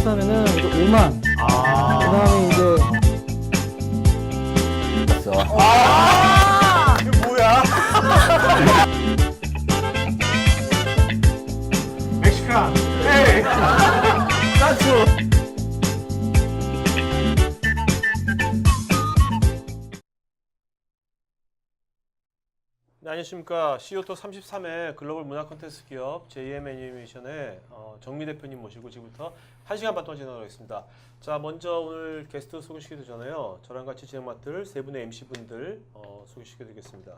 하면은 이제 5만. 그다음에 이제 이거 뭐야? 멕시칸. 헤이. 산초. 네, 안녕하십니까. CO토 33회 글로벌 문화 콘텐츠 기업 JM 애니메이션의 정미 대표님 모시고 지금부터 1시간 반 동안 진행하도록 하겠습니다. 자, 먼저 오늘 게스트 소개시키기 전에요. 저랑 같이 진행 맡을 세 분의 MC분들 소개시켜드리겠습니다.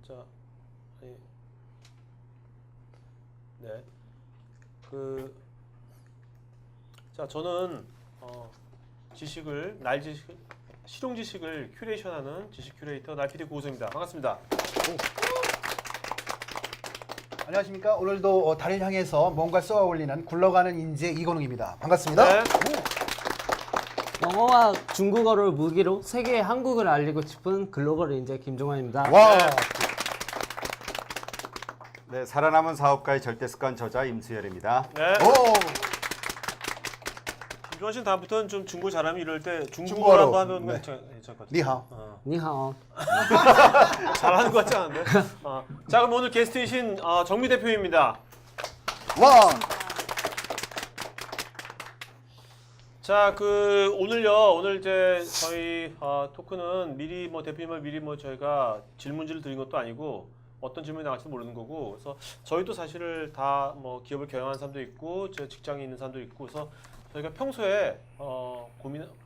자, 네. 자, 저는 지식을, 실용 지식을 큐레이션하는 지식 큐레이터 날피디 고우성입니다. 반갑습니다. 안녕하십니까. 오늘도 달을 향해서 뭔가 쏘아 올리는 굴러가는 인재 이건웅입니다. 반갑습니다. 네. 영어와 중국어를 무기로 세계에 한국을 알리고 싶은 글로벌 인재 김종환입니다. 와. 네, 살아남은 사업가의 절대습관 저자 임수열입니다. 네. 오. 김종환 씨는 다음부터는 좀 중국어 잘하면 이럴 때 중국어로 중국어로. 한번 하면 네. 괜찮거든요. 니하오. 니하오. 잘하는 것 같지 않은데? 자, 그럼 오늘 게스트이신 정미 대표입니다. 와. 자, 오늘 이제 저희 토크는 미리 대표님을 저희가 질문지를 드린 것도 아니고 어떤 질문이 나갈지도 모르는 거고, 그래서 저희도 사실을 다 기업을 경영하는 사람도 있고, 제 직장에 있는 사람도 있고, 그래서 저희가 평소에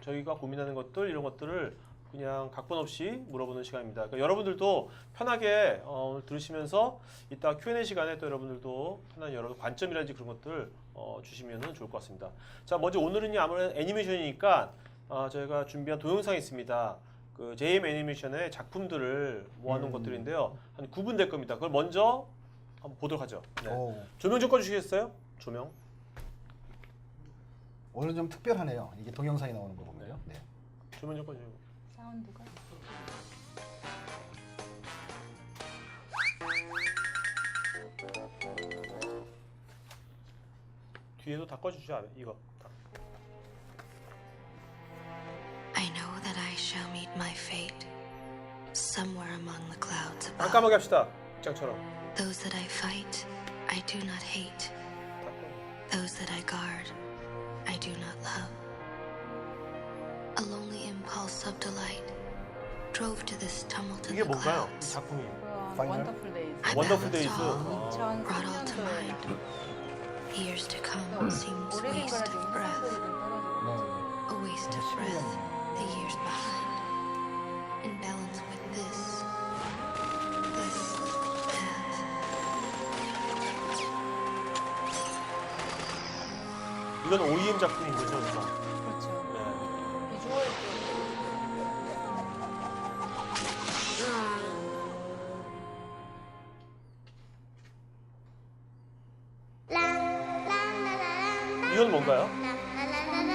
저희가 고민하는 것들 이런 것들을 그냥 각본 없이 물어보는 시간입니다. 그러니까 여러분들도 편하게 오늘 들으시면서 이따 Q&A 시간에 또 여러분들도 편한 여러 관점이라든지 그런 것들 주시면 좋을 것 같습니다. 자, 먼저 오늘은요 아무래도 애니메이션이니까 저희가 준비한 동영상이 있습니다. JM 애니메이션의 작품들을 모아놓은 것들인데요. 한 9분 될 겁니다. 그걸 먼저 한번 보도록 하죠. 네. 조명 좀 꺼주시겠어요? 조명. 오늘 좀 특별하네요. 이게 동영상이 나오는 거 보면요. 네. 조명 좀 꺼주시고. 사운드가 뒤에도 다 꺼주시죠. 이거 다. I know that I shall meet my fate somewhere among the clouds above. 깜깜하게 합시다. 입장처럼. Those that I fight, I do not hate. Those that I guard, I do not love. A lonely impulse of delight drove to this tumult in 이게 the 뭔가요? 이 clouds. 작품이. 파이널? 원더풀 데이즈. I 원더풀 balanced 데이즈. all, brought all to 2003년도에 mind. The years to come seems 오래된 waste 거라 of 지금 breath. 사운드가 좀 떨어지고. A waste of breath, the years behind. In balance with this path. 이건 OEM 작품인 거죠, 우선. 그렇죠. 네. 비주얼 이건 뭔가요?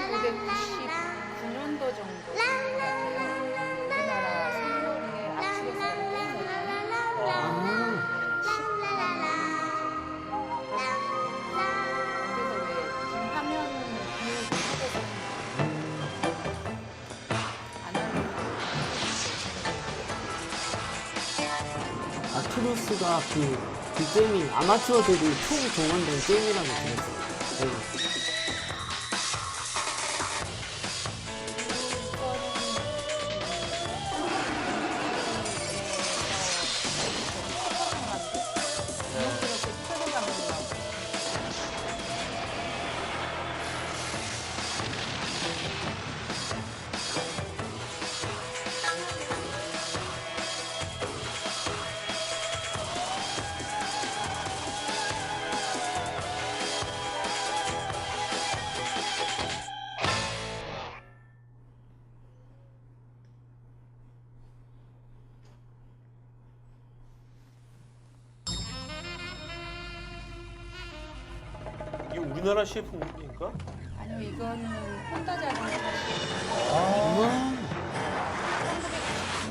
1999년도 정도 같아요. 우리나라 소녀리의 압축에서 게임이거든요. 그래서 왜 지금 화면 비율 안 하는 아트로스가 그 게임이 아마추어들이 총동원된 게임이라고 들었어요. 네. 이게 우리나라 CF인가? 아니요, 이거는 혼다 자동차. 우와.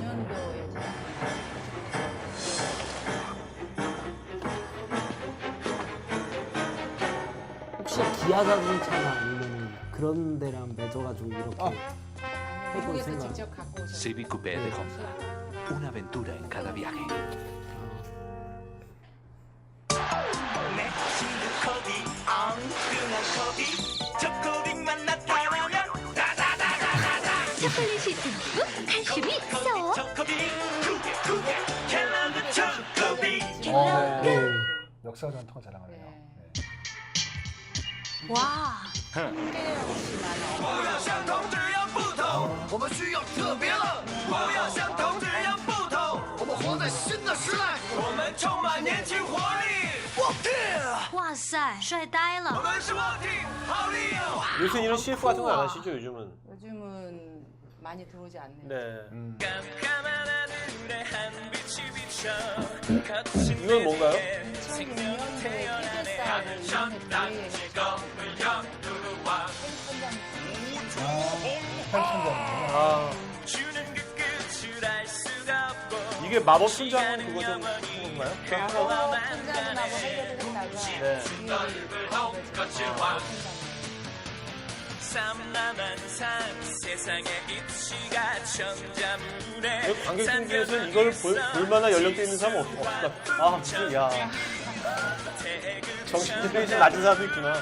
1999년도에 기아 자동차나 아니면 그런 데랑 맺어가지고 이렇게 아니, 해볼 한국에서 생각. 직접 갖고 오셨어요. CV Coupé de Honda. Una aventura en cada viaje. 초콜릿이 듬뿍 칼슘이 있어. 네. 역사와 전통을 자랑하네요. 네. 와. 홍대 없지만 와塞，帅呆了！ 요새 이런 CF 같은 거 안 하시죠 요즘은? 요즘은 많이 들어오지 않네요. 네. 이건 뭔가요? 2006년도에 키즈스타를 이번에 대회에서 아. 이게 마법 순장은 그거 좀 하는 건가요? 팀장님하고 해결을 했다가 네. 여기 관객들 중에서는 이걸 볼 만한 연령대 있는 사람은 없을까? 아, 무슨, 야. 정신력이 좀 낮은 사람도 있구나.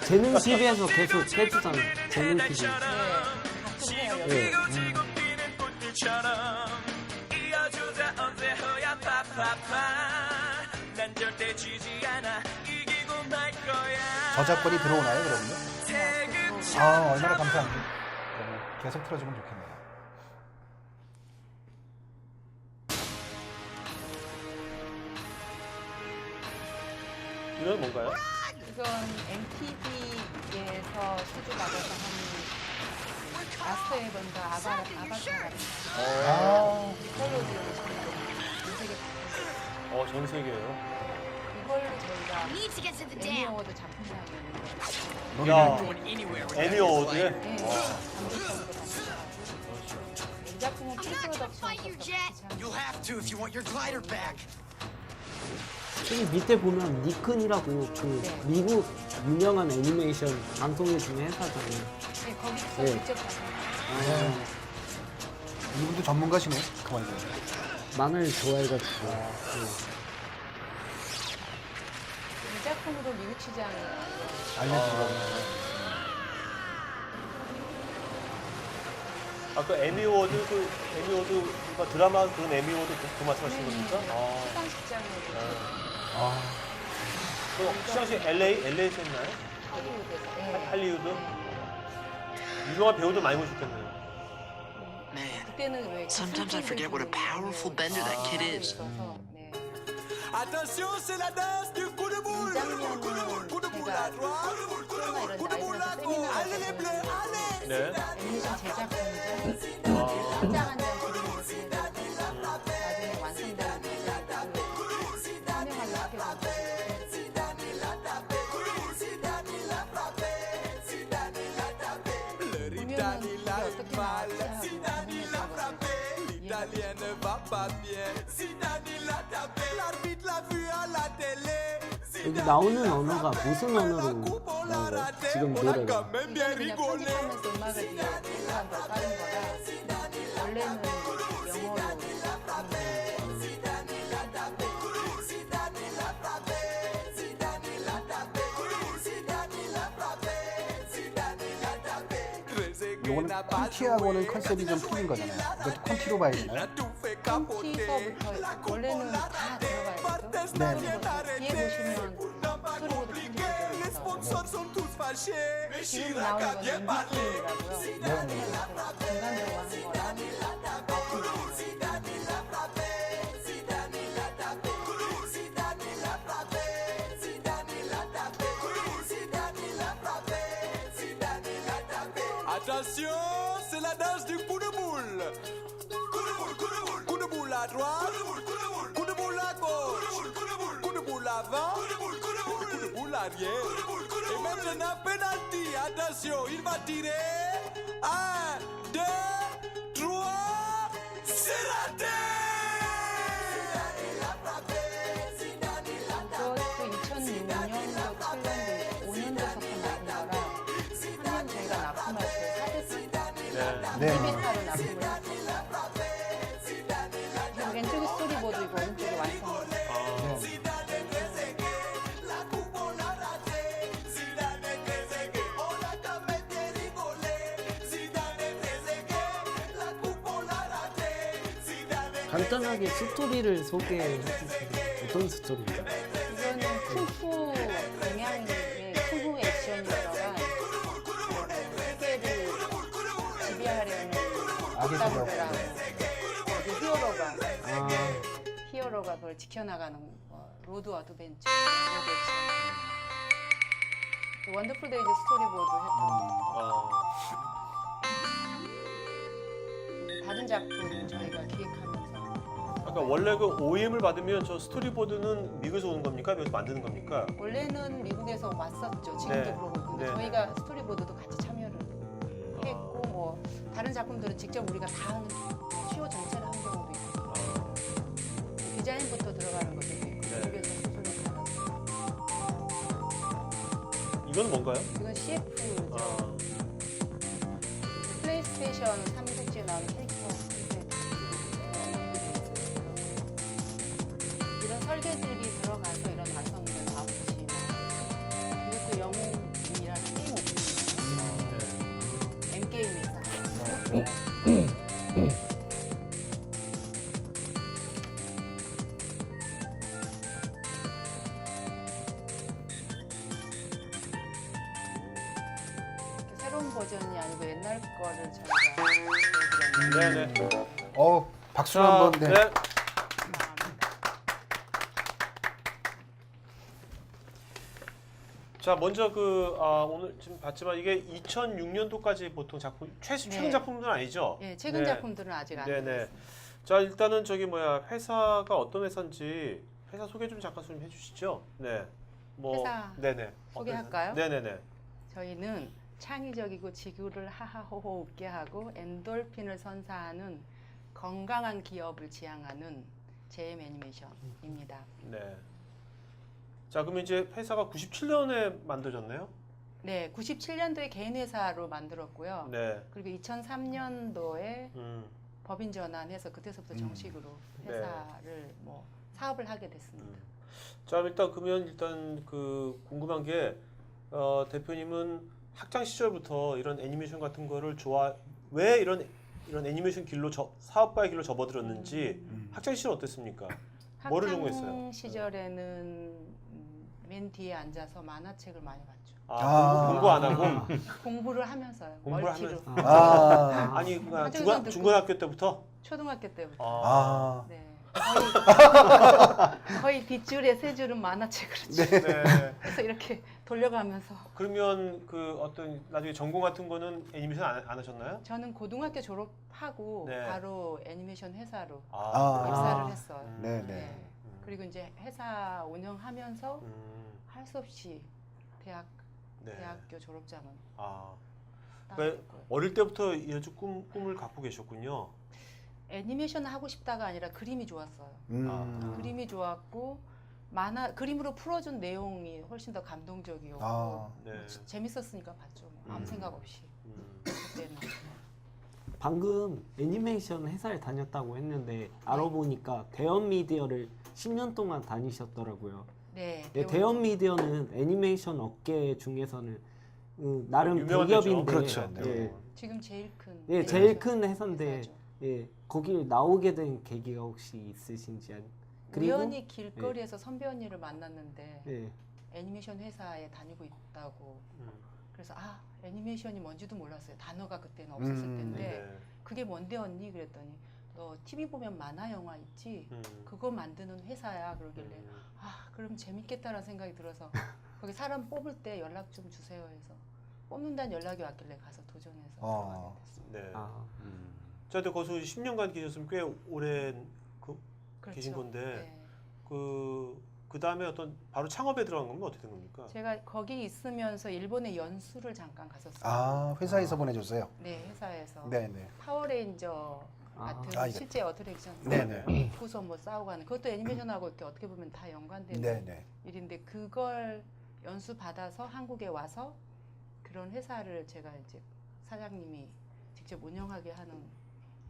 재능 TV에서 계속 해주잖아. 재능 TV. 가끔 해요. 네. 저작권이 들어오나요, 그러면요? 아, 얼마나 감사한지. 계속 틀어주면 좋겠네요. 이건 뭔가요? 이건 MTV에서 수주받아서 한 라스트 앨범과 아바타라는 아, 컬러들을 전세계 전 세계예요. 이걸로 저희가 Need to get to the 애니 dam. 어워드 작품상을 야, 애니 어워드에? 네, 감독상도 받았어요. 이 작품은 프로덕션 You'll have to if you want your glider back. 여기 밑에 보면 니큰이라고 그 미국 유명한 애니메이션 방송해주는 회사잖아요. 네, 거기서 네. 직접 가서 이분도 전문가시네. 그만 좀. 만화를 좋아해가지고. 이 작품으로 미국 시장에 알려주고. 아, 그 애니 어워드, 그러니까 드라마 그런 애니 어워드 그 말씀하시는 겁니까? 시상식장에 그 시상식 LA에서 했나요? 할리우드에서 할리우드? 유명한 배우들 많이 모셨겠네요. Man, 그때는 왜 sometimes I forget what a powerful bender that kid is. 네. Attention, c'est la danse du coup de 이 장면은 제가 코로나 이런 나이들에서 세미나를 네. 애니메이션 제작공장 현장 한 장 그리는 것을 나중에 완성되는 설명하려고 하게 보면은 이게 어떻게 나왔지 하고 여기 나오는 언어가 무슨 언어로 나와요? 지금 노래가. 이거는 그냥 편집하면서 음악을 위해 사람들 깔은 거라 원래는 영어로 요거는 콘티하고는 컨셉이 좀 틀린 거잖아요. 이것도 콘티로 봐야 되나요? 콘티서부터 원래는 다 들어가야죠. 네. 뒤에 보시면 스토리보드 편집해서 지금 나오는 거는 인디게임이라고요. 중간적으로 하는 거랑 Attention, c'est la danse du coup de boule. Coup de boule à droite, coup de boule à gauche, coup de boule avant, coup de boule arrière. Et maintenant, penalty. Attention, il va tirer. 1, 2, 3. C'est raté! 이것도 2006년도, 7년도, 5년도 섞은 네. 디지털로 납품을 했고 지금 왼쪽이 스토리보드이고 오른쪽이 완성. 간단하게 스토리를 소개해 주세요. 어떤 스토리인가요? 이거는 쿵푸 동양의 쿵푸 액션이 들어간 세계를 지배하려는 악당들하고 히어로가 그걸 지켜나가는 로드 어드벤처, 로드 액션. 원더풀 데이즈 스토리보드 했던 다른 작품 저희가 기획하면서. 그러니까 원래 그 OEM을 받으면 저 스토리보드는 미국에서 오는 겁니까? 미국에서 만드는 겁니까? 원래는 미국에서 왔었죠. 지금도 네. 그러고 있는데 네. 저희가 스토리보드도 같이 참여를 했고 뭐 다른 작품들은 직접 우리가 다 하는 시호 전체를 한 경우도 있고 디자인부터 들어가는 것도 있고 미국에서 수준을 받았어요. 이건 뭔가요? 이건 CF죠. 플레이스테이션 삼국지에 나오는 캐릭터 이런 설계들이 들어가서 이런 완성된 아웃이 이것도 영웅이라는 게임 오픈이에요. M게임에서 새로운 버전이 아니고 옛날 거를 저희가 보여드렸는데 네네. 박수를 한번. 네. 자, 먼저 오늘 지금 봤지만 이게 2006년도까지 보통 작품 최근 작품들은 아니죠? 네, 최근 네. 작품들은 아직 안 네네. 됐습니다. 자, 일단은 회사가 어떤 회사인지 회사 소개 좀 잠깐 좀 해주시죠. 네. 회사 네네. 소개할까요? 네네네. 저희는 창의적이고 지구를 하하호호 웃게 하고 엔돌핀을 선사하는 건강한 기업을 지향하는 JM 애니메이션입니다. 네. 자, 그러면 이제 회사가 97년에 만들어졌네요. 네, 97년도에 개인 회사로 만들었고요. 네. 그리고 2003년도에 음. 법인 전환해서 그때서부터 정식으로 네. 회사를 뭐 사업을 하게 됐습니다. 자, 일단 궁금한 게 대표님은 학창 시절부터 이런 애니메이션 같은 거를 왜 이런 애니메이션 길로 사업가의 길로 접어들었는지 학창 시절 어땠습니까? 뭐를 전공했어요? 학창 시절에는 맨 뒤에 앉아서 만화책을 많이 봤죠. 공부 안 하고 공부를 하면서요. 공부를 멀티로. 아니 듣고. 중고등학교 때부터? 초등학교 때부터. 아. 네. 거의 빗줄에 세 줄은 만화책을 했죠. 네. 그래서 이렇게 돌려가면서. 그러면 나중에 전공 같은 거는 애니메이션 안 하셨나요? 저는 고등학교 졸업하고 네. 바로 애니메이션 회사로 아. 입사를 했어요. 네네. 그리고 이제 회사 운영하면서 할 수 없이 대학교 졸업장은 그러니까 어릴 때부터 아주 꿈을 갖고 계셨군요. 애니메이션을 하고 싶다가 아니라 그림이 좋았어요. 그림이 좋았고 그림으로 풀어준 내용이 훨씬 더 감동적이었고 네. 재밌었으니까 봤죠. 아무 생각 없이 그때는. 방금 애니메이션 회사에 다녔다고 했는데 알아보니까 대형 미디어를 10년 동안 다니셨더라고요. 네. 대형 미디어는 애니메이션 업계 중에서는 나름 유명한 대기업인데, 그렇죠. 지금 제일 큰. 예, 제일 큰 회사인데, 회사죠. 예, 거기 나오게 된 계기가 혹시 있으신지 우연히 길거리에서 선배 언니를 만났는데 예. 애니메이션 회사에 다니고 있다고. 그래서 애니메이션이 뭔지도 몰랐어요. 단어가 그때는 없었을 텐데 네. 그게 뭔데 언니? 그랬더니 너 TV 보면 만화 영화 있지? 그거 만드는 회사야. 그러길래 그럼 재밌겠다라는 생각이 들어서 거기 사람 뽑을 때 연락 좀 주세요 해서 뽑는다는 연락이 왔길래 가서 도전해서 들어가게 됐습니다. 네. 자, 근데 거기서 10년간 계셨으면 꽤 오랜 그렇죠. 계신 건데 네. 그 다음에 바로 창업에 들어간 건가 어떻게 된 겁니까? 제가 거기 있으면서 일본에 연수를 잠깐 갔었어요. 회사에서 보내줬어요. 네, 회사에서. 네네. 파워레인저 같은 이거. 실제 어트랙션 네네. 구서 뭐 싸우고 하는 그것도 애니메이션하고 이렇게 어떻게 보면 다 연관되는 네네. 일인데 그걸 연수 받아서 한국에 와서 그런 회사를 제가 이제 사장님이 직접 운영하게 하는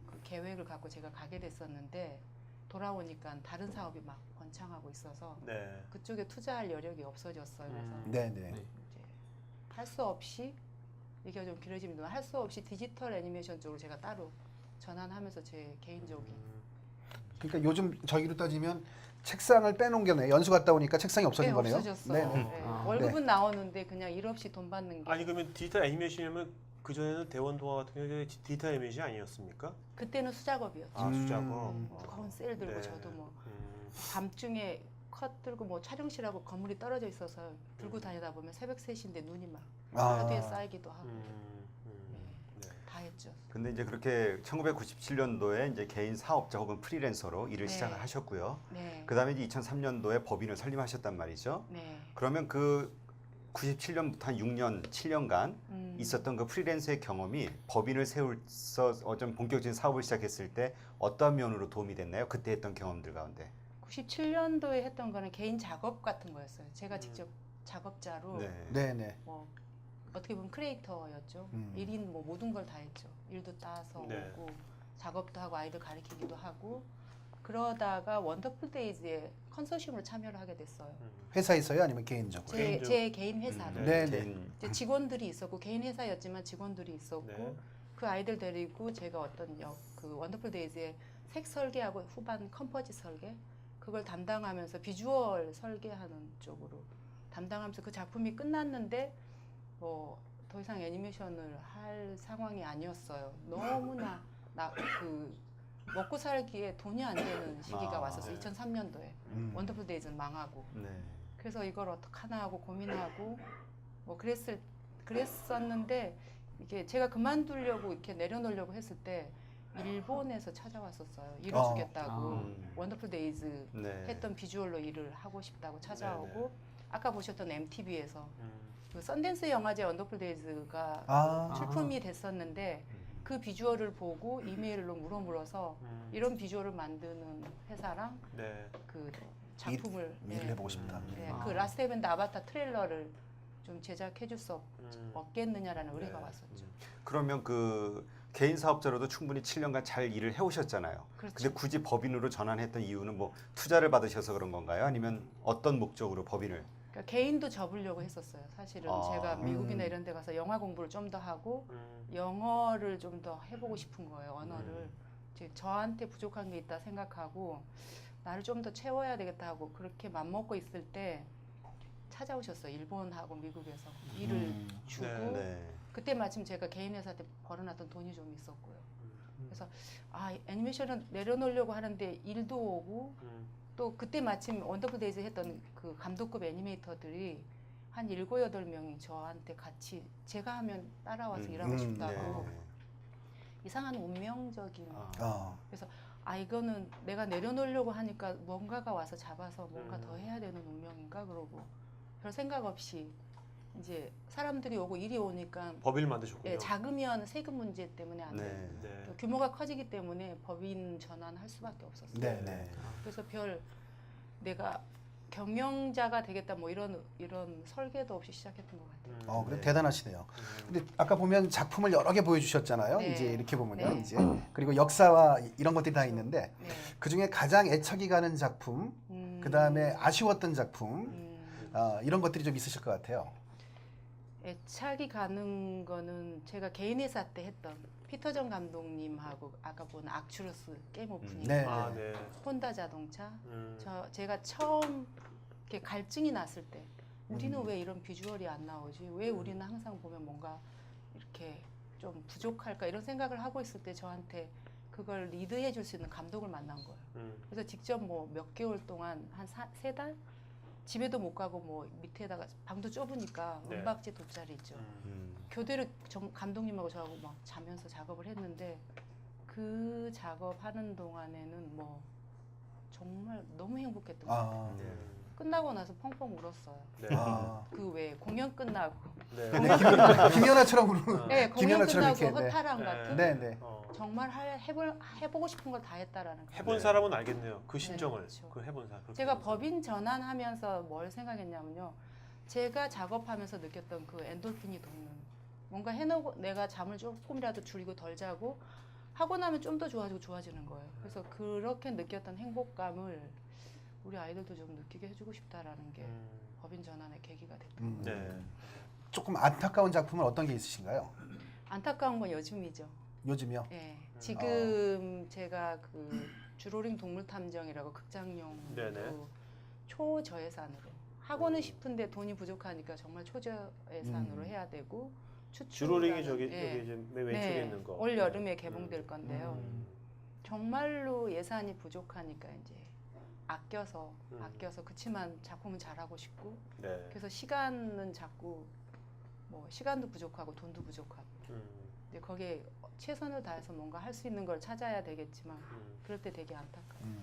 그 계획을 갖고 제가 가게 됐었는데 돌아오니까 다른 사업이 막 번창하고 있어서 네. 그쪽에 투자할 여력이 없어졌어요. 그래서 네네. 이제 할 수 없이 얘기가 좀 길어지면 할 수 없이 디지털 애니메이션 쪽으로 제가 따로 전환하면서 제 개인적인 그러니까 요즘 저기로 따지면 책상을 빼놓은 거네. 연수 갔다 오니까 책상이 없어진 거네요. 없어졌어요. 네네. 네. 월급은 나오는데 그냥 일 없이 돈 받는 게 아니 그러면 디지털 애니메이션이면 그 전에는 대원동화 같은 경우에 디지털 애니메이션 아니었습니까? 그때는 수작업이었죠. 아 수작업. 무거운 셀 들고 네. 저도 뭐 밤중에 컷 들고 뭐 촬영실하고 건물이 떨어져 있어서 들고 다니다 보면 새벽 3시인데 눈이 막 하드에 쌓이기도 하고 네. 다 했죠. 근데 이제 그렇게 1997년도에 이제 개인 사업자 혹은 프리랜서로 일을 네. 시작을 하셨고요. 네. 그다음에 이제 2003년도에 법인을 설립하셨단 말이죠. 네. 그러면 그 97년부터 한 6년, 7년간 있었던 그 프리랜서의 경험이 법인을 세울서 좀 본격적인 사업을 시작했을 때 어떤 면으로 도움이 됐나요? 그때 했던 경험들 가운데. 97년도에 했던 거는 개인 작업 같은 거였어요. 제가 직접 작업자로 네네. 뭐 어떻게 보면 크리에이터였죠. 1인 뭐 모든 걸 다 했죠. 일도 따서 네. 오고 작업도 하고 아이들 가르치기도 하고 그러다가 원더풀 데이즈에 컨소시엄으로 참여를 하게 됐어요. 회사에서요, 아니면 개인적으로? 제 개인 회사로. 네. 이제 직원들이 있었고 개인 회사였지만 직원들이 있었고 네. 그 아이들 데리고 제가 어떤 그 원더풀 데이즈의 색 설계하고 후반 컴포짓 설계 그걸 담당하면서 비주얼 설계하는 쪽으로 담당하면서 그 작품이 끝났는데 뭐 더 이상 애니메이션을 할 상황이 아니었어요. 너무나 그 먹고 살기에 돈이 안 되는 시기가 왔었어요. 2003년도에 원더풀 데이즈는 망하고 그래서 이걸 어떡하나 하고 고민하고 뭐 그랬었는데 이게 제가 그만두려고 이렇게 내려놓으려고 했을 때 일본에서 찾아왔었어요. 일을 주겠다고 원더풀 데이즈 했던 비주얼로 일을 하고 싶다고 찾아오고 아까 보셨던 MTV에서 그 썬댄스 영화제 원더풀 데이즈가 출품이 됐었는데 그 비주얼을 보고 이메일로 물어서 이런 비주얼을 만드는 회사랑 그 작품을 일을 해보고 싶다. 그 라스트 헤븐드 아바타 트레일러를 좀 제작해줄 수 없겠느냐라는 의뢰가 왔었죠. 그러면 그 개인 사업자로도 충분히 7년간 잘 일을 해오셨잖아요. 그렇죠. 근데 굳이 법인으로 전환했던 이유는 뭐 투자를 받으셔서 그런 건가요? 아니면 어떤 목적으로 법인을? 그러니까 개인도 접으려고 했었어요. 사실은 제가 미국이나 이런 데 가서 영화 공부를 좀 더 하고 영어를 좀 더 해보고 싶은 거예요. 언어를. 저한테 부족한 게 있다 생각하고 나를 좀 더 채워야 되겠다 하고 그렇게 맘먹고 있을 때 찾아오셨어요. 일본하고 미국에서 일을 주고 그때 마침 제가 개인 회사 때 벌어놨던 돈이 좀 있었고요. 그래서 애니메이션을 내려놓으려고 하는데 일도 오고 또 그때 마침 원더풀 데이즈 했던 그 감독급 애니메이터들이 한 7, 8명이 저한테 같이 제가 하면 따라와서 일하고 싶다고 이상한 운명적인 그래서 이거는 내가 내려놓으려고 하니까 뭔가가 와서 잡아서 뭔가 더 해야 되는 운명인가 그러고 별 생각 없이 이제 사람들이 오고 일이 오니까 법인을 만드셨군요. 작으면 세금 문제 때문에 안 되고 또 규모가 커지기 때문에 법인 전환할 수밖에 없었어요. 그래서 내가 경영자가 되겠다 뭐 이런 설계도 없이 시작했던 것 같아요. 그래 대단하시네요. 근데 아까 보면 작품을 여러 개 보여주셨잖아요. 네. 이제 이렇게 보면요. 네. 이제 그리고 역사와 이런 것들이 다 있는데 그 중에 가장 애착이 가는 작품, 그 다음에 아쉬웠던 작품, 이런 것들이 좀 있으실 것 같아요. 애착이 가는 거는 제가 개인 회사 때 했던 피터전 감독님하고 아까 본 악츄러스 게임 오프닝, 혼다 자동차. 제가 처음 이렇게 갈증이 났을 때 우리는 왜 이런 비주얼이 안 나오지? 왜 우리는 항상 보면 뭔가 이렇게 좀 부족할까? 이런 생각을 하고 있을 때 저한테 그걸 리드해 줄 수 있는 감독을 만난 거예요. 그래서 직접 뭐 몇 개월 동안 한 3달? 집에도 못 가고 뭐 밑에다가 방도 좁으니까 은박지 돗자리 있죠. 교대로 감독님하고 저하고 막 자면서 작업을 했는데 그 작업하는 동안에는 뭐 정말 너무 행복했던 것 같아요. 끝나고 나서 펑펑 울었어요. 그 왜 공연 끝나고 김연아처럼 공연 끝나고 이렇게, 허탈함 같은 정말 해보고 싶은 걸 다 했다라는 해본 사람은 알겠네요. 그 심정을. 그렇죠. 그 해본 사람. 제가 법인 전환하면서 뭘 생각했냐면요. 제가 작업하면서 느꼈던 그 엔돌핀이 도는 뭔가 해놓고 내가 잠을 조금이라도 줄이고 덜 자고 하고 나면 좀 더 좋아지는 거예요. 그래서 그렇게 느꼈던 행복감을 우리 아이들도 좀 느끼게 해주고 싶다라는 게 법인 전환의 계기가 됐던 것 같아요. 네. 조금 안타까운 작품은 어떤 게 있으신가요? 안타까운 건 요즘이죠. 요즘이요? 예. 지금 제가 그 주로링 동물탐정이라고 네네. 극장용으로 초저예산으로 하고는 싶은데 돈이 부족하니까 정말 초저예산으로 해야 되고 주로링이 저기 예. 여기 이제 맨 왼쪽에 네, 있는 거. 올 여름에 개봉될 건데요. 정말로 예산이 부족하니까 이제 아껴서 그치만 작품은 잘하고 싶고 네. 그래서 시간은 자꾸 뭐 시간도 부족하고 돈도 부족하고 근데 거기에 최선을 다해서 뭔가 할 수 있는 걸 찾아야 되겠지만 그럴 때 되게 안타까워요.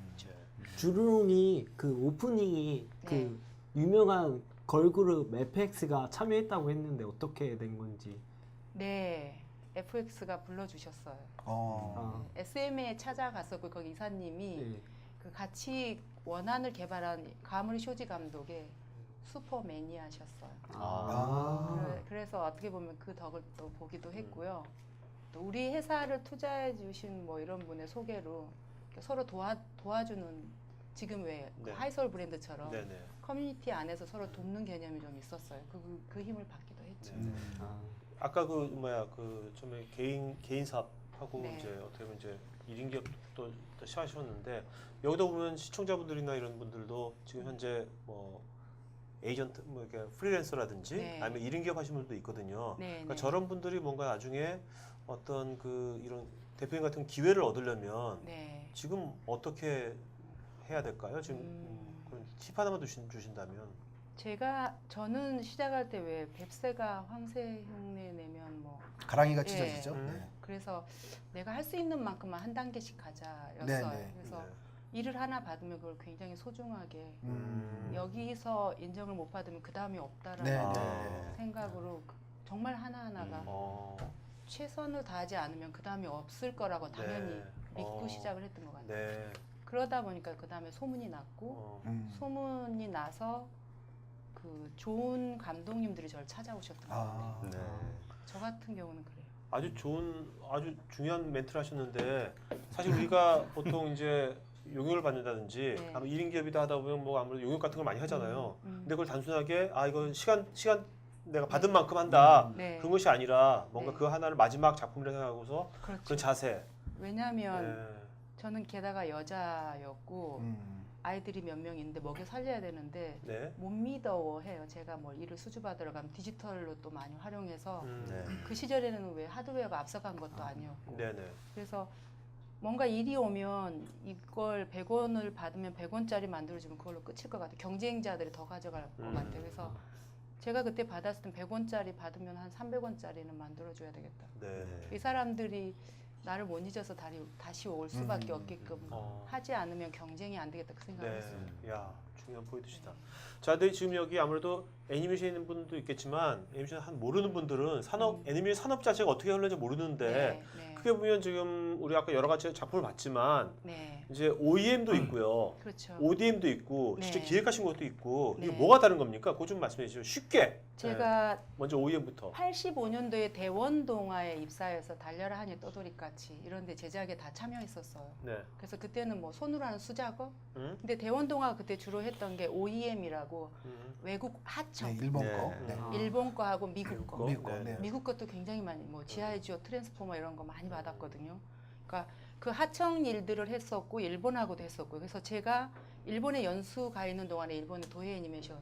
주루롱이 그 오프닝이 그 네. 유명한 걸그룹 FX가 참여했다고 했는데 어떻게 된 건지. 네, FX가 불러주셨어요. 어. SM에 찾아갔었고 거기 이사님이 네. 그 같이 원안을 개발한 가무리 쇼지 감독의 슈퍼 매니아셨어요. 그래서 어떻게 보면 그 덕을 또 보기도 했고요. 또 우리 회사를 투자해 주신 뭐 이런 분의 소개로 서로 도와주는 지금 왜 네. 하이솔 브랜드처럼 네네. 커뮤니티 안에서 서로 돕는 개념이 좀 있었어요. 그 힘을 받기도 했죠. 아까 그 뭐야 그 처음에 개인 사업하고 네. 이제 어떻게 보면 이제 1인 기업도 또 시작하셨는데 여기다 보면 시청자분들이나 이런 분들도 지금 현재 뭐 에이전트 뭐 이렇게 프리랜서라든지 네. 아니면 1인 기업 하시는 분들도 있거든요. 네, 그러니까 네. 저런 분들이 뭔가 나중에 어떤 그 이런 대표님 같은 기회를 얻으려면 네. 지금 어떻게 해야 될까요? 지금 그런 팁 하나만 주신다면. 저는 시작할 때 왜 뱁새가 황새 흉내 내면 뭐 가랑이가 예. 찢어지죠? 네. 그래서 내가 할 수 있는 만큼만 한 단계씩 가자였어요. 네. 그래서 네. 일을 하나 받으면 그걸 굉장히 소중하게 여기서 인정을 못 받으면 그 다음이 없다라는 네. 생각으로 정말 하나하나가 최선을 다하지 않으면 그 다음이 없을 거라고 당연히 네. 믿고 시작을 했던 것 같아요. 네. 그러다 보니까 그 다음에 소문이 났고 소문이 나서 그 좋은 감독님들이 저를 찾아오셨던 것 같아요. 네. 저 같은 경우는 그래요. 아주 중요한 멘트를 하셨는데 사실 우리가 보통 이제 용역을 받는다든지 네. 아마 1인 기업이다 하다 보면 뭐 아무래도 용역 같은 걸 많이 하잖아요. 근데 그걸 단순하게 이거 시간 내가 받은 만큼 한다. 네. 그런 것이 아니라 뭔가 네. 그 하나를 마지막 작품이라 생각하고서 그렇죠. 그런 자세. 왜냐하면 네. 저는 게다가 여자였고 아이들이 몇 명 있는데 먹여 살려야 되는데 네. 못 믿어해요. 제가 뭐 일을 수주받으러 가면 디지털로 또 많이 활용해서 네. 그 시절에는 왜 하드웨어가 앞서간 것도 아니었고 네네. 그래서 뭔가 일이 오면 이걸 100원을 받으면 100원짜리 만들어주면 그걸로 끝일 것 같아요. 경쟁자들이 더 가져갈 것 같아요. 그래서 제가 그때 받았을 땐 100원짜리 받으면 한 300원짜리는 만들어줘야 되겠다. 네. 이 사람들이 나를 못 잊어서 다시 올 수밖에 없게끔 하지 않으면 경쟁이 안 되겠다 그 생각을 했어요. 야, 중요한 포인트시다. 자, 근데 지금 여기 아무래도 애니메이션 있는 분도 있겠지만 애니메이션 모르는 분들은 애니메이션 산업 자체가 어떻게 흘러는지 모르는데 크게 보면 지금 우리 아까 여러 가지 작품을 봤지만 이제 OEM도 있고요. 그렇죠. ODM도 있고 직접 네. 기획하신 것도 있고 이게 네. 뭐가 다른 겁니까? 그거 좀 말씀해 주시죠. 쉽게. 제가 먼저 OEM부터. 85년도에 대원동화에 입사해서 달려라 하니 떠돌이같이 이런 데 제작에 다 참여했었어요. 네. 그래서 그때는 뭐 손으로 하는 수작업? 근데 대원동화가 그때 주로 했던 게 OEM이라고 외국 하청. 네, 일본 거. 네. 일본 거하고 미국 거. 미국 거. 네. 미국 것도 굉장히 많이 뭐 지하의 지오 트랜스포머 이런 거 많이 받았거든요. 그러니까 그 하청 일들을 했었고 일본하고도 했었고 그래서 제가 일본에 연수 가 있는 동안에 일본의 도해 애니메이션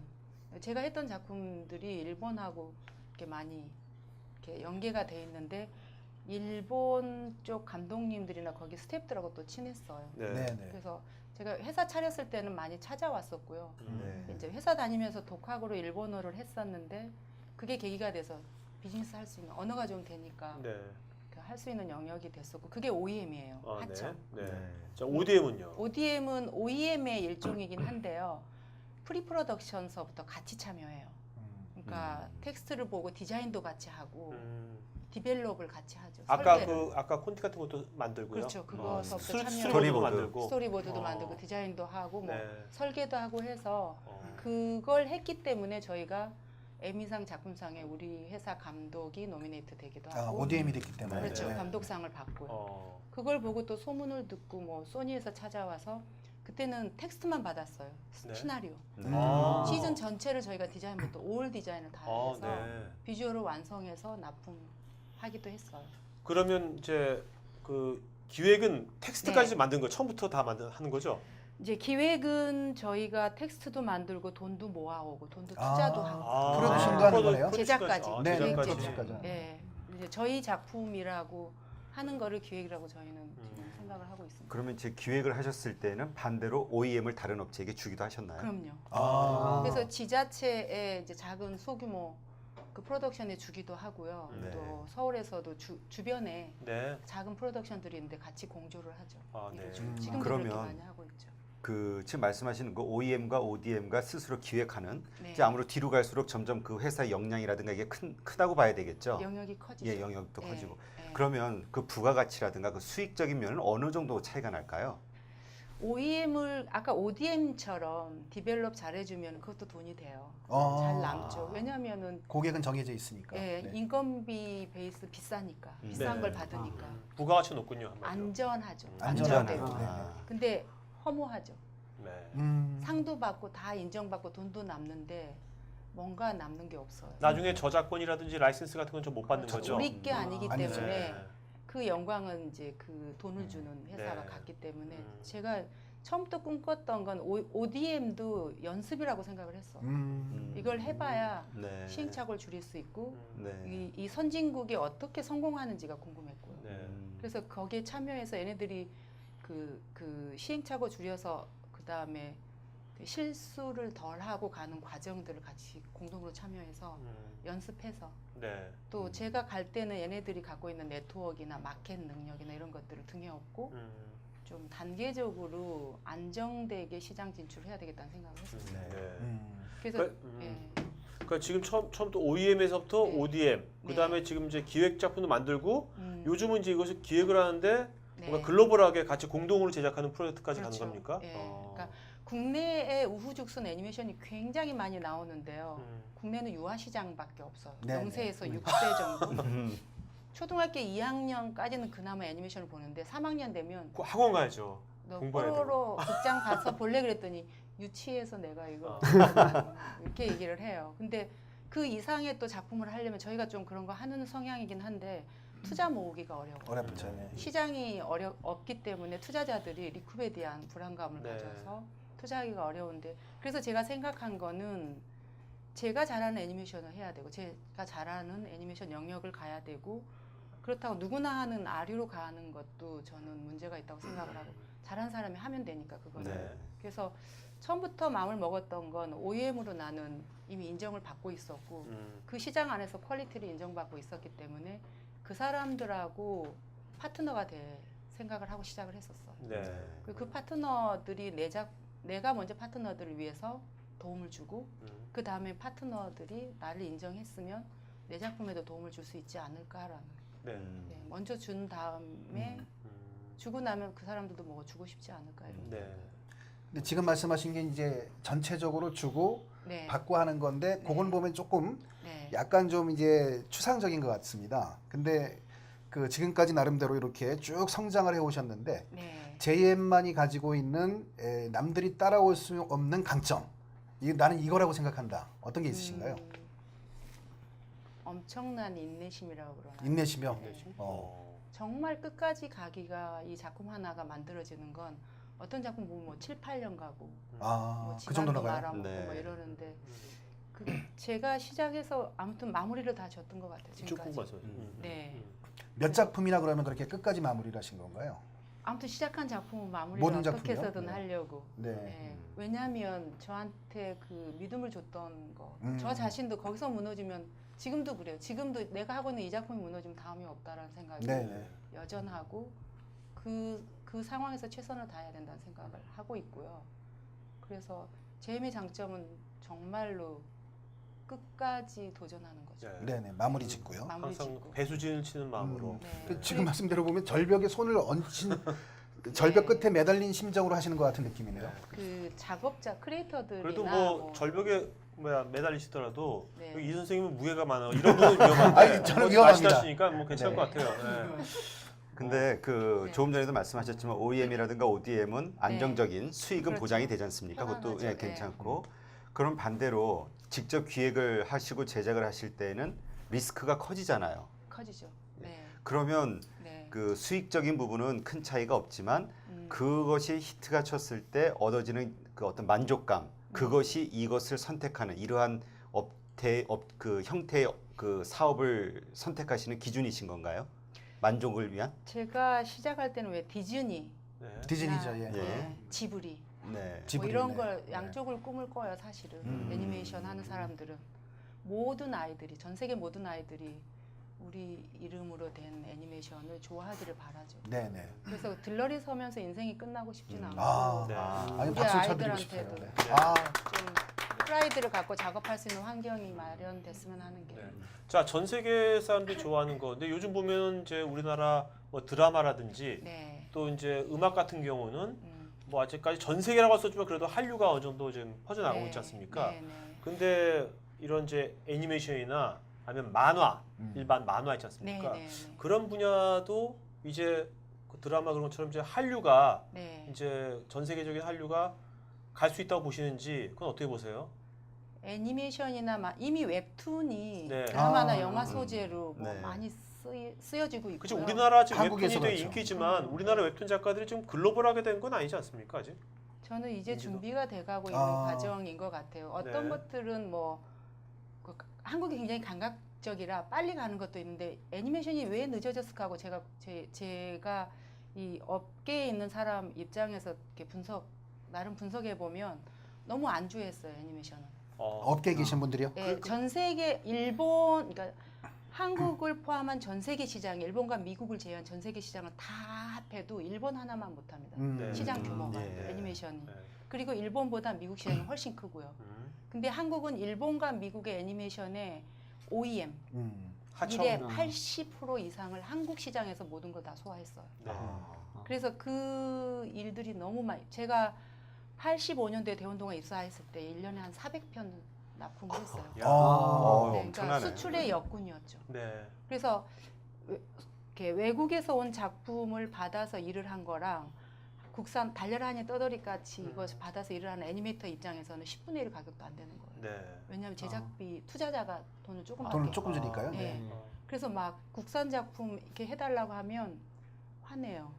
제가 했던 작품들이 일본하고 이렇게 많이 이렇게 연계가 돼 있는데 일본 쪽 감독님들이나 거기 스태프들하고 또 친했어요. 네. 그래서 제가 회사 차렸을 때는 많이 찾아왔었고요. 네. 이제 회사 다니면서 독학으로 일본어를 했었는데 그게 계기가 돼서 비즈니스 할 수 있는 언어가 좀 되니까 네. 할 수 있는 영역이 됐었고 그게 OEM이에요. 하청. 네. 네. 네. 자, ODM은요? ODM은 OEM의 일종이긴 한데요. 프리프로덕션서부터 같이 참여해요. 그러니까 텍스트를 보고 디자인도 같이 하고 디벨롭을 같이 하죠. 설계를. 아까 콘티 같은 것도 만들고요. 그렇죠. 그거서부터 참여하고 스토리보드 만들고 스토리보드도 만들고 디자인도 하고 뭐 네. 설계도 하고 해서 그걸 했기 때문에 저희가 에미상 작품상에 우리 회사 감독이 노미네이트 되기도 아, 하고 ODM이 됐기 때문에. 그렇죠. 네. 감독상을 받고요. 그걸 보고 또 소문을 듣고 뭐 소니에서 찾아와서 그때는 텍스트만 받았어요. 네. 시나리오. 아. 시즌 전체를 저희가 디자인부터 올 디자인을 다 아, 해서 네. 비주얼을 완성해서 납품하기도 했어요. 그러면 이제 그 기획은 텍스트까지 네. 만든 거 처음부터 다 하는 거죠? 이제 기획은 저희가 텍스트도 만들고 돈도 모아오고 돈도 아. 투자도 하고 프로듀싱도 하는 거네요? 제작까지. 아, 네, 제작까지. 제작까지. 예. 이제 저희 작품이라고 하는 거를 기획이라고 저희는 지금 생각을 하고 있습니다. 그러면 이제 기획을 하셨을 때는 반대로 OEM을 다른 업체에게 주기도 하셨나요? 그럼요. 아. 그래서 지자체에 이제 작은 소규모 그 프로덕션에 주기도 하고요. 네. 또 서울에서도 주변에 네. 작은 프로덕션들이 있는데 같이 공조를 하죠. 아, 네. 지금도 그러면 그렇게 많이 하고 있죠. 그 지금 말씀하시는 그 OEM과 ODM가 스스로 기획하는 네. 이제 아무래도 뒤로 갈수록 점점 그 회사의 역량이라든가 이게 크다고 봐야 되겠죠. 영역이 커지죠. 예, 영역도 네. 커지고. 네. 그러면 그 부가가치라든가 그 수익적인 면은 어느 정도 차이가 날까요? OEM을 아까 ODM처럼 디벨롭 잘해주면 그것도 돈이 돼요. 아. 잘 남죠. 왜냐하면은 고객은 정해져 있으니까. 예, 네. 인건비 베이스 비싸니까 비싼 네. 걸 받으니까 부가가치 높군요. 한마디로. 안전하죠. 안전하네요. 안정되고. 네. 근데 허무하죠. 네. 상도 받고 다 인정받고 돈도 남는데 뭔가 남는 게 없어요. 나중에 저작권이라든지 라이센스 같은 건 좀 못 받는 거죠. 우리 게 아니기 아니죠. 때문에 네. 그 영광은 이제 그 돈을 주는 회사가 네. 갔기 때문에 제가 처음부터 꿈꿨던 건 ODM도 연습이라고 생각을 했어. 이걸 해봐야 네. 시행착오를 줄일 수 있고 네. 이 선진국이 어떻게 성공하는지가 궁금했고요. 네. 그래서 거기에 참여해서 얘네들이 그 시행착오 줄여서 그 다음에 실수를 덜 하고 가는 과정들을 같이 공동으로 참여해서 연습해서 네. 또 제가 갈 때는 얘네들이 갖고 있는 네트워크나 마켓 능력이나 이런 것들을 등에 업고 좀 단계적으로 안정되게 시장 진출을 해야 되겠다는 생각을 했었어요. 네. 그래서 그러니까 지금 처음부터 OEM에서부터 네. ODM, 그 다음에 네. 지금 이제 기획 작품도 만들고 요즘은 이제 이것을 기획을 하는데 네. 뭔가 글로벌하게 같이 공동으로 제작하는 프로젝트까지 그렇죠. 가는 겁니까? 예. 그러니까 국내에 우후죽순 애니메이션이 굉장히 많이 나오는데요. 국내는 유아 시장밖에 없어요. 네, 0세에서 네. 6세 정도. 초등학교 2학년까지는 그나마 애니메이션을 보는데 3학년 되면 그 학원 가야죠. 너 공부해야 뽀로로 극장 가서 볼래 그랬더니 유치해서 내가 이거 이렇게 얘기를 해요. 근데 그 이상의 또 작품을 하려면 저희가 좀 그런 거 하는 성향이긴 한데 투자 모으기가 어려워요. 어렵죠. 네. 시장이 없기 때문에 투자자들이 리쿱에 대한 불안감을 네. 가져서 투자하기가 어려운데 그래서 제가 생각한 거는 제가 잘하는 애니메이션을 해야 되고 제가 잘하는 애니메이션 영역을 가야 되고 그렇다고 누구나 하는 아류로 가는 것도 저는 문제가 있다고 생각을 하고 잘하는 사람이 하면 되니까 그거는. 네. 그래서 처음부터 마음을 먹었던 건 OEM으로 나는 이미 인정을 받고 있었고 그 시장 안에서 퀄리티를 인정받고 있었기 때문에 그 사람들하고 파트너가 될 생각을 하고 시작을 했었어요. 네. 그 파트너들이 내가 먼저 파트너들을 위해서 도움을 주고 그 다음에 파트너들이 나를 인정했으면 내 작품에도 도움을 줄 수 있지 않을까라는. 네. 네, 먼저 준 다음에 주고 나면 그 사람들도 뭐 주고 싶지 않을까 이런. 네. 근데 지금 말씀하신 게 이제 전체적으로 주고 네. 받고 하는 건데 그걸 보면 조금 네. 약간 좀 이제 추상적인 것 같습니다. 근데 그 지금까지 나름대로 이렇게 쭉 성장을 해 오셨는데 네. JM만이 가지고 있는 남들이 따라올 수 없는 강점. 나는 이거라고 생각한다. 어떤 게 있으신가요? 엄청난 인내심이라고 그러나. 인내심이요? 네. 정말 끝까지 가기가 이 작품 하나가 만들어지는 건 어떤 작품 보면 뭐 7, 8년 가고 뭐 그 정도나 집안도 가요? 말아먹고 네. 뭐 이러는데 그 제가 시작해서 아무튼 마무리를 다 졌던 것 같아요. 쭉 지금까지. 뽑아서. 네. 몇 작품이나 그러면 그렇게 끝까지 마무리를 하신 건가요? 아무튼 시작한 작품은 마무리를 모든 어떻게 작품이요? 해서든 네. 하려고. 네. 네. 왜냐하면 저한테 그 믿음을 줬던 거, 음. 저 자신도 거기서 무너지면 지금도 그래요. 지금도 내가 하고 있는 이 작품이 무너지면 다음이 없다라는 생각이 네. 여전하고 그 상황에서 최선을 다해야 된다는 생각을 하고 있고요. 그래서 제임의 장점은 정말로 끝까지 도전하는 거죠. 네네 마무리 짓고요. 마무리 항상 짓고. 배수진을 치는 마음으로. 네. 그 지금 말씀대로 보면 절벽에 손을 얹힌 절벽 네. 끝에 매달린 심정으로 하시는 것 같은 느낌이네요. 그 작업자 크리에이터들이나 그래도 뭐 절벽에 매달리시더라도 네. 여기 이 선생님은 무게가 많아. 이런 분은 위험한데. 아니, 저는 위험합니다. 아시다시니까 뭐 괜찮을 네. 것 같아요. 네. 근데 그 네. 조금 전에도 말씀하셨지만 OEM이라든가 ODM은 안정적인 수익은 그렇죠. 보장이 되지 않습니까? 그것도 편안하죠. 예, 네. 괜찮고 그럼 반대로 직접 기획을 하시고 제작을 하실 때는 리스크가 커지잖아요. 커지죠. 네. 그러면 네. 그 수익적인 부분은 큰 차이가 없지만 음. 그것이 히트가 쳤을 때 얻어지는 그 어떤 만족감 그것이 이것을 선택하는 이러한 그 형태의 그 사업을 선택하시는 기준이신 건가요? 만족을 위한? 제가 시작할 때는 왜 디즈니, 네. 디즈니죠. 예. 네. 지브리 네. 뭐 지브리네. 이런 걸 네. 양쪽을 꿈을 꿔요 사실은. 음. 애니메이션 하는 사람들은 모든 아이들이 전 세계 모든 아이들이 우리 이름으로 된 애니메이션을 좋아하기를 바라죠. 네네. 그래서 들러리 서면서 인생이 끝나고 싶진 않고 아, 네. 아니 우리 박수 쳐드리고 싶어요. 아이들한테도 네. 아, 좀 프라이드를 갖고 작업할 수 있는 환경이 마련됐으면 하는 게. 네. 자, 전 세계 사람들이 좋아하는 거. 근데 요즘 보면 이제 우리나라 뭐 드라마라든지 네. 또 이제 음악 같은 경우는 음. 뭐 아직까지 전 세계라고 할 수 없지만 그래도 한류가 어느 정도 좀 퍼져나가고 네. 있지 않습니까? 네, 네. 근데 이런 이제 애니메이션이나 아니면 만화, 일반 만화 있지 네, 않습니까? 네, 네. 그런 분야도 이제 그 드라마 그런 것처럼 이제 한류가 네. 이제 전 세계적인 한류가 갈 수 있다고 보시는지 그건 어떻게 보세요? 애니메이션이나 이미 웹툰이 네. 드라마나 아, 영화 소재로 뭐 네. 많이 쓰여지고 있고요. 그치 우리나라 지금 한국에서 웹툰이 되게 그렇죠. 인기지만 우리나라 웹툰 작가들이 좀 글로벌하게 된 건 아니지 않습니까 아직? 저는 이제 인지도? 준비가 돼가고 있는 아. 과정인 것 같아요. 어떤 네. 것들은 뭐 한국이 굉장히 감각적이라 빨리 가는 것도 있는데 애니메이션이 왜 늦어졌을까 하고 제가 이 업계에 있는 사람 입장에서 이렇게 나름 분석해 보면 너무 안주했어요 애니메이션은. 업계에 계신 분들이요? 네, 전 세계 일본 그러니까 한국을 포함한 전 세계 시장, 일본과 미국을 제외한 전 세계 시장을 다 합해도 일본 하나만 못합니다. 네. 시장 규모가 네. 애니메이션이. 네. 그리고 일본보다 미국 시장이 훨씬 크고요. 근데 한국은 일본과 미국의 애니메이션의 OEM 하청. 일의 80% 이상을 한국 시장에서 모든 걸 다 소화했어요. 네. 그래서 그 일들이 너무 많이 제가 85년도에 대원동에 입사했을 때 1년에 한 400편 납품을 했어요. 야. 네, 그러니까 엄청나네. 수출의 역군이었죠. 네. 그래서 이렇게 외국에서 온 작품을 받아서 일을 한 거랑 국산 달려라니 떠돌이 같이 이것을 받아서 일을 하는 애니메이터 입장에서는 10분의 1 가격도 안 되는 거예요. 네. 왜냐하면 제작비 투자자가 돈을 조금 돈을 받게. 조금 주니까요. 네. 네. 그래서 막 국산 작품 이렇게 해달라고 하면 화내요.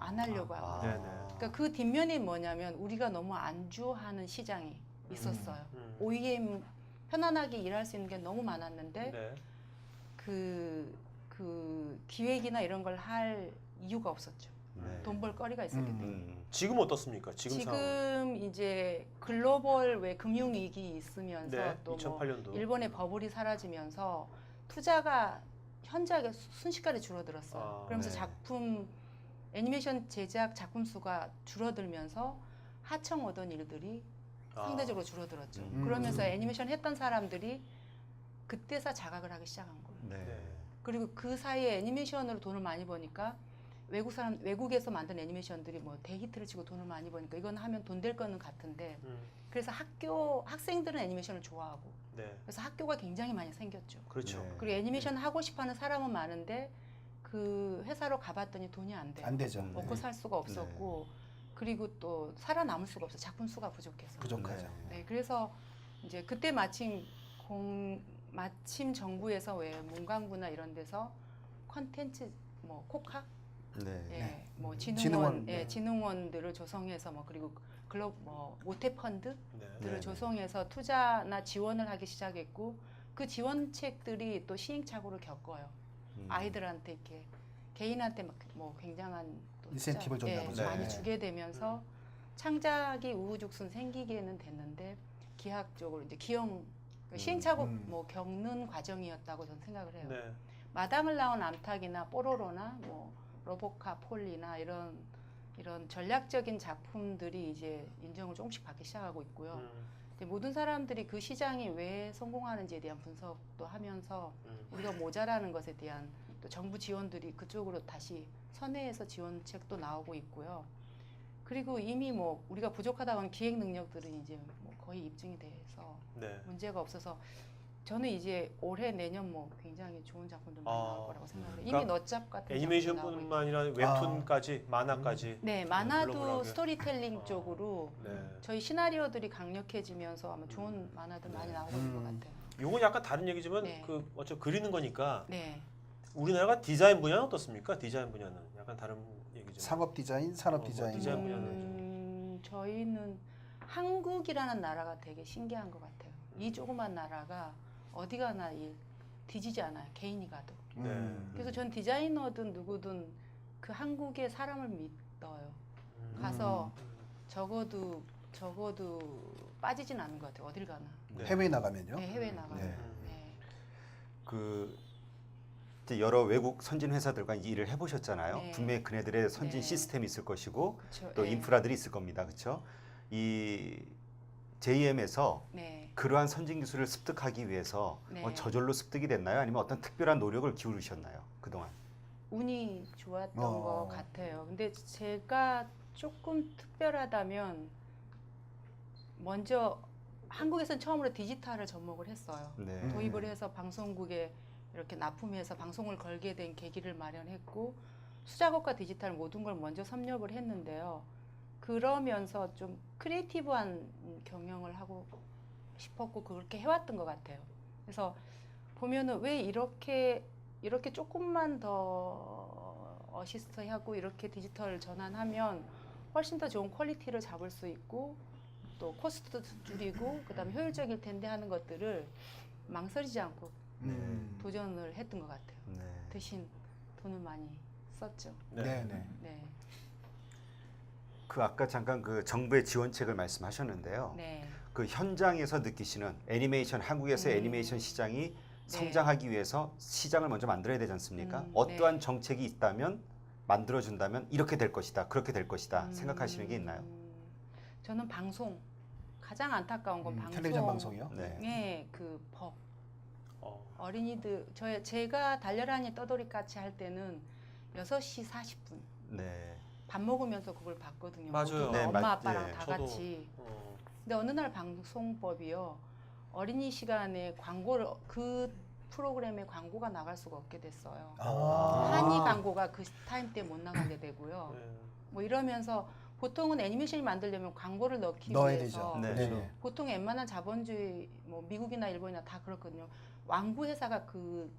안 하려고 하고. 네, 네. 그러니까 그 뒷면이 뭐냐면 우리가 너무 안주하는 시장이 있었어요. OEM 편안하게 일할 수 있는 게 너무 많았는데 네. 그 기획이나 이런 걸 할 이유가 없었죠. 네. 돈 벌 거리가 있었기 때문에. 지금 어떻습니까? 지금 상황. 이제 글로벌 왜 금융 위기 있으면서 네. 또 뭐 2008년도. 일본의 버블이 사라지면서 투자가 현저하게 순식간에 줄어들었어요. 아, 그러면서 네. 작품 애니메이션 제작 작품 수가 줄어들면서 하청 오던 일들이 상대적으로 줄어들었죠. 그러면서 애니메이션 했던 사람들이 그때서 자각을 하기 시작한 거예요. 네. 그리고 그 사이에 애니메이션으로 돈을 많이 버니까 외국에서 만든 애니메이션들이 뭐 대히트를 치고 돈을 많이 버니까 이건 하면 돈 될 거는 같은데 그래서 학생들은 애니메이션을 좋아하고 네. 그래서 학교가 굉장히 많이 생겼죠. 그렇죠. 네. 그리고 애니메이션 하고 싶어하는 사람은 많은데 그 회사로 가봤더니 돈이 안 돼요. 안 되죠. 먹고 살 수가 없었고 그리고 또 살아남을 수가 없어. 작품 수가 부족해서. 부족하죠. 네, 그래서 이제 그때 마침 정부에서 왜 문광부나 이런 데서 컨텐츠 뭐 코카 네. 예, 뭐 진흥원, 진흥원, 네. 진흥원들을 조성해서 뭐 그리고 뭐 모태 펀드들을 네. 조성해서 투자나 지원을 하기 시작했고 그 지원책들이 또 시행착오를 겪어요. 아이들한테 이렇게 개인한테 뭐 굉장한 또 인센티브를 투자, 줬나 보죠. 많이 네. 주게 되면서 창작이 우후죽순 생기게는 됐는데 기하학적으로 이제 시행착오 뭐 겪는 과정이었다고 저는 생각을 해요. 네. 마당을 나온 암탉이나 뽀로로나 뭐 로보카 폴리나 이런 전략적인 작품들이 이제 인정을 조금씩 받기 시작하고 있고요. 근데 모든 사람들이 그 시장이 왜 성공하는지에 대한 분석도 하면서 우리가 모자라는 것에 대한 또 정부 지원들이 그쪽으로 다시 선회해서 지원책도 나오고 있고요. 그리고 이미 뭐 우리가 부족하다고 하는 기획 능력들은 이제 뭐 거의 입증이 돼서 네. 문제가 없어서 저는 이제 올해 내년 뭐 굉장히 좋은 작품들 많이 나올 거라고 생각해요. 이미 그러니까 너짭 같은 애니메이션뿐만 아니라 웹툰까지 만화까지. 네, 만화도 글로벌하게. 스토리텔링 쪽으로 네. 저희 시나리오들이 강력해지면서 아마 좋은 만화들 많이 나오고 있는 것 같아요. 요건 약간 다른 얘기지만 네. 그 어차피 그리는 거니까 네. 우리나라가 디자인 분야는 어떻습니까? 디자인 분야는 약간 다른 얘기죠. 상업 디자인, 산업 디자인. 디자인 분야는 저희는 한국이라는 나라가 되게 신기한 것 같아요. 이 조그만 나라가 어디 가나 뒤지지 않아요. 개인이 가도. 그래서 전 디자이너든 누구든 그 한국의 사람을 믿어요. 가서 적어도 빠지진 않는 것 같아요. 어딜 가나. 네. 해외에 나가면요. 네, 해외 나가면. 네. 네. 그 이제 여러 외국 선진 회사들과 일을 해보셨잖아요. 네. 분명히 그네들의 선진 네. 시스템이 있을 것이고 그쵸, 또 네. 인프라들이 있을 겁니다. 그렇죠? 이 JM에서 네. 그러한 선진 기술을 습득하기 위해서 네. 저절로 습득이 됐나요? 아니면 어떤 특별한 노력을 기울이셨나요? 그동안? 운이 좋았던 것 같아요. 근데 제가 조금 특별하다면 먼저 한국에서는 처음으로 디지털을 접목을 했어요. 네. 도입을 해서 방송국에 이렇게 납품해서 방송을 걸게 된 계기를 마련했고 수작업과 디지털 모든 걸 먼저 섭렵을 했는데요. 그러면서 좀 크리에이티브한 경영을 하고 싶었고 그렇게 해왔던 것 같아요. 그래서 보면은 왜 이렇게 조금만 더 어시스트하고 이렇게 디지털 전환하면 훨씬 더 좋은 퀄리티를 잡을 수 있고 또 코스트도 줄이고 그다음에 효율적일 텐데 하는 것들을 망설이지 않고 도전을 했던 것 같아요. 네. 대신 돈을 많이 썼죠. 네. 네. 그 아까 잠깐 그 정부의 지원책을 말씀하셨는데요. 네. 그 현장에서 느끼시는 애니메이션 한국에서의 애니메이션 시장이 성장하기 위해서 시장을 먼저 만들어야 되지 않습니까? 어떠한 정책이 있다면 만들어준다면 이렇게 될 것이다, 그렇게 될 것이다 생각하시는 게 있나요? 저는 방송 가장 안타까운 건 방송. 텔레비전 방송이요? 네. 그 법. 어린이들 제가 달려라니 떠돌이까지 할 때는 6시 40분. 네. 밥 먹으면서 그걸 봤거든요. 맞아요. 네, 엄마 아빠랑 다 저도. 같이. 근데 어느 날 방송법이요. 어린이 시간에 광고를 그 프로그램에 광고가 나갈 수가 없게 됐어요. 한이 광고가 그 타임 때 못 나가게 되고요. 뭐 이러면서 보통은 애니메이션이 만들려면 광고를 넣어야 위해서 되죠. 네. 보통 웬만한 자본주의 뭐 미국이나 일본이나 다 그렇거든요. 왕구 회사가 그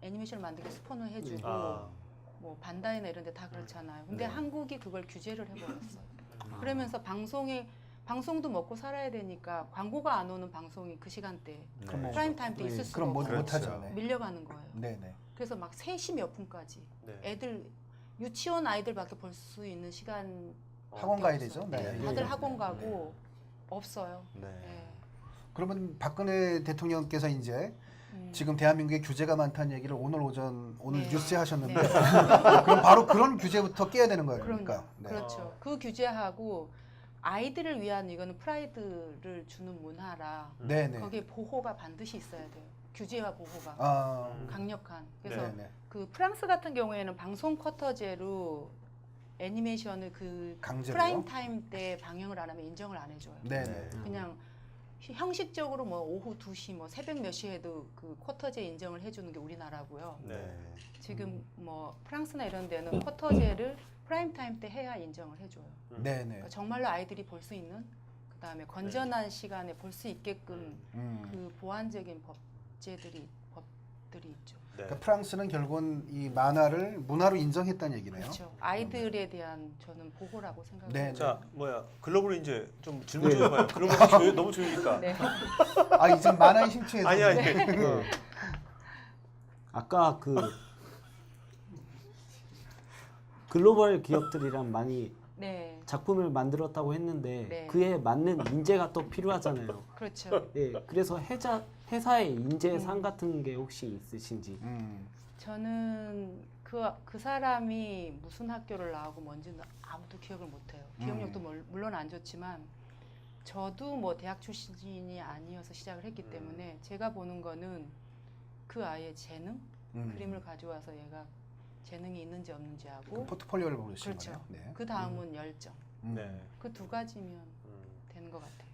애니메이션을 만들게 스폰을 해주고 뭐 반다이나 이런 데 다 그렇잖아요. 근데 한국이 그걸 규제를 해버렸어요. 그러면서 방송도 먹고 살아야 되니까 광고가 안 오는 방송이 그 시간대 그럼 뭐, 프라임 타임 때 있을 수가 그럼 없어요. 못하죠. 네. 밀려가는 거예요. 네네. 그래서 막 3시 몇 분까지 네. 애들 유치원 아이들밖에 볼 수 있는 시간 학원 가야 되죠. 네. 네. 다들 학원 가고 없어요. 네. 네. 그러면 박근혜 대통령께서 이제 지금 대한민국에 규제가 많다는 얘기를 오늘 네. 뉴스에 하셨는데 네. 그럼 바로 그런 규제부터 깨야 되는 거예요. 그럼요. 그러니까. 네. 그렇죠. 그 규제하고 아이들을 위한 이거는 프라이드를 주는 문화라 네네. 거기에 보호가 반드시 있어야 돼요. 규제와 보호가 강력한. 그래서 네네. 그 프랑스 같은 경우에는 방송 쿼터제로 애니메이션을 그 강제로요? 프라임 타임 때 방영을 안 하면 인정을 안 해줘요. 네네. 그냥 형식적으로 뭐 오후 2시 뭐 새벽 몇 시에도 그 쿼터제 인정을 해주는 게 우리나라고요. 네. 지금 뭐 프랑스나 이런 데는 쿼터제를 프라임 타임 때 해야 인정을 해줘요. 네네. 그러니까 정말로 아이들이 볼 수 있는 그다음에 건전한 시간에 볼 수 있게끔 그 보완적인 법들이 있죠. 네. 그러니까 프랑스는 결국은 이 만화를 문화로 인정했다는 얘기네요. 그렇죠. 아이들에 대한 저는 보호라고 생각합니다. 네. 자, 글로벌 이제 좀 질문 좀 해봐요. 글로벌 너무 조용니까. 네. 이제 만화에 심취해서. 아니. 아까 그 글로벌 기업들이랑 많이 네. 작품을 만들었다고 했는데 네. 그에 맞는 인재가 또 필요하잖아요. 그렇죠. 네, 그래서 회사의 인재상 같은 게 혹시 있으신지? 저는 그 사람이 무슨 학교를 나오고 뭔지는 아무도 기억을 못해요. 기억력도 물론 안 좋지만 저도 뭐 대학 출신이 아니어서 시작을 했기 때문에 제가 보는 거는 그 아이의 재능, 그림을 가져와서 얘가 재능이 있는지 없는지 하고 그 포트폴리오를 보시는 그렇죠. 거예요. 네. 그 다음은 열정. 네. 그 두 가지면 되는 것 같아요.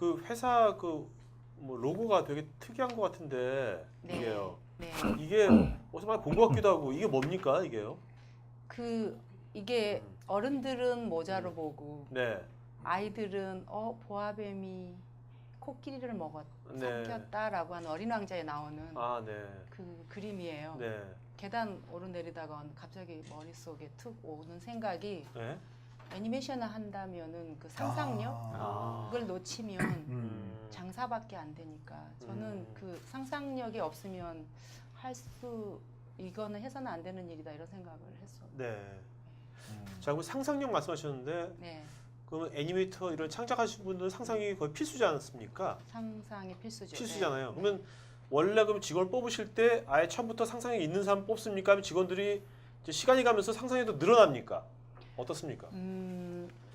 그 회사 그 뭐 로고가 되게 특이한 것 같은데 네. 이게요. 네. 이게 어디서 많이 본 것 같기도 하고 이게 뭡니까 이게요? 이게 어른들은 모자로 보고 네. 아이들은 보아뱀이 코끼리를 네. 삼켰다라고 하는 어린 왕자에 나오는 아, 네. 그 그림이에요. 네. 계단 오르내리다가 갑자기 머릿속에 툭 오는 생각이 네. 애니메이션을 한다면은 그 상상력 아. 그걸 놓치면 장사밖에 안 되니까 저는 그 상상력이 없으면 이거는 해서는 안 되는 일이다 이런 생각을 했어요. 네. 자, 그럼 상상력 말씀하셨는데 네, 그러면 애니메이터 이런 창작하시는 분들은 상상이 거의 필수지 않습니까? 상상이 필수죠. 필수잖아요. 네. 그러면 원래 그럼 직원을 뽑으실 때 아예 처음부터 상상이 있는 사람 뽑습니까? 아니면 직원들이 이제 시간이 가면서 상상이 더 늘어납니까? 어떻습니까?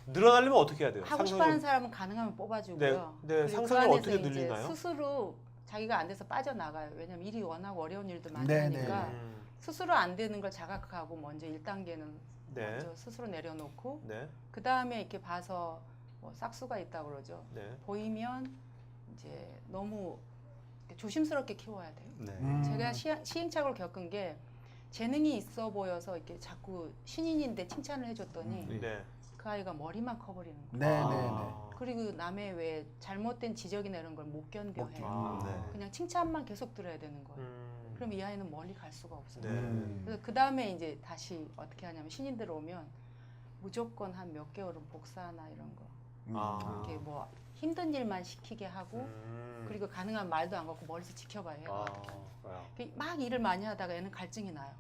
늘어나려면 어떻게 해야 돼요? 하고 싶어하는 사람은 가능하면 뽑아주고요. 네, 그리고 상상력을 그 어떻게 안에서 이제 늘리나요? 스스로 자기가 안 돼서 빠져나가요. 왜냐면 일이 워낙 어려운 일도 많이 네, 하니까 네. 스스로 안 되는 걸 자각하고 먼저 1단계는 네. 먼저 스스로 내려놓고 네. 그 다음에 이렇게 봐서 뭐 싹수가 있다고 그러죠. 네. 보이면 이제 너무 조심스럽게 키워야 돼요. 네. 제가 시행착오를 겪은 게 재능이 있어 보여서 이렇게 자꾸 신인인데 칭찬을 해줬더니 네. 그 아이가 머리만 커버리는 거예요. 네, 네, 네. 아. 그리고 남의 왜 잘못된 지적이나 이런 걸 못 견뎌 해요. 아. 네. 그냥 칭찬만 계속 들어야 되는 거예요. 그럼 이 아이는 멀리 갈 수가 없어요. 네. 그래서 그 다음에 이제 다시 어떻게 하냐면 신인들 오면 무조건 한 몇 개월은 복사나 이런 거 아. 이렇게 뭐 힘든 일만 시키게 하고 그리고 가능한 말도 안 갖고 멀리서 지켜봐야 해요. 막 일을 많이 하다가 애는 갈증이 나요.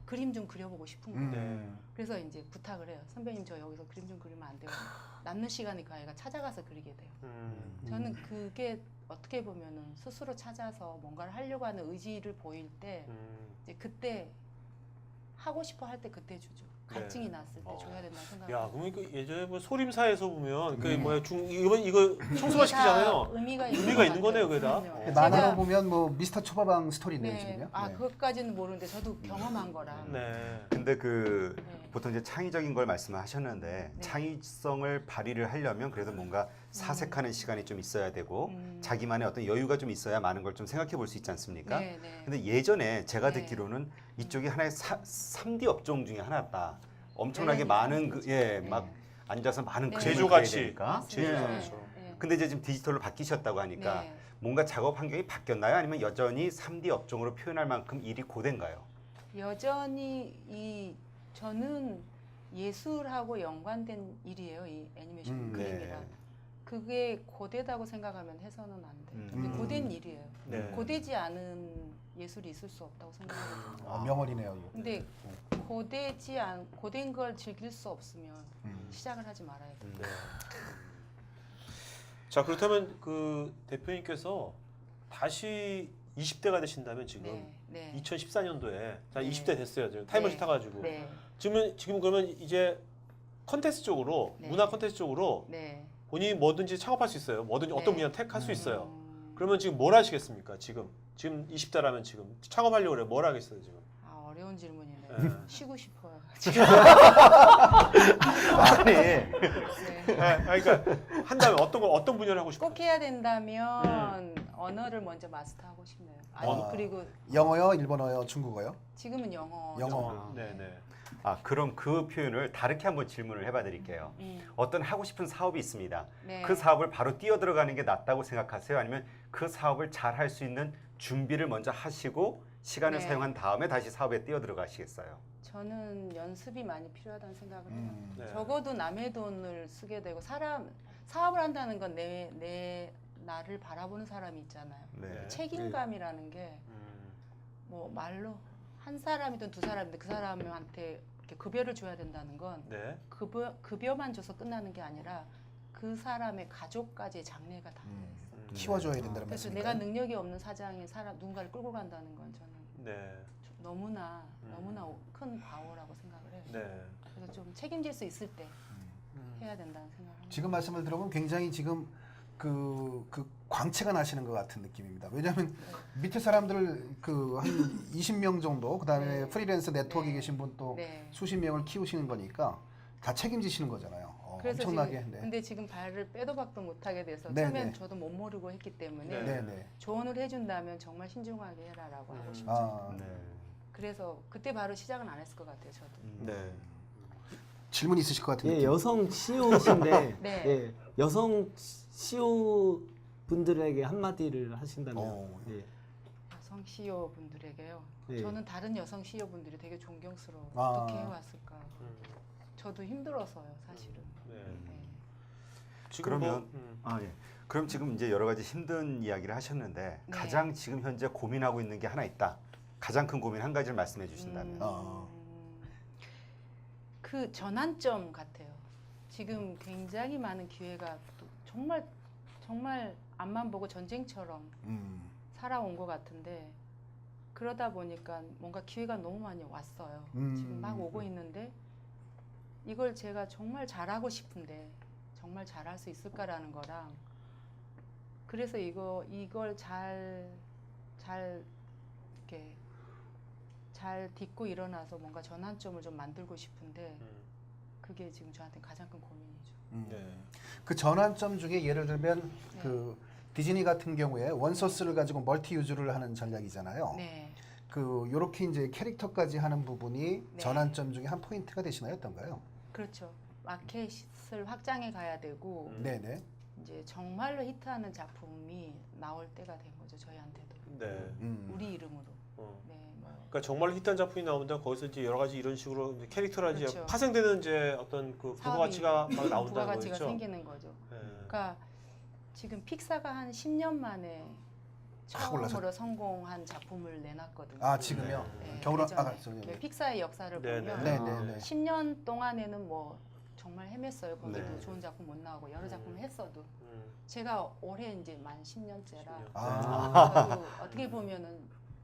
그림 좀 그려보고 싶은 거예요. 네. 그래서 이제 부탁을 해요. 선배님 저 여기서 그림 좀 그리면 안 돼요. 남는 시간에 그 아이가 찾아가서 그리게 돼요. 저는 그게 어떻게 보면은 스스로 찾아서 뭔가를 하려고 하는 의지를 보일 때 이제 그때 하고 싶어 할 때 그때 주죠. 갈증이 났을 때 줘야 된다고 생각해요. 야, 그럼 그 예전에 뭐 소림사에서 보면 그 뭐야 이거 청소가 시키잖아요. 의미가 있는 거네요, 그게 다. 만화로 보면 뭐 미스터 초밥왕 스토리네요, 네. 지금요. 아, 네. 그것까지는 모르는데 저도 경험한 거라. 네. 근데 그 네. 보통 이제 창의적인 걸 말씀하셨는데 네. 창의성을 발휘를 하려면 그래도 뭔가 사색하는 시간이 좀 있어야 되고 자기만의 어떤 여유가 좀 있어야 많은 걸 좀 생각해 볼 수 있지 않습니까? 네, 네. 근데 예전에 제가 네. 듣기로는 이쪽이 하나의 3D 업종 중에 하나다. 엄청나게 네, 많은 네. 막 앉아서 많은 네. 그림을 제조같이. 그려야 되니까. 맞습니다. 예. 그렇죠. 네. 근데 이제 지금 디지털로 바뀌셨다고 하니까 네. 뭔가 작업 환경이 바뀌었나요? 아니면 여전히 3D 업종으로 표현할 만큼 일이 고된가요? 여전히 저는 예술하고 연관된 일이에요. 이 애니메이션 그림이랑. 네. 그게 고되다고 생각하면 해서는 안 돼요. 근데 고된 일이에요. 네. 고되지 않은 예술이 있을 수 없다고 생각하거든요. 명언이네요. 이거. 근데 고된 걸 즐길 수 없으면 시작을 하지 말아야 돼요. 네. 자, 그렇다면 그 대표님께서 다시 20대가 되신다면 지금 네. 2014년도에 자 네. 20대 됐어요. 지금 타임머신 네. 타가지고 네. 지금 그러면 이제 컨텐츠 쪽으로 네. 문화 컨텐츠 쪽으로 네. 본인이 뭐든지 창업할 수 있어요. 뭐든지 어떤 네. 분야 택할 수 있어요. 음. 그러면 지금 뭘 하시겠습니까? 지금 20대라면 지금 창업하려고 그래. 뭘 하겠어요 지금? 아, 어려운 질문이네. 네. 쉬고 싶어요. 아니 네. 그러니까 한다면 어떤 분야를 하고 싶어요? 꼭 해야 된다면 언어를 먼저 마스터하고 싶네요. 아니, 그리고 영어요, 일본어요, 중국어요? 지금은 영어. 영어. 네네. 그럼 그 표현을 다르게 한번 질문을 해봐 드릴게요. 어떤 하고 싶은 사업이 있습니다. 네. 그 사업을 바로 뛰어들어가는 게 낫다고 생각하세요? 아니면 그 사업을 잘 할 수 있는 준비를 먼저 하시고 시간을 네. 사용한 다음에 다시 사업에 뛰어들어가시겠어요? 저는 연습이 많이 필요하다는 생각을 해요. 네. 적어도 남의 돈을 쓰게 되고 사업을 한다는 건 내 나를 바라보는 사람이 있잖아요. 네. 책임감이라는 게 뭐 말로 한 사람이든 두 사람이든 그 사람한테 이렇게 급여를 줘야 된다는 건 네. 급여만 줘서 끝나는 게 아니라 그 사람의 가족까지의 장래가 다 키워줘야 된다는 그래서 말씀이니까. 내가 능력이 없는 사장이 누군가를 끌고 간다는 건 저는 네. 너무나 큰 과오라고 생각을 해요. 네. 그래서 좀 책임질 수 있을 때 해야 된다는 생각을 합니다. 지금 말씀을 들어보면 굉장히 지금 그 광채가 나시는 것 같은 느낌입니다. 왜냐하면 밑에 사람들 한 20명 정도, 그다음에 네. 프리랜서 네트워크에 네. 계신 분 또 네. 수십 명을 키우시는 거니까 다 책임지시는 거잖아요. 그래서 엄청나게. 지금 네. 근데 지금 발을 빼도 박도 못하게 돼서 네, 처음엔 네. 저도 못 모르고 했기 때문에 네. 네. 조언을 해준다면 정말 신중하게 해라라고 하고 싶죠. 아, 네. 그래서 그때 바로 시작은 안 했을 것 같아요. 저도. 네. 질문 있으실 것 같은데. 예, 여성 CEO신데 네. 예, 여성 CEO 분들에게 한마디를 하신다면 예. 여성 CEO 분들에게요. 예. 저는 다른 여성 CEO 분들이 되게 존경스러워. 아. 어떻게 해왔을까. 음. 저도 힘들어서요, 사실은. 네. 네. 지금 그러면 뭐, 예. 그럼 지금 이제 여러 가지 힘든 이야기를 하셨는데 네. 가장 지금 현재 고민하고 있는 게 하나 있다. 가장 큰 고민 한 가지를 말씀해 주신다면. 그 전환점 같아요. 지금 굉장히 많은 기회가 또 정말 앞만 보고 전쟁처럼 살아온 것 같은데 그러다 보니까 뭔가 기회가 너무 많이 왔어요. 지금 막 오고 있는데 이걸 제가 정말 잘하고 싶은데 정말 잘할 수 있을까라는 거랑 그래서 이걸 잘 이렇게 잘 딛고 일어나서 뭔가 전환점을 좀 만들고 싶은데 그게 지금 저한테 가장 큰 고민이죠. 네. 그 전환점 중에 예를 들면 네. 그 디즈니 같은 경우에 원소스를 가지고 멀티 유즈를 하는 전략이잖아요. 네. 그 요렇게 이제 캐릭터까지 하는 부분이 네. 전환점 중에 한 포인트가 되시나요? 어떤가요? 그렇죠. 마켓을 확장해 가야 되고 네네. 이제 정말로 히트하는 작품이 나올 때가 된 거죠. 저희한테도. 네. 우리 이름으로. 어. 네, 뭐. 그러니까 정말 히트한 작품이 나오는데 거기서 이제 여러 가지 이런 식으로 이제 캐릭터라든지 그렇죠. 파생되는 이제 어떤 그 부가가치가 막 나온다는 부가가치가 거죠. 생기는 거죠. 네. 그러니까 지금 픽사가 한 10년 만에 확 올라서- 처음으로 성공한 작품을 내놨거든요. 아 지금요? 네, 겨울아 예전에. 저기. 네, 픽사의 역사를 네, 보면 네. 네네네. 10년 동안에는 뭐 정말 헤맸어요. 거기도 네. 좋은 작품 못 나오고 여러 작품을 했어도 음. 제가 올해 이제 만 10년째라 10년. 아. 저도 어떻게 보면은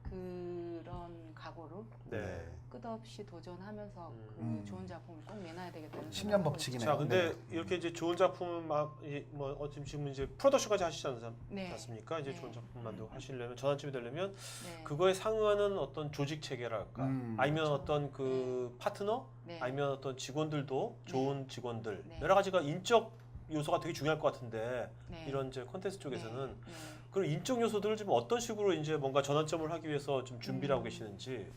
그런 각오로 네. 끝없이 도전하면서 음. 그 좋은 작품을 꼭 내놔야 되겠다는 10년 생각을 하고 법칙이네요. 자, 근데 네. 이렇게 이제 좋은 작품을 막뭐 어찌 지금 이제 프로덕션까지 하시지 네. 않습니까? 이제 네. 좋은 작품만도 하시려면 전환점이 되려면 네. 그거에 상응하는 어떤 조직 체계랄까, 아니면 그렇죠. 어떤 그 파트너, 네. 아니면 어떤 직원들도 좋은 직원들 네. 여러 가지가 인적 요소가 되게 중요할 것 같은데 네. 이런 이제 콘텐츠 쪽에서는 네. 네. 그런 인적 요소들을 좀 어떤 식으로 이제 뭔가 전환점을 하기 위해서 좀 준비를 하고 계시는지.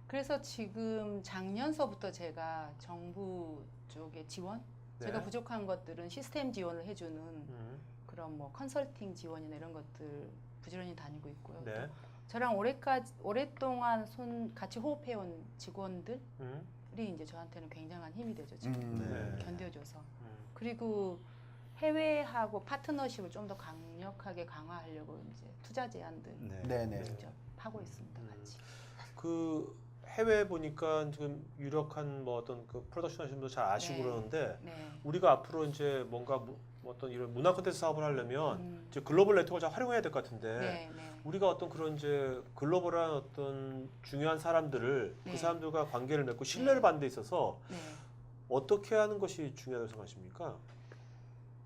그래서 지금 작년서부터 제가 정부 쪽의 지원, 네. 제가 부족한 것들은 시스템 지원을 해주는 음. 그런 뭐 컨설팅 지원이나 이런 것들 부지런히 다니고 있고요. 네. 저랑 오랫동안 같이 호흡해온 직원들이 음. 이제 저한테는 굉장한 힘이 되죠. 지금 네. 견뎌줘서. 음. 그리고 해외하고 파트너십을 좀 더 강력하게 강화하려고 이제 투자 제안들 네. 네네. 직접 하고 있습니다. 같이. 그 해외 보니까 지금 유력한 뭐 어떤 그 프로덕션 하시는 분들 잘 아시고 네. 그러는데 네. 우리가 앞으로 이제 뭔가 어떤 이런 문화 콘텐츠 사업을 하려면 음. 이제 글로벌 네트워크를 잘 활용해야 될 것 같은데 네, 네. 우리가 어떤 그런 이제 글로벌한 어떤 중요한 사람들을 네. 그 사람들과 관계를 맺고 신뢰를 받는 데 있어서 네. 어떻게 하는 것이 중요하다고 생각하십니까?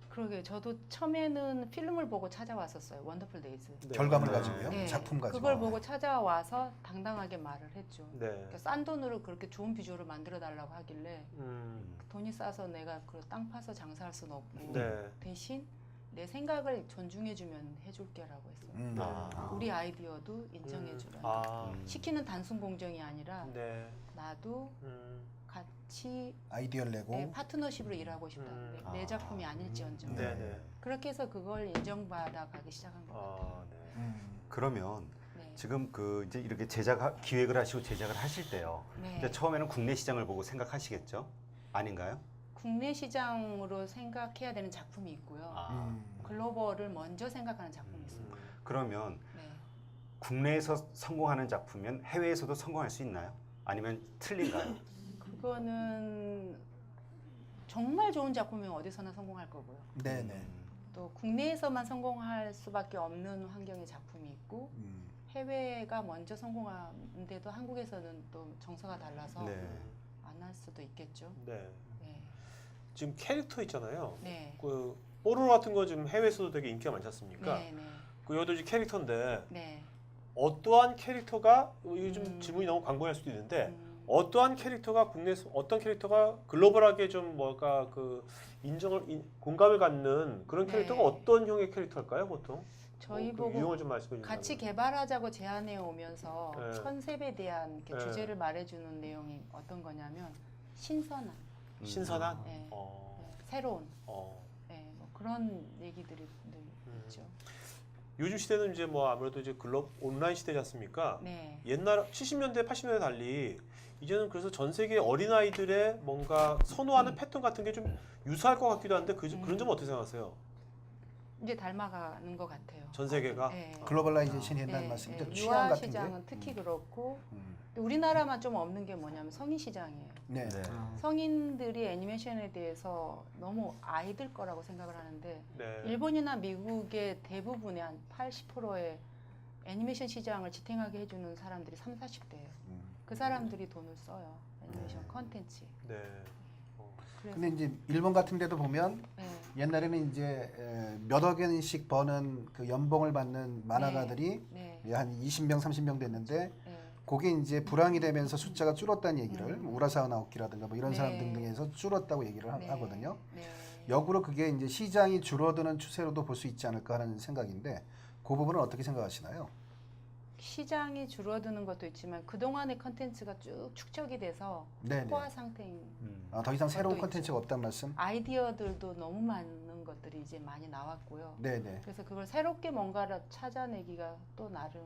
그러게 저도 처음에는 필름을 보고 찾아왔었어요. 원더풀 데이즈. 네. 결과물 네. 가지고요. 네. 작품 가지고. 그걸 보고 찾아와서 당당하게 말을 했죠. 네. 그러니까 싼 돈으로 그렇게 좋은 비주얼을 만들어 달라고 하길래 음. 돈이 싸서 내가 그 땅 파서 장사할 수는 없고 네. 대신 내 생각을 존중해주면 해줄게라고 했어요. 아. 우리 아이디어도 인정해주라. 아. 시키는 단순 공정이 아니라 네. 나도 음. 같이 아이디어를 내고. 네, 파트너십으로 일하고 싶다. 내 작품이 아닐지언정. 네, 네. 그렇게 해서 그걸 인정받아 가기 시작한 것 같아요. 아, 네. 그러면 네. 지금 그 이제 이렇게 기획을 하시고 제작을 하실 때요. 네. 이제 처음에는 국내 시장을 보고 생각하시겠죠? 아닌가요? 국내 시장으로 생각해야 되는 작품이 있고요. 아. 글로벌을 먼저 생각하는 작품이 있습니다. 그러면 네. 국내에서 성공하는 작품이면 해외에서도 성공할 수 있나요? 아니면 틀린가요? 그거는 정말 좋은 작품이면 어디서나 성공할 거고요. 네네. 또 국내에서만 성공할 수밖에 없는 환경의 작품이 있고 해외가 먼저 성공하는데도 한국에서는 또 정서가 달라서 네. 안 할 수도 있겠죠. 네. 네. 지금 캐릭터 있잖아요. 네. 그 뽀로로 같은 거 지금 해외에서도 되게 인기가 많지 않습니까? 네. 네. 그 여도 이제 캐릭터인데 네. 어떠한 캐릭터가 이게 좀 질문이 너무 광범위할 수도 있는데 어떠한 캐릭터가 어떤 캐릭터가 글로벌하게 좀 뭐가 그 공감을 갖는 그런 네. 캐릭터가 어떤 형의 캐릭터일까요, 보통? 저희 그 보고 유형을 좀 말씀해 주시면. 같이 개발하자고 제안해 오면서 네. 컨셉에 대한 이렇게 네. 주제를 말해주는 내용이 어떤 거냐면 신선한, 신선한. 네. 어. 네, 새로운, 어. 네, 뭐 그런 얘기들이 늘 있죠. 요즘 시대는 이제 뭐 아무래도 이제 온라인 시대지 않습니까? 네. 옛날 70년대, 80년대 달리 이제는 그래서 전 세계 어린 아이들의 뭔가 선호하는 패턴 같은 게 좀 유사할 것 같기도 한데 그런 점은 어떻게 생각하세요? 이제 닮아가는 것 같아요. 전 세계가? 네. 글로벌라이제이션이 된다는 네, 말씀이죠. 네. 취향 유아 같은 게. 시장은 특히 그렇고 음. 근데 우리나라만 좀 없는 게 뭐냐면 성인 시장이에요. 네. 네. 성인들이 애니메이션에 대해서 너무 아이들 거라고 생각을 하는데 네. 일본이나 미국의 대부분의 한 80%의 애니메이션 시장을 지탱하게 해주는 사람들이 30, 40대예요. 그 사람들이 돈을 써요. 애니메이션 컨텐츠. 네. 그래서 근데 이제 일본 같은 데도 보면 네. 옛날에는 이제 몇억 엔씩 버는 그 연봉을 받는 만화가들이 네. 한 20명, 30명 됐는데 네. 그게 이제 불황이 되면서 숫자가 줄었다는 얘기를 뭐 우라사와 나오키라든가 뭐 이런 사람 네. 등등에서 줄었다고 얘기를 네. 하거든요. 네. 역으로 그게 이제 시장이 줄어드는 추세로도 볼 수 있지 않을까 하는 생각인데 그 부분은 어떻게 생각하시나요? 시장이 줄어드는 것도 있지만 그동안의 컨텐츠가 쭉 축적이 돼서 네네. 포화 상태인 더 이상 새로운 그것도 컨텐츠가 없단 말씀? 아이디어들도 너무 많은 것들이 이제 많이 나왔고요. 네네. 그래서 그걸 새롭게 뭔가를 찾아내기가 또 나름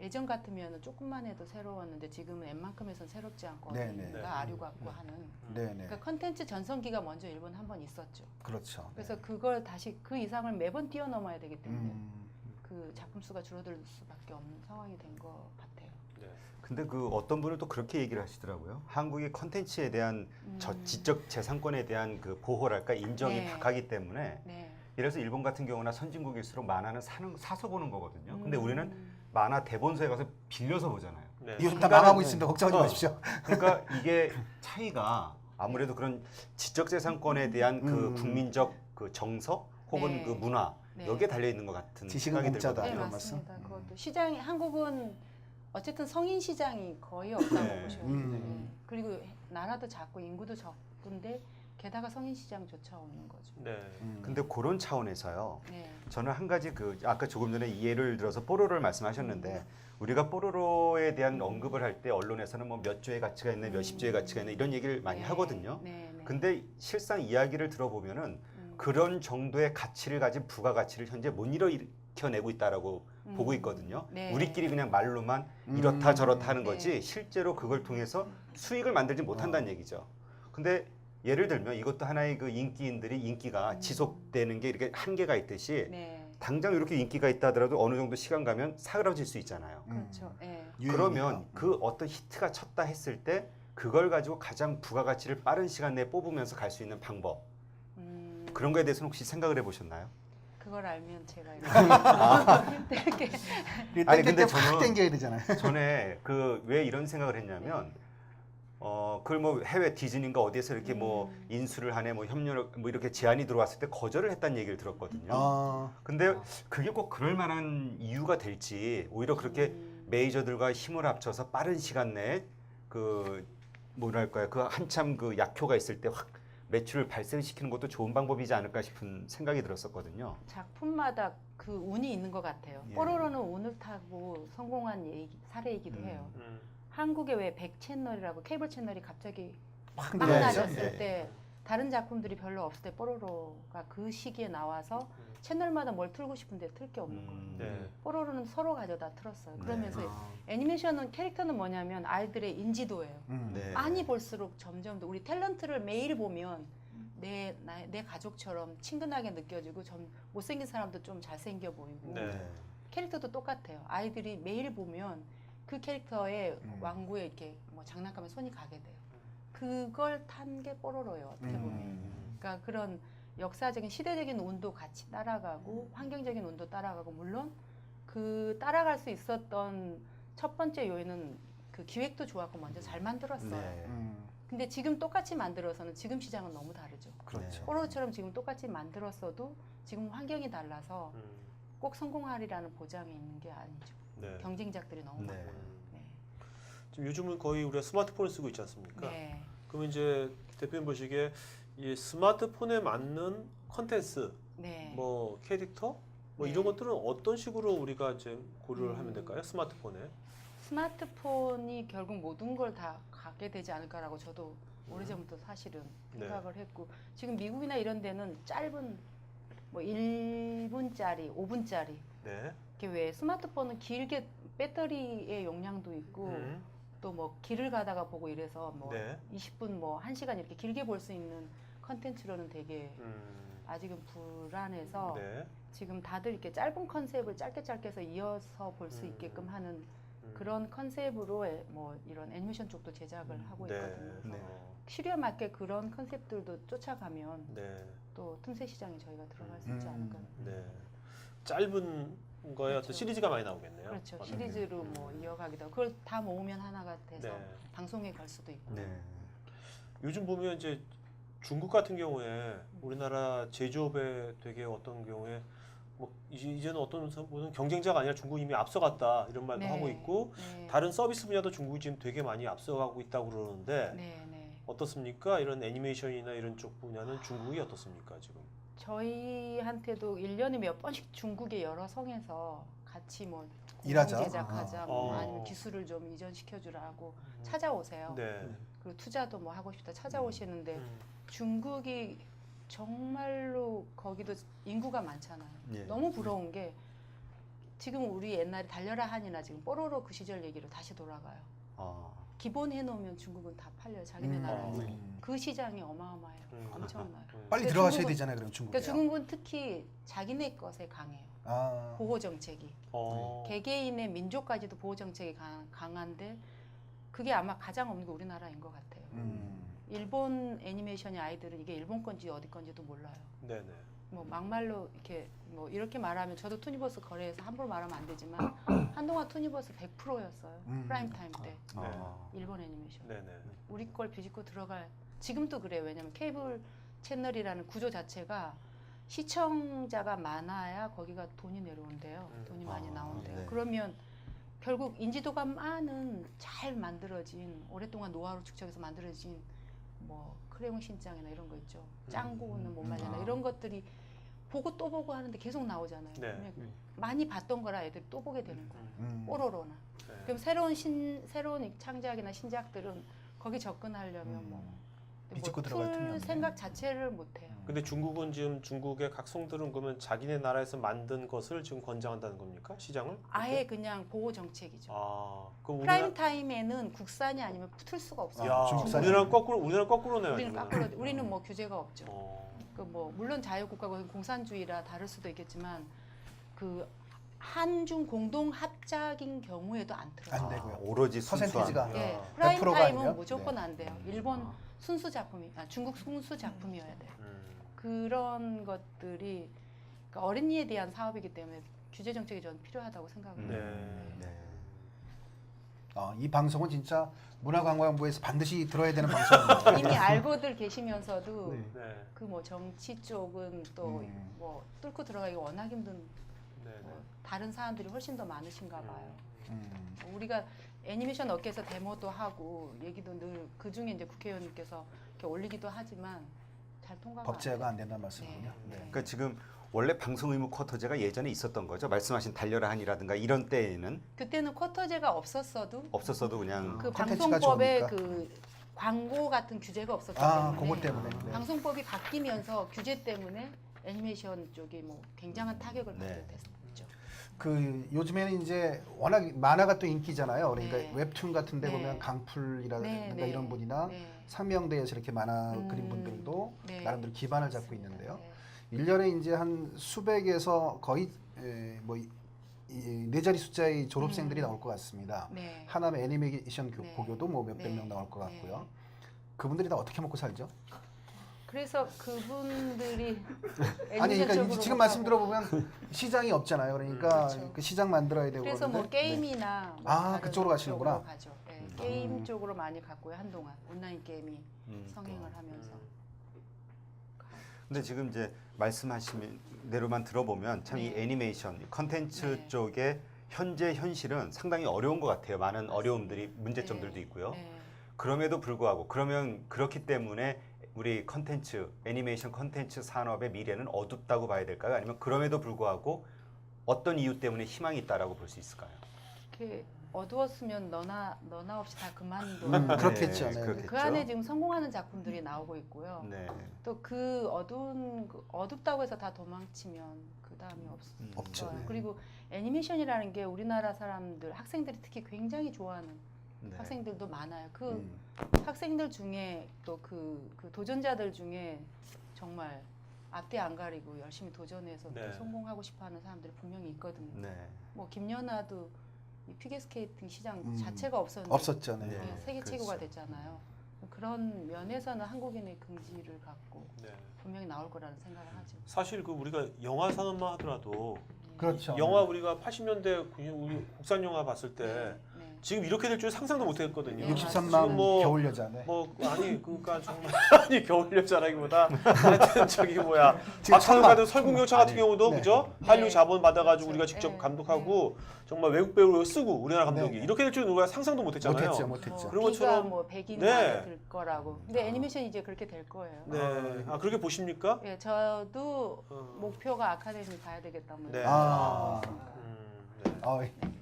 예전 같으면 조금만 해도 새로웠는데 지금은 웬만큼에선 새롭지 않고 네네. 어딘가 아류 같고 하는 네네. 그러니까 컨텐츠 전성기가 먼저 일본 한 번 있었죠. 그렇죠. 그래서 그걸 다시 그 이상을 매번 뛰어넘어야 되기 때문에 음. 그 작품 수가 줄어들 수밖에 없는 상황이 된 것 같아요. 네. 근데 그 어떤 분은 또 그렇게 얘기를 하시더라고요. 한국의 컨텐츠에 대한 지적 재산권에 대한 그 보호랄까 인정이 네. 박하기 때문에 네. 예를 들어서 일본 같은 경우나 선진국일수록 만화는 사서 보는 거거든요. 근데 음. 우리는 만화 대본소에 가서 빌려서 보잖아요. 네. 요즘 다 망하고 있습니다. 걱정하지 마십시오. 그러니까 이게 차이가 아무래도 그런 지적 재산권에 대한 그 국민적 그 정서 혹은 네. 그 문화 네. 여기에 달려 있는 것 같은 지식은 생각이 공짜다. 들거든요. 네, 이런 맞습니다. 말씀? 그것도 시장이 한국은 어쨌든 성인 시장이 거의 없다고 네. 보셔야 돼요. 네. 그리고 나라도 작고 인구도 적은데 게다가 성인 시장조차 없는 거죠. 네. 근데 그런 차원에서요. 네. 저는 한 가지 그 아까 조금 전에 예를 들어서 뽀로로를 말씀하셨는데 우리가 뽀로로에 대한 언급을 할 때 언론에서는 뭐 몇 조의 가치가 있네, 몇십 조의 가치가 있네 이런 얘기를 많이 네. 하거든요. 네, 네. 근데 실상 이야기를 들어보면은 그런 정도의 가치를 가진 부가가치를 현재 못 일으켜내고 있다라고 보고 있거든요. 네. 우리끼리 그냥 말로만 이렇다 저렇다 하는 네. 거지 실제로 그걸 통해서 수익을 만들지 못한다는 얘기죠. 근데 예를 들면 이것도 하나의 그 인기인들이 인기가 지속되는 게 이렇게 한계가 있듯이 네. 당장 이렇게 인기가 있다 하더라도 어느 정도 시간 가면 사그라질 수 있잖아요. 그렇죠. 네. 그러면 그 어떤 히트가 쳤다 했을 때 그걸 가지고 가장 부가가치를 빠른 시간 내에 뽑으면서 갈 수 있는 방법 그런 거에 대해서는 혹시 생각을 해보셨나요? 그걸 알면 제가 아니, 아니 근데 근데 확 저는- 땡겨야 되잖아요. 전에 그 왜 이런 생각을 했냐면 그걸 뭐 해외 디즈니인가 어디에서 이렇게 뭐 인수를 하네 뭐 협력 뭐 이렇게 제안이 들어왔을 때 거절을 했다는 얘기를 들었거든요. 근데 그게 꼭 그럴 만한 이유가 될지 오히려 그렇게 메이저들과 힘을 합쳐서 빠른 시간 내에 그 뭐랄까요 그 한참 그 약효가 있을 때 확 매출을 발생시키는 것도 좋은 방법이지 않을까 싶은 생각이 들었었거든요. 작품마다 그 운이 있는 것 같아요. 예. 뽀로로는 운을 타고 성공한 사례이기도 해요. 한국에 왜 100채널이라고 케이블 채널이 갑자기 확 막 늘어나죠? 낮았을 예. 때 다른 작품들이 별로 없을 때 뽀로로가 그 시기에 나와서 채널마다 뭘 틀고 싶은데 틀 게 없는 거예요. 네. 뽀로로는 서로 가져다 틀었어요. 그러면서 네. 애니메이션은 캐릭터는 뭐냐면 아이들의 인지도예요. 네. 많이 볼수록 점점 더 우리 탤런트를 매일 보면 내 가족처럼 친근하게 느껴지고 못생긴 사람도 좀 잘생겨 보이고 네. 캐릭터도 똑같아요. 아이들이 매일 보면 그 캐릭터의 왕구에 이렇게 뭐 장난감에 손이 가게 돼요. 그걸 탄 게 뽀로로예요. 어떻게 보면. 그러니까 그런 역사적인 시대적인 운도 같이 따라가고 환경적인 운도 따라가고 물론 그 따라갈 수 있었던 첫 번째 요인은 그 기획도 좋았고 먼저 잘 만들었어요. 네. 근데 지금 똑같이 만들어서는 지금 시장은 너무 다르죠. 그렇죠. 뽀로로처럼 지금 똑같이 만들었어도 지금 환경이 달라서 꼭 성공하리라는 보장이 있는 게 아니죠. 네. 경쟁작들이 너무 네. 많고. 네. 지금 요즘은 거의 우리가 스마트폰을 쓰고 있지 않습니까? 네. 그러면 이제 대표님 보시기에 이 스마트폰에 맞는 컨텐츠, 네. 뭐 캐릭터, 뭐 네. 이런 것들은 어떤 식으로 우리가 이제 고려를 하면 될까요? 스마트폰에. 스마트폰이 결국 모든 걸 다 갖게 되지 않을까라고 저도 오래전부터 사실은 네. 생각을 했고 지금 미국이나 이런 데는 짧은 뭐 1분짜리, 5분짜리 네. 이렇게 왜 스마트폰은 길게 배터리의 용량도 있고 또 뭐 길을 가다가 보고 이래서 뭐 네. 20분 뭐 1시간 이렇게 길게 볼 수 있는 컨텐츠로는 되게 아직은 불안해서 네. 지금 다들 이렇게 짧은 컨셉을 짧게 해서 이어서 볼 수 있게끔 하는 그런 컨셉으로 뭐 이런 애니메이션 쪽도 제작을 하고 네. 있거든요. 그래서 네. 시류에 맞게 그런 컨셉들도 쫓아가면 네. 또 틈새 시장에 저희가 들어갈 수 있지 않을까. 네. 짧은 거에 어떤 그렇죠. 시리즈가 많이 나오겠네요. 그렇죠. 어떤 시리즈로 뭐 이어가기도 하고 그걸 다 모으면 하나가 돼서 네. 방송에 갈 수도 있고. 네. 요즘 보면 이제 중국 같은 경우에 우리나라 제조업에 되게 어떤 경우에 뭐 이제는 어떤 무슨 경쟁자가 아니라 중국이 이미 앞서갔다 이런 말도 네. 하고 있고 네. 다른 서비스 분야도 중국이 지금 되게 많이 앞서가고 있다고 그러는데 네, 네. 어떻습니까? 이런 애니메이션이나 이런 쪽 분야는 중국이 어떻습니까 지금? 저희한테도 1년에 몇 번씩 중국의 여러 성에서 같이 뭐 일하자. 공동 제작하자 뭐 아. 아니면 기술을 좀 이전시켜주라고 찾아오세요. 네. 그리고 투자도 뭐 하고 싶다 찾아오시는데 음. 중국이 정말로 거기도 인구가 많잖아요. 예. 너무 부러운 게 지금 우리 옛날에 달려라 한이나 지금 뽀로로 그 시절 얘기로 다시 돌아가요. 기본 해놓으면 중국은 다 팔려요. 자기네 나라에서. 그 시장이 어마어마해요. 엄청나요. 빨리 그러니까 들어가셔야 중국은- 되잖아요, 그럼 중국에. 그러니까 중국은 특히 자기네 것에 강해요. 아, 보호 정책이. 어. 개개인의 민족까지도 보호 정책이 강한데 그게 아마 가장 없는 게 우리나라인 것 같아요. 일본 애니메이션의 아이들은 이게 일본 건지 어디 건지도 몰라요. 네네. 뭐 막말로 이렇게 뭐 이렇게 말하면 저도 투니버스 거래해서 함부로 말하면 안 되지만 한동안 투니버스 100%였어요. 프라임 타임 때 일본 애니메이션. 네네. 우리 걸 비집고 들어갈 지금도 그래요. 왜냐면 케이블 채널이라는 구조 자체가 시청자가 많아야 거기가 돈이 내려온대요. 돈이 많이 나온대요. 네. 그러면 결국 인지도가 많은 잘 만들어진 오랫동안 노하우로 축적해서 만들어진 뭐 크레용 신짱이나 이런 거 있죠. 짱구는 못 말리나 이런 것들이 보고 또 보고 하는데 계속 나오잖아요. 네. 그러면 많이 봤던 거라 애들이 또 보게 되는 거예요. 뽀로로나. 네. 그럼 새로운 창작이나 신작들은 거기 접근하려면 비집고 들어갈 틈이 틀 없네. 생각 자체를 못해요. 근데 중국은 지금 중국의 각성들은 그러면 자기네 나라에서 만든 것을 지금 권장한다는 겁니까? 시장을? 아예 그냥 보호 정책이죠. 아, 그럼 프라임 타임에는 국산이 아니면 틀 수가 없어요. 야, 중국산이 우리나라 거꾸로네요. 우리는 지금은. 거꾸로 우리는 뭐 규제가 없죠. 그 뭐 물론 자유국가고 공산주의라 다를 수도 있겠지만 그 한중 공동 합작인 경우에도 안 틀어요. 안 되고요. 오로지 순수한. 퍼센테이지가 예, 야. 프라임 100%가 타임은 아니면? 무조건 네. 안 돼요. 일본 순수 작품이, 중국 순수 작품이어야 돼요. 음. 그런 것들이 그러니까 어린이에 대한 사업이기 때문에 규제 정책이 저는 필요하다고 생각을 해요. 네. 이 방송은 진짜 문화관광부에서 반드시 들어야 되는 방송입니다. 이미 알고들 계시면서도 네. 그 뭐 정치 쪽은 또 뭐 뚫고 들어가기 워낙 힘든 네. 뭐 다른 사람들이 훨씬 더 많으신가 봐요. 음. 우리가 애니메이션 업계에서 데모도 하고 얘기도 늘 그 중에 이제 국회의원님께서 이렇게 올리기도 하지만 잘 통과가 법 제어가 안 안 된다는 말씀이군요. 돼요. 네. 그러니까 지금 원래 방송 의무 쿼터제가 예전에 있었던 거죠. 말씀하신 달려라 한이라든가 이런 때에는 그때는 쿼터제가 없었어도 없었어도 그냥 그 콘텐츠가 방송법에 좋으니까. 그 광고 같은 규제가 없었기 그것 때문에 때문에. 네. 방송법이 바뀌면서 규제 때문에 애니메이션 쪽이 뭐 굉장한 타격을 받게 네. 됐죠. 그 요즘에는 이제 워낙 만화가 또 인기잖아요. 그러니까 네. 웹툰 같은데 네. 보면 강풀이라든가 네, 네. 이런 분이나 네. 상명대에서 이렇게 만화 그린 분들도 네. 나름대로 기반을 잡고 있는데요. 네. 1년에 이제 한 수백에서 거의 네 자리 숫자의 졸업생들이 나올 것 같습니다. 네. 하나의 애니메이션 네. 고교도 뭐 몇백 네. 명 나올 것 네. 같고요. 그분들이 다 어떻게 먹고 살죠? 그래서 그분들이 아니 애니메이션 그러니까 쪽으로 지금 못 말씀 가고 들어보면 시장이 없잖아요. 그러니까 그렇죠. 그 시장 만들어야 되고 그래서 뭐 그러는데, 네. 게임이나 뭐 아, 다른 그쪽으로 가시는구나. 쪽으로 가죠. 네, 게임 쪽으로 많이 갔고요. 한동안 온라인 게임이 성행을 하면서. 근데 지금 이제 말씀하신 대로만 들어보면 참 이 네. 애니메이션, 이 컨텐츠 네. 쪽에 현재 현실은 상당히 어려운 것 같아요. 많은 어려움들이 문제점들도 네. 있고요. 네. 그럼에도 불구하고 그러면 그렇기 때문에 우리 컨텐츠 애니메이션 컨텐츠 산업의 미래는 어둡다고 봐야 될까요? 아니면 그럼에도 불구하고 어떤 이유 때문에 희망이 있다라고 볼 수 있을까요? 이렇게 어두웠으면 너나 없이 다 그만둬. 그렇겠죠. 네. 그렇겠죠. 그 안에 지금 성공하는 작품들이 나오고 있고요. 네. 또 그 어둡다고 해서 다 도망치면 그 다음이 없죠. 없어요. 네. 그리고 애니메이션이라는 게 우리나라 사람들 학생들이 특히 굉장히 좋아하는 네. 학생들도 많아요. 그 학생들 중에 또 그 도전자들 중에 정말 앞뒤 안 가리고 열심히 도전해서 네. 또 성공하고 싶어하는 사람들이 분명히 있거든요. 네. 뭐 김연아도 이 피겨스케이팅 시장 자체가 없었는데 없었죠. 네. 네. 세계 그렇죠. 최고가 됐잖아요. 그런 면에서는 한국인의 긍지를 갖고 네. 분명히 나올 거라는 생각을 하죠. 사실 그 우리가 영화 산업만 하더라도 그렇죠. 영화 우리가 80년대 우리 국산 영화 봤을 때 네. 지금 이렇게 될 줄 상상도 못했거든요. 네, 63만 지금 뭐- 겨울 여자네. 뭐 아니 그러니까 정말 아니 겨울 여자라기보다 하여튼 저기 뭐야 지금 박찬호 천만. 같은 설국열차 같은 아니, 경우도 네. 그죠? 네. 한류 자본 받아가지고 그렇죠. 우리가 직접 네. 감독하고 정말 외국 배우를 쓰고 우리나라 감독이 네. 이렇게 될 줄은 우리가 상상도 못했잖아요. 못했죠. 그런 비가 것처럼- 뭐 100인 네. 안에 들 거라고. 근데 애니메이션이 이제 그렇게 될 거예요. 네. 아 그렇게 보십니까? 예, 저도 어. 목표가 아카데미 가야 되겠다. 뭐 네. 이렇게 아. 생각하고 있습니다. 네.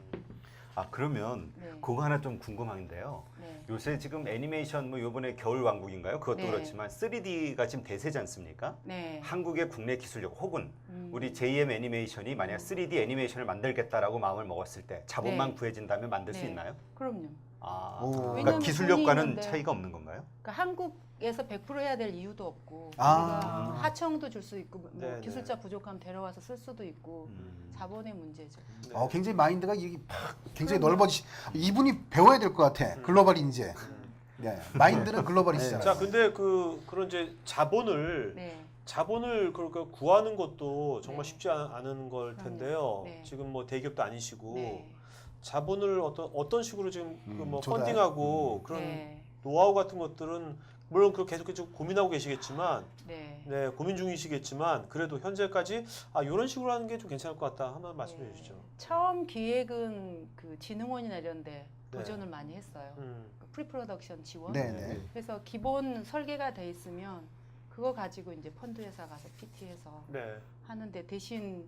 아 그러면 네. 그거 하나 좀 궁금한데요. 네. 요새 지금 애니메이션 뭐 요번에 겨울 왕국인가요? 그것도 네. 그렇지만 3D가 지금 대세지 않습니까? 네. 한국의 국내 기술력 혹은 우리 JM 애니메이션이 만약 3D 애니메이션을 만들겠다라고 마음을 먹었을 때 자본만 네. 구해진다면 만들 수 네. 있나요? 그럼요. 아, 오. 그러니까 왜냐면 기술력과는 돈이 있는데. 차이가 없는 건가요? 그러니까 한국에서 100% 해야 될 이유도 없고 아. 우리가 하청도 줄 수 있고 뭐 네, 기술자 부족하면 데려와서 쓸 수도 있고 음. 자본의 문제죠. 네. 굉장히 마인드가 굉장히 그럼요. 넓어지. 이분이 배워야 될 것 같아. 글로벌 인재. 네. 마인드는 글로벌이시잖아요. 자 근데 그런 이제 자본을 네. 그러니까 구하는 것도 정말 네. 쉽지 않은 걸 그럼요. 텐데요. 네. 지금 뭐 대기업도 아니시고 네. 자본을 어떤 식으로 지금 그 뭐 조달. 펀딩하고 그런 네. 노하우 같은 것들은 물론 그 계속 고민하고 계시겠지만 네. 네 고민 중이시겠지만 그래도 현재까지 이런 식으로 하는 게 좀 괜찮을 것 같다 한번 말씀해 네. 주시죠. 처음 기획은 그 진흥원이나 이런 데 네. 도전을 많이 했어요. 음. 프리프로덕션 지원. 네, 네. 그래서 기본 설계가 돼 있으면 그거 가지고 이제 펀드 회사 가서 PT해서 네. 하는데 대신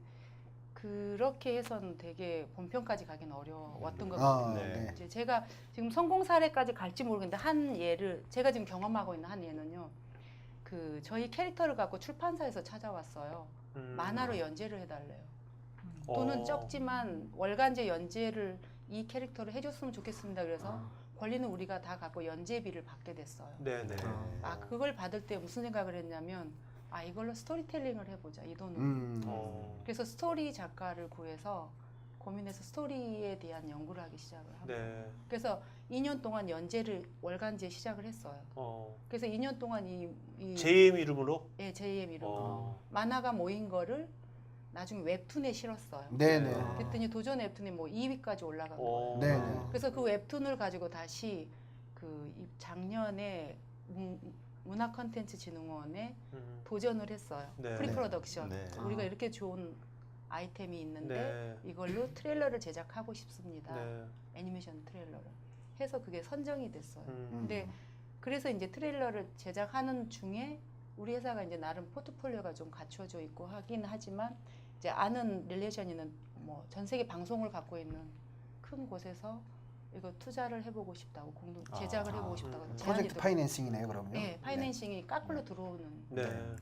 그렇게 해서는 되게 본편까지 가긴 어려웠던 것 아, 같아요. 네. 네. 이제 제가 지금 성공 사례까지 갈지 모르겠는데 한 예를 제가 지금 경험하고 있는 한 예는요. 그 저희 캐릭터를 갖고 출판사에서 찾아왔어요. 만화로 연재를 해달래요. 돈은 적지만 월간제 연재를 이 캐릭터를 해줬으면 좋겠습니다. 그래서 권리는 우리가 다 갖고 연재비를 받게 됐어요. 네, 네. 그걸 받을 때 무슨 생각을 했냐면 이걸로 스토리텔링을 해보자 이 돈으로. 그래서 스토리 작가를 구해서 고민해서 스토리에 대한 연구를 하기 시작을 하고 네. 그래서 2년 동안 연재를 월간지에 시작을 했어요. 그래서 2년 동안 이 JM 이름으로? 예, JM 이름으로 만화가 모인 거를 나중에 웹툰에 실었어요. 네네. 그랬더니 도전 웹툰이 뭐 2위까지 올라간 거예요. 네네. 그래서 그 웹툰을 가지고 다시 작년에 문화 컨텐츠 진흥원에 도전을 했어요. 네. 프리프로덕션. 네. 우리가 이렇게 좋은 아이템이 있는데 이걸로 트레일러를 제작하고 싶습니다. 네. 애니메이션 트레일러를 해서 그게 선정이 됐어요. 음. 근데 그래서 이제 트레일러를 제작하는 중에 우리 회사가 이제 나름 포트폴리오가 좀 갖춰져 있고 하긴 하지만 이제 아는 릴레이션 있는 뭐 전 세계 방송을 갖고 있는 큰 곳에서 이거 투자를 해보고 싶다고 제작을 해보고 싶다고 제안이 프로젝트 들어오고. 파이낸싱이네요, 그럼요. 네, 파이낸싱이 까꿀로 들어오는 네.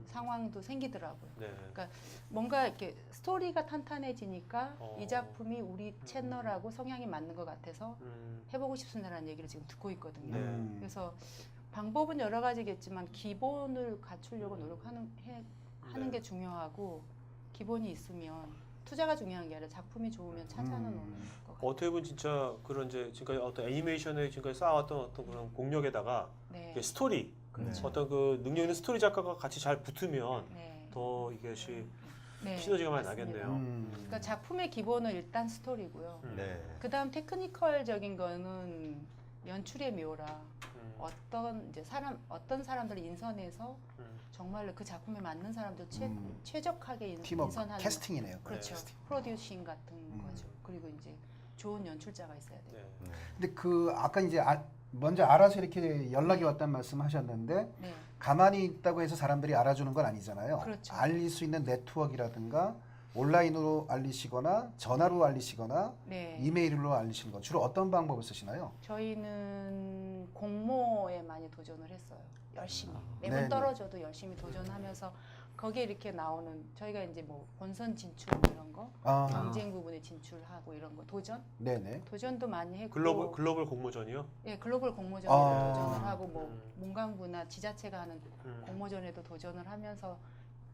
상황도 생기더라고요. 네. 그러니까 뭔가 이렇게 스토리가 탄탄해지니까 이 작품이 우리 채널하고 성향이 맞는 것 같아서 해보고 싶습니다라는 얘기를 지금 듣고 있거든요. 네. 그래서 방법은 여러 가지겠지만 기본을 갖추려고 노력하는 게 중요하고 기본이 있으면 투자가 중요한 게 아니라 작품이 좋으면 찾아는 오는 것 같아요. 어떻게 보면 진짜 그런 이제 지금까지 어떤 애니메이션에 지금까지 쌓아왔던 어떤 그런 공력에다가 네. 스토리 그렇죠. 어떤 그 능력 있는 스토리 작가가 같이 잘 붙으면 네. 더 이것이 네, 시너지가 많이 맞습니다. 나겠네요. 그러니까 작품의 기본은 일단 스토리고요. 네. 그다음 테크니컬적인 거는 연출의 묘라. 어떤 사람들을 인선해서 정말로 그 작품에 맞는 사람들 최적하게 팀워크, 인선하는 캐스팅이네요. 그렇죠. 캐스팅. 프로듀싱 같은 거죠. 그리고 이제 좋은 연출자가 있어야 돼요. 네. 근데 그 아까 이제 먼저 알아서 이렇게 연락이 왔다는 말씀하셨는데 네. 가만히 있다고 해서 사람들이 알아주는 건 아니잖아요. 그렇죠. 알릴 수 있는 네트워크라든가 온라인으로 알리시거나 전화로 알리시거나 네. 이메일로 알리시는 거 주로 어떤 방법을 쓰시나요? 저희는 공모에 많이 도전을 했어요. 열심히 매번 네네. 떨어져도 열심히 도전하면서 거기에 이렇게 나오는 저희가 이제 뭐 본선 진출 이런 거 아, 경쟁 부분에 진출하고 이런 거 네네. 도전도 많이 했고 글로벌 공모전이요? 예 글로벌 공모전에도 아. 도전을 하고 뭐 문광부나 지자체가 하는 공모전에도 도전을 하면서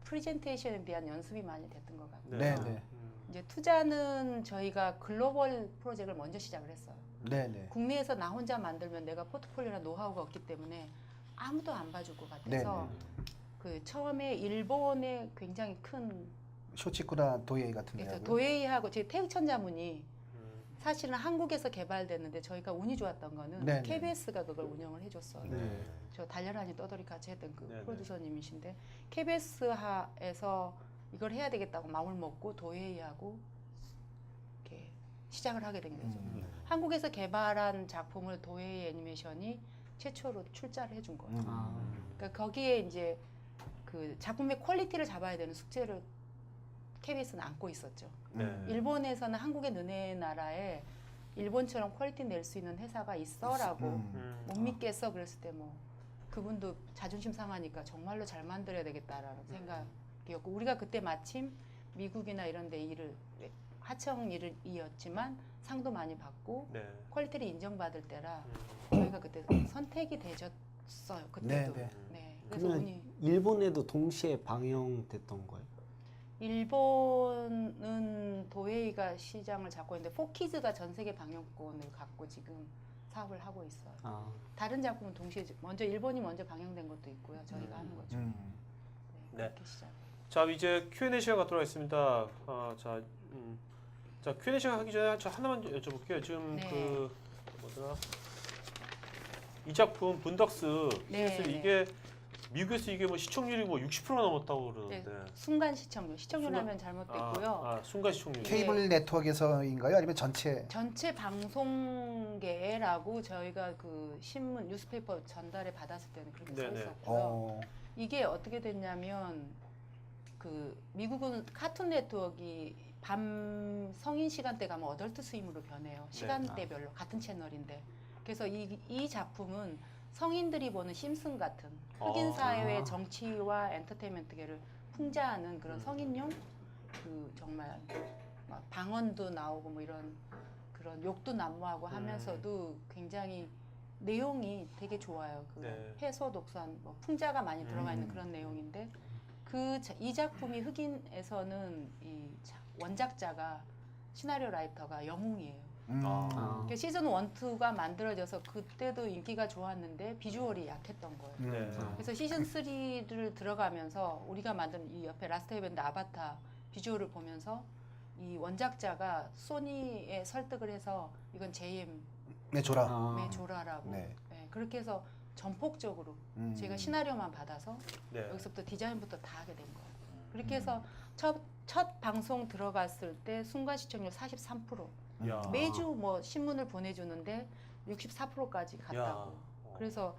프리젠테이션에 대한 연습이 많이 됐던 것 같아요. 네네. 이제 투자는 저희가 글로벌 프로젝트를 먼저 시작을 했어요. 네네. 국내에서 나 혼자 만들면 내가 포트폴리오나 노하우가 없기 때문에 아무도 안 봐줄 것 같아서 그 처음에 일본에 굉장히 큰 쇼치쿠라 도예이 같은 그래서 데하고요. 도에이하고 제 태극천자문이 사실은 한국에서 개발됐는데 저희가 운이 좋았던 거는 네네. KBS가 그걸 운영을 해줬어요. 네. 저 달려라니 떠돌이 같이 했던 그 네네. 프로듀서님이신데 KBS하에서 이걸 해야 되겠다고 마음을 먹고 도에이하고 이렇게 시작을 하게 된 거죠. 한국에서 개발한 작품을 도에이 애니메이션이 최초로 출자를 해준 거예요. 그러니까 거기에 이제 그 작품의 퀄리티를 잡아야 되는 숙제를 KBS는 안고 있었죠. 네. 일본에서는 한국의 너네 나라에 일본처럼 퀄리티 낼 수 있는 회사가 있어라고 못 믿겠어 그랬을 때 뭐 그분도 자존심 상하니까 정말로 잘 만들어야 되겠다라는 생각이었고 우리가 그때 마침 미국이나 이런 데 일을 하청 일이었지만 상도 많이 받고 네. 퀄리티를 인정받을 때라 저희가 그때 선택이 되졌어요. 그때도. 네, 네. 그래서 그러면 운이 일본에도 동시에 방영됐던 거예요? 일본은 도에이가 시장을 잡고 있는데 포키즈가 전 세계 방영권을 갖고 지금 사업을 하고 있어요. 다른 작품은 동시에 먼저 일본이 먼저 방영된 것도 있고요. 저희가 하는 거죠. 네, 그렇게 시작. 자 이제 Q&A 시간 갖도록 하겠습니다. 자 Q&A 시간 하기 전에 저 하나만 여쭤볼게요. 지금 네. 그 뭐더라 이 작품 분덕스 네, CS 네. 이게 미국에서 이게 뭐 시청률이 뭐 60%가 넘었다고 그러는데 순간 시청률, 시청률하면 잘못됐고요. 순간 시청률. 케이블 네트워크에서인가요? 아니면 전체? 전체 방송계라고 저희가 그 신문, 뉴스페이퍼 전달에 받았을 때는 그렇게 써 네네. 있었고요. 이게 어떻게 됐냐면 그 미국은 카툰 네트워크가 밤 성인 시간대 가면 어덜트 스윙으로 변해요. 시간대별로 같은 채널인데. 그래서 이 작품은 성인들이 보는 심슨 같은 흑인 사회의 정치와 엔터테인먼트계를 풍자하는 그런 성인용 그 정말 막 방언도 나오고 뭐 이런 그런 욕도 난무하고 하면서도 굉장히 내용이 되게 좋아요. 그 네. 해소 독선 뭐 풍자가 많이 들어가 있는 그런 내용인데 이 작품이 흑인에서는 이 원작자가 시나리오 라이터가 영웅이에요. 그러니까 시즌 1, 2가 만들어져서 그때도 인기가 좋았는데 비주얼이 약했던 거예요. 네. 그래서 시즌 3를 들어가면서 우리가 만든 이 옆에 라스트 헤븐드 아바타 비주얼을 보면서 이 원작자가 소니에 설득을 해서 이건 JM 줘라라고 네. 네, 그렇게 해서 전폭적으로 제가 시나리오만 받아서 여기서부터 디자인부터 다 하게 된 거예요. 그렇게 해서 첫 방송 들어갔을 때 순간 시청률 43%. 야. 매주 뭐 신문을 보내주는데 64%까지 갔다고. 그래서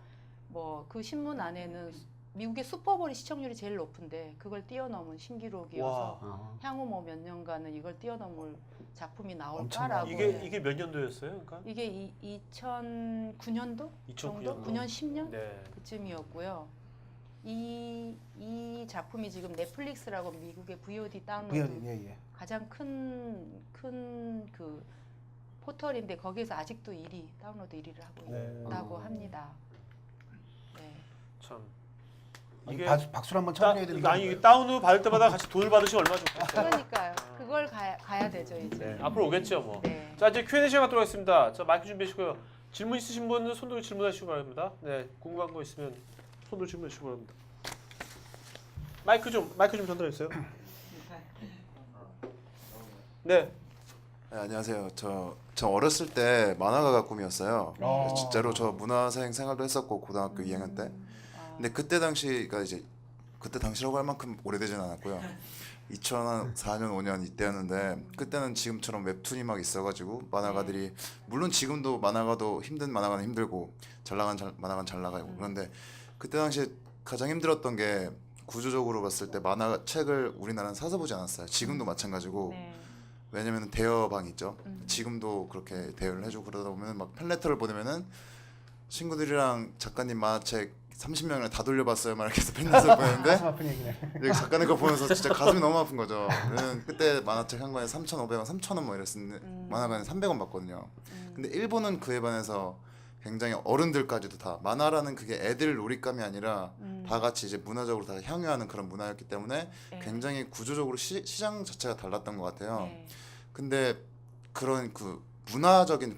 뭐 그 신문 안에는 미국의 슈퍼볼이 시청률이 제일 높은데 그걸 뛰어넘은 신기록이어서 향후 뭐 몇 년간은 이걸 뛰어넘을 작품이 나올까라고. 이게 몇 년도였어요? 그러니까? 이게 2009년도 정도? 9년 10년 네. 그쯤이었고요. 이 작품이 지금 넷플릭스라고 미국의 VOD 다운로드 가장 큰 그 포털인데 거기에서 아직도 다운로드 1위를 하고 있다고 합니다. 네. 참 이게 박수를 한번 쳐드려야 되는 아니 이게 다운을 받을 때마다 같이 돈을 받으시면 얼마나 좋겠어요. 그러니까요. 그걸 가야 되죠 이제. 네. 앞으로 오겠죠 뭐. 네. 자 이제 Q&A 시간 갖도록 하겠습니다. 자 마이크 준비하시고요. 질문 있으신 분은 손 들고 질문하시기 바랍니다. 네, 궁금한 거 있으면 손 들고 질문하시기 바랍니다. 마이크 좀 전달해 주세요. 네. 네, 안녕하세요. 저 어렸을 때 만화가가 꿈이었어요. 진짜로 저 문화생 생활도 했었고 고등학교 2학년 때. 근데 그때 당시가 이제 그때 당시라고 할 만큼 오래되진 않았고요. 2004년 5년 이때였는데 그때는 지금처럼 웹툰이 막 있어가지고 만화가들이 물론 지금도 만화가도 힘든 만화가는 힘들고 잘 나간 만화가는 잘 나가고 그런데 그때 당시에 가장 힘들었던 게 구조적으로 봤을 때 만화 책을 우리나라는 사서 보지 않았어요. 지금도 마찬가지고 네. 왜냐면 대여방 있죠. 지금도 그렇게 대여를 해주고 그러다 보면 막 팬레터를 보내면은 친구들이랑 작가님 만화책 30명이나 다 돌려봤어요. 막 이렇게 해서 팬레터 보내는데 가슴 아픈 얘기네. 여기 작가님 거 보면서 진짜 가슴이 너무 아픈 거죠. 저는 그때 만화책 한 권에 3,500원, 3,000원 뭐 이랬었는데 만화관에 300원 받거든요. 근데 일본은 그에 반해서 굉장히 어른들까지도 다 만화라는 그게 애들 놀잇감이 아니라 다 같이 이제 문화적으로 다 향유하는 그런 문화였기 때문에 네. 굉장히 구조적으로 시장 자체가 달랐던 것 같아요. 네. 근데 그런 그 문화적인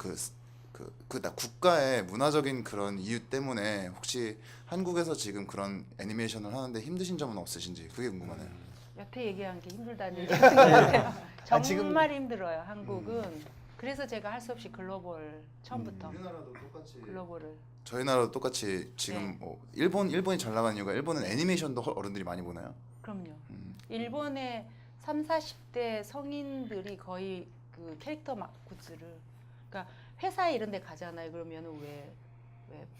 국가의 문화적인 그런 이유 때문에 혹시 한국에서 지금 그런 애니메이션을 하는데 힘드신 점은 없으신지 그게 궁금하네요. 여태 얘기한 게 힘들다는 얘기 같아요. 정말 지금- 힘들어요. 한국은. 그래서 제가 할 수 없이 글로벌 처음부터 우리나라도 똑같이 글로벌을 저희 나라도 똑같이 지금 네. 뭐 일본이 잘 나가는 이유가 일본은 애니메이션도 어른들이 많이 보나요? 그럼요. 일본의 3, 40대 성인들이 거의 그 캐릭터 굿즈를 그러니까 회사 이런 데 가잖아요. 그러면은 왜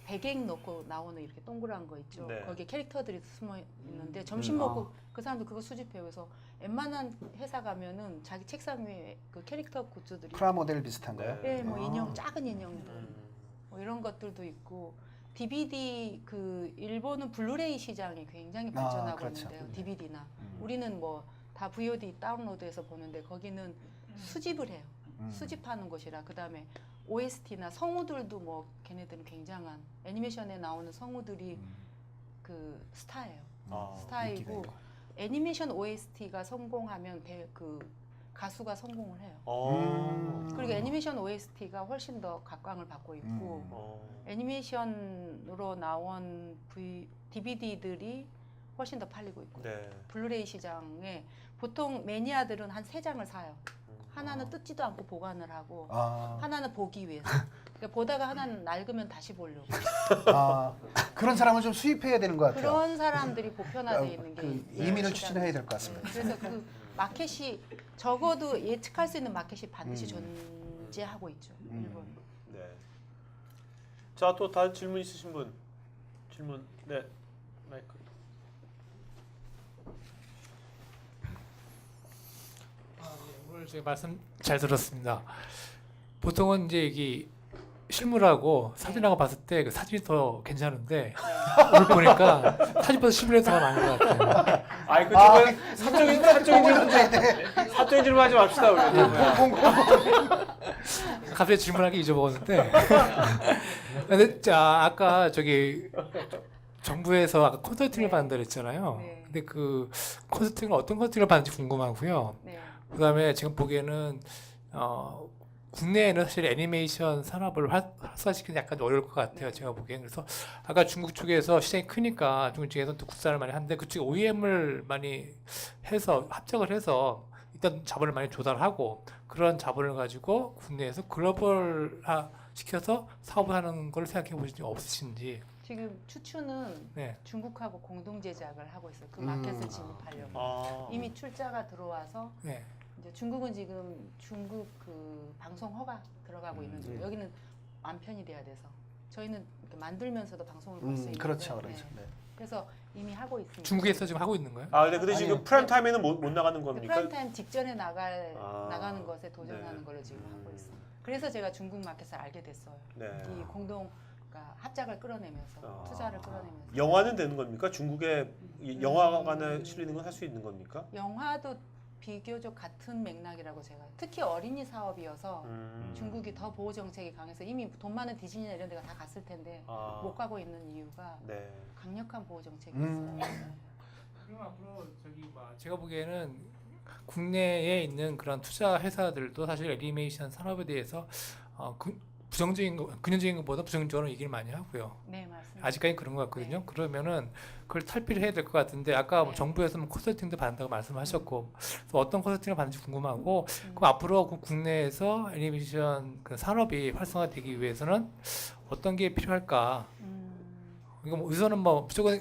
배경 넣고 나오는 이렇게 동그란 거 있죠. 네. 거기에 캐릭터들이 숨어 있는데 점심 먹고 그 사람들 그거 수집해요. 그래서 웬만한 회사 가면은 자기 책상 위에 그 캐릭터 굿즈들이 프라모델 비슷한 거요? 예, 뭐 아. 인형 작은 인형들 뭐 이런 것들도 있고 DVD 그 일본은 블루레이 시장이 굉장히 발전하고 그렇죠. 있는데요. 네. DVD나 우리는 뭐 다 VOD 다운로드해서 보는데 거기는 수집을 해요. 수집하는 곳이라 그다음에 OST나 성우들도 뭐 걔네들은 굉장한 애니메이션에 나오는 성우들이 그 스타예요. 스타이고 인기가 애니메이션 OST가 성공하면 그 가수가 성공을 해요. 그리고 애니메이션 OST가 훨씬 더 각광을 받고 있고 애니메이션으로 나온 DVD들이 훨씬 더 팔리고 있고 네. 블루레이 시장에 보통 매니아들은 한 3장을 사요. 하나는 뜯지도 않고 보관을 하고 하나는 보기 위해서. 그러니까 보다가 하나는 낡으면 다시 보려고. 그런 사람을 좀 수입해야 되는 것 같아요. 그런 사람들이 보편화되어 있는 게 그 이 이민을 시장. 추진해야 될 것 같습니다. 그래서 그 마켓이 적어도 예측할 수 있는 마켓이 반드시 존재하고 있죠. 일본. 네. 자, 또 다른 질문 있으신 분? 질문. 네. 마이크. 오늘 제가 말씀 잘 들었습니다. 보통은 이제 여기 실물하고 사진하고 봤을 때 그 사진이 더 괜찮은데 오늘 보니까 사진보다 실물이 더 많은 것 같아요. 아이 그 사적인 질문 하지 맙시다 우리. 갑자기 질문하기 잊어먹었는데. 근데 자 아까 저기 정부에서 아까 콘서팅을 받는다 그랬잖아요. 네. 근데 그 콘서팅을 어떤 콘서팅을 받는지 궁금하고요. 네. 그다음에 지금 보기에는 국내에는 사실 애니메이션 산업을 활성화시키는 약간 어려울 것 같아요. 제가 보기엔. 그래서 아까 중국 쪽에서 시장이 크니까 중국 쪽에서는 또 국산을 많이 하는데 그쪽 OEM을 많이 해서 합작을 해서 일단 자본을 많이 조달하고 그런 자본을 가지고 국내에서 글로벌화 시켜서 사업을 하는 걸 생각해 보신 적 없으신지. 지금 추추는 네. 중국하고 공동 제작을 하고 있어요. 그 마켓을 진입하려고. 이미 출자가 들어와서 네. 이제 중국은 지금 중국 그 방송 허가 들어가고 있는 중. 여기는 완편이 돼야 돼서 저희는 이렇게 만들면서도 방송을 볼 수 있는데. 그렇죠. 네. 네. 그래서 이미 하고 있습니다. 중국에서 지금 하고 있는 거예요? 아, 근데 지금 프라임 타임에는 못 나가는 겁니까? 프라임 타임 직전에 나가는 것에 도전하는 네. 걸로 지금 하고 있어요. 그래서 제가 중국 마켓을 알게 됐어요. 네. 이 공동 그러니까 합작을 끌어내면서 투자를 끌어내면서. 영화는 되는 겁니까? 중국에 영화관에 실리는 건 할 수 있는 겁니까? 영화도 비교적 같은 맥락이라고 제가 특히 어린이 사업이어서 중국이 더 보호 정책이 강해서 이미 돈 많은 디즈니나 이런 데가 다 갔을 텐데 못 가고 있는 이유가 네. 강력한 보호 정책이 있어요. 그럼 앞으로 저기 제가 보기에는 국내에 있는 그런 투자 회사들도 사실 애니메이션 산업에 대해서 긍정적인 것보다 부정적으로 얘기를 많이 하고요. 네, 맞습니다. 아직까지 그런 것 같거든요. 네. 그러면은 그걸 탈피를 해야 될 것 같은데 아까 네. 정부에서 컨설팅도 받는다고 말씀하셨고 그래서 어떤 컨설팅을 받는지 궁금하고 그럼 앞으로 그 국내에서 애니메이션 그 산업이 활성화되기 위해서는 어떤 게 필요할까? 이거 우선은 무조건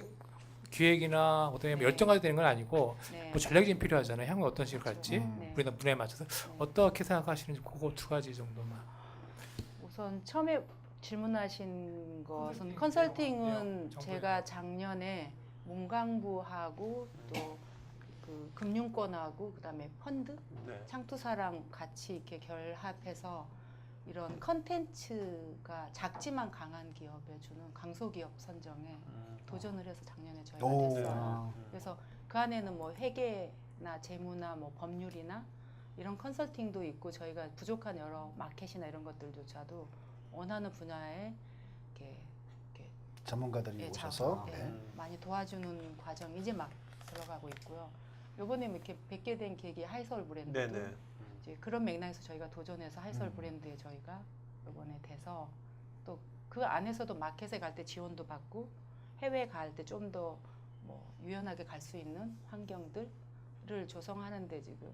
기획이나 그다음에 네. 열정가지고 되는 건 아니고 네. 뭐 전략이 좀 필요하잖아요. 향후 어떤 식으로 갈지 네. 우리나라 문화에 맞춰서 어떻게 생각하시는지 그거 두 가지 정도만. 우선 처음에 질문하신 것은 컨설팅 컨설팅은 정보예요. 제가 작년에 문광부하고 또 그 금융권하고 그다음에 펀드 네. 창투사랑 같이 이렇게 결합해서 이런 컨텐츠가 작지만 강한 기업에 주는 강소기업 선정에 도전을 해서 작년에 저희가 오. 됐어요. 그래서 그 안에는 뭐 회계나 재무나 뭐 법률이나 이런 컨설팅도 있고 저희가 부족한 여러 마켓이나 이런 것들조차도 원하는 분야에 이렇게 전문가들이 예, 오셔서 네, 많이 도와주는 과정이 이제 막 들어가고 있고요. 요번에 이렇게 뵙게 된 계기 하이서울 브랜드도 네네. 이제 그런 맥락에서 저희가 도전해서 하이서울 브랜드에 저희가 요번에 돼서 또 그 안에서도 마켓에 갈 때 지원도 받고 해외에 갈 때 좀 더 뭐 유연하게 갈 수 있는 환경들을 조성하는데 지금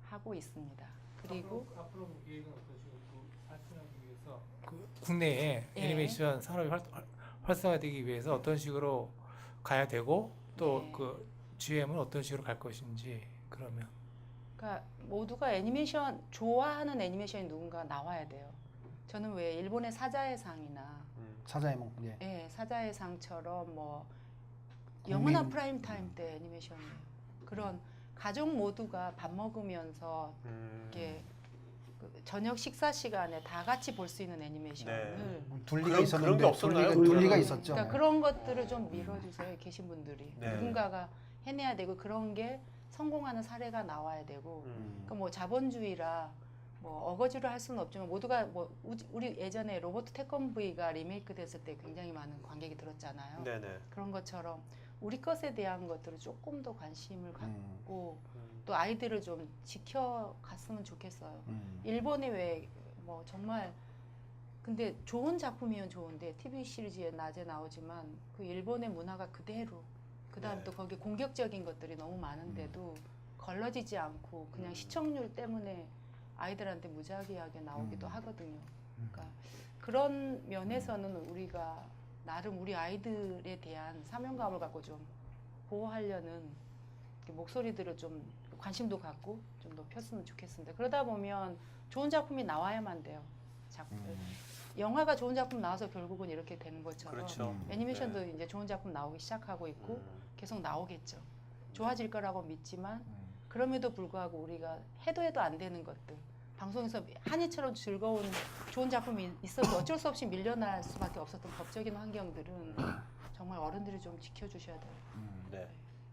하고 있습니다. 그리고 앞으로 계획은 어떠시고 발전하기 위해서 그 국내에 예. 애니메이션 산업이 활성화되기 위해서 어떤 식으로 가야 되고 또 네. 그 GM은 어떤 식으로 갈 것인지 그러면 그러니까 모두가 애니메이션 좋아하는 애니메이션이 누군가 나와야 돼요. 저는 왜 일본의 사자의 상이나 사자의 몽. 예. 예, 사자의 상처럼 뭐 국민- 영원한 프라임 타임 때 애니메이션이에요. 그런 가족 모두가 밥 먹으면서 이렇게 그 저녁 식사 시간에 다 같이 볼 수 있는 애니메이션을 둘리가 그런 있었는데 게 없었나요? 둘리가 있었죠. 그러니까 그런 것들을 좀 밀어주세요. 계신 분들이 네. 누군가가 해내야 되고 그런 게 성공하는 사례가 나와야 되고 그러니까 뭐 자본주의라 뭐 어거지로 할 수는 없지만 모두가 뭐 우리 예전에 로버트 태권브이가 리메이크 됐을 때 굉장히 많은 관객이 들었잖아요. 네네. 그런 것처럼 우리 것에 대한 것들을 조금 더 관심을 갖고 또 아이들을 좀 지켜갔으면 좋겠어요. 일본이 왜 뭐 정말 근데 좋은 작품이면 좋은데 TV 시리즈에 낮에 나오지만 그 일본의 문화가 그대로 그다음 네. 또 거기 공격적인 것들이 너무 많은데도 걸러지지 않고 그냥 시청률 때문에 아이들한테 무작위하게 나오기도 하거든요. 그러니까 그런 면에서는 우리가 나름 우리 아이들에 대한 사명감을 갖고 좀 보호하려는 이렇게 목소리들을 좀 관심도 갖고 좀 높였으면 좋겠습니다. 그러다 보면 좋은 작품이 나와야만 돼요. 영화가 좋은 작품 나와서 결국은 이렇게 되는 것처럼 그렇죠. 애니메이션도 이제 좋은 작품 나오기 시작하고 있고 계속 나오겠죠. 좋아질 거라고 믿지만 그럼에도 불구하고 우리가 해도 안 되는 것들 방송에서 한이처럼 즐거운 좋은 작품이 있어도 어쩔 수 없이 밀려날 수밖에 없었던 법적인 환경들은 정말 어른들이 좀 지켜주셔야 될 네.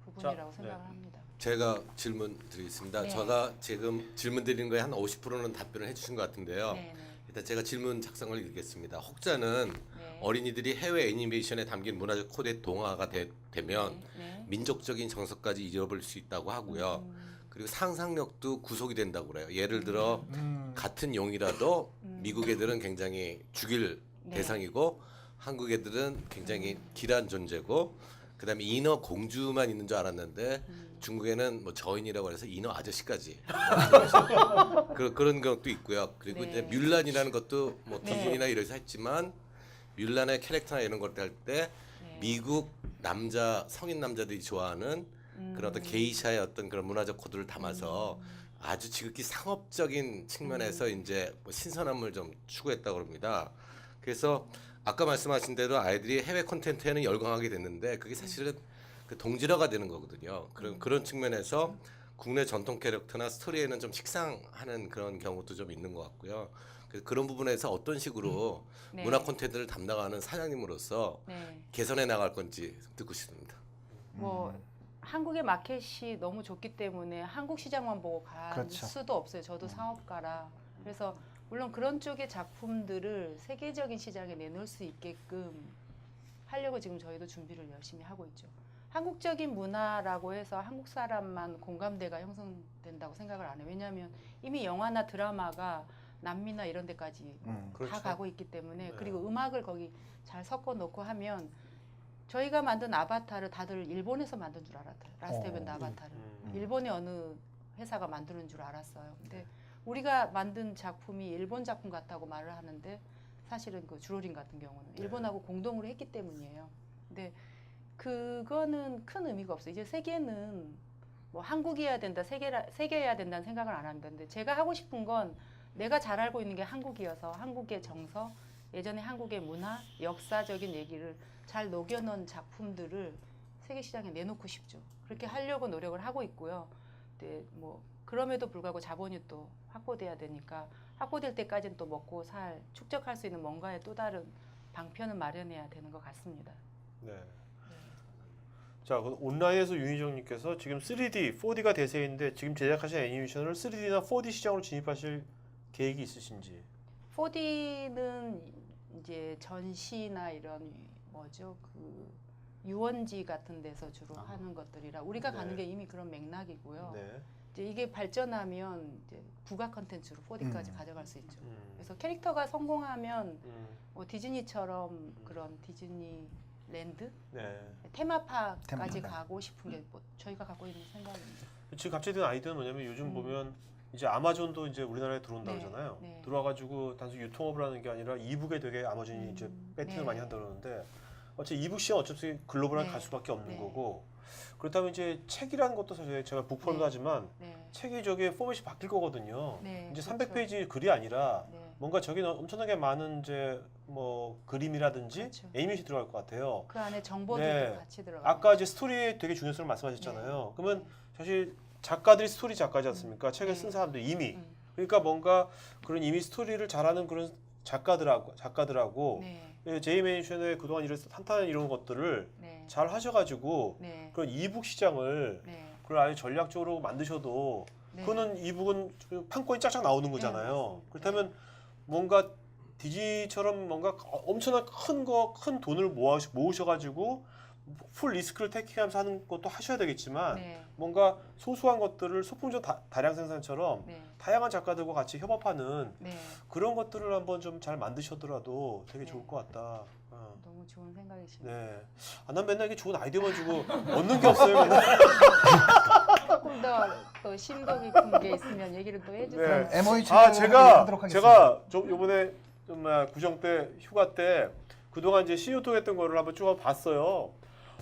부분이라고 자, 생각을 네. 합니다. 제가 질문 드리겠습니다. 네. 제가 지금 질문 드리는 거에 한 50%는 답변을 해주신 것 같은데요. 네, 네. 일단 제가 질문 작성을 읽겠습니다. 혹자는 네. 어린이들이 해외 애니메이션에 담긴 문화적 코드에 동화가 되면 네. 민족적인 정서까지 잃어버릴 수 있다고 하고요. 그리고 상상력도 구속이 된다고 그래요. 예를 들어 같은 용이라도 미국 애들은 굉장히 죽일 네. 대상이고 한국 애들은 굉장히 길한 존재고 그다음에 인어 공주만 있는 줄 알았는데 중국에는 뭐 저인이라고 해서 인어 아저씨까지 그런 것도 있고요. 그리고 네. 이제 뮬란이라는 것도 뭐 네. 디즈니나 이래서 했지만 뮬란의 캐릭터나 이런 걸 할 때 네. 미국 남자 성인 남자들이 좋아하는 그런 어떤 게이샤의 어떤 그런 문화적 코드를 담아서 아주 지극히 상업적인 측면에서 이제 뭐 신선함을 좀 추구했다고 합니다. 그래서 아까 말씀하신 대로 아이들이 해외 콘텐츠에는 열광하게 됐는데 그게 사실은 그 동질화가 되는 거거든요. 그런 측면에서 국내 전통 캐릭터나 스토리에는 좀 식상하는 그런 경우도 좀 있는 것 같고요. 그래서 그런 부분에서 어떤 식으로 네. 문화 콘텐츠를 담당하는 사장님으로서 네. 개선해 나갈 건지 듣고 싶습니다. 뭐 한국의 마켓이 너무 좋기 때문에 한국 시장만 보고 갈 그렇죠. 수도 없어요. 저도 사업가라. 그래서 물론 그런 쪽의 작품들을 세계적인 시장에 내놓을 수 있게끔 하려고 지금 저희도 준비를 열심히 하고 있죠. 한국적인 문화라고 해서 한국 사람만 공감대가 형성된다고 생각을 안 해요. 왜냐하면 이미 영화나 드라마가 남미나 이런 데까지 다 그렇죠. 가고 있기 때문에 네. 그리고 음악을 거기 잘 섞어 놓고 하면 저희가 만든 아바타를 다들 일본에서 만든 줄 알았어요. 라스트 에벤드 아바타를. 일본의 어느 회사가 만드는 줄 알았어요. 근데 우리가 만든 작품이 일본 작품 같다고 말을 하는데 사실은 그 주로린 같은 경우는 일본하고 공동으로 했기 때문이에요. 근데 그거는 큰 의미가 없어요. 이제 세계는 뭐 한국이어야 된다, 세계여야 된다는 생각을 안 합니다. 근데 제가 하고 싶은 건 내가 잘 알고 있는 게 한국이어서 한국의 정서, 예전에 한국의 문화, 역사적인 얘기를 잘 녹여놓은 작품들을 세계 시장에 내놓고 싶죠. 그렇게 하려고 노력을 하고 있고요. 근데 뭐 그럼에도 불구하고 자본이 또 확보돼야 되니까 확보될 때까지는 또 먹고 축적할 수 있는 뭔가의 또 다른 방편을 마련해야 되는 것 같습니다. 네. 자, 온라인에서 윤희정님께서 지금 3D, 4D가 대세인데 지금 제작하신 애니메이션을 3D나 4D 시장으로 진입하실 계획이 있으신지? 4D는 이제 전시나 이런 뭐죠 유원지 같은 데서 주로 하는 것들이라 우리가 네. 가는 게 이미 그런 맥락이고요. 네. 이제 이게 발전하면 이제 부가 컨텐츠로 4D까지 가져갈 수 있죠. 그래서 캐릭터가 성공하면 뭐 디즈니처럼 그런 디즈니 랜드, 네. 테마파크까지 가고 싶은 게 뭐 저희가 갖고 있는 생각입니다. 지금 갑자기 든 아이디어는 뭐냐면 요즘 보면 이제 아마존도 이제 우리나라에 들어온다 그러잖아요. 네. 들어와가지고 단순 유통업을 하는 게 아니라 이북에 되게 아마존이 이제 배팅을 네. 많이 한다 그러는데 어차피 이북 시장 어차피 글로벌하게 갈 수밖에 없는 거고 그렇다면 이제 책이라는 것도 사실 제가 북포럼도 하지만 책이 저게 포맷이 바뀔 거거든요. 이제 300페이지 글이 아니라 뭔가 저기 엄청나게 많은 이제 뭐 그림이라든지 애니메이션이 들어갈 것 같아요. 그 안에 정보들도 같이 들어가요. 아까 이제 스토리에 되게 중요성을 말씀하셨잖아요. 그러면 사실 작가들이 스토리 작가지 않습니까? 책을 쓴 사람들 이미. 그러니까 뭔가 그런 이미 스토리를 잘하는 그런 작가들하고 제이메이션의 그동안 이런 탄탄한 이런 것들을 잘 하셔가지고 그런 이북 시장을 그걸 아예 전략적으로 만드셔도 그거는 이북은 판권이 쫙쫙 나오는 거잖아요. 그렇다면 뭔가 디즈니처럼 뭔가 엄청난 큰 돈을 모으셔가지고 풀 리스크를 테이킹하면서 하는 것도 하셔야 되겠지만 뭔가 소소한 것들을 소품종 다량 생산처럼 다양한 작가들과 같이 협업하는 그런 것들을 한번 좀 잘 만드셔더라도 되게 좋을 것 같다. 너무 좋은 생각이십니다. 네. 난 맨날 이게 좋은 아이디어만 주고 얻는 게 없어요. 맨날. 조금 더 심도 깊은 게 있으면 얘기를 또 해주세요. MOU 제가 좀 요번에 구정 때 휴가 때 그동안 이제 CEO 했던 거를 한번 쭉 봤어요.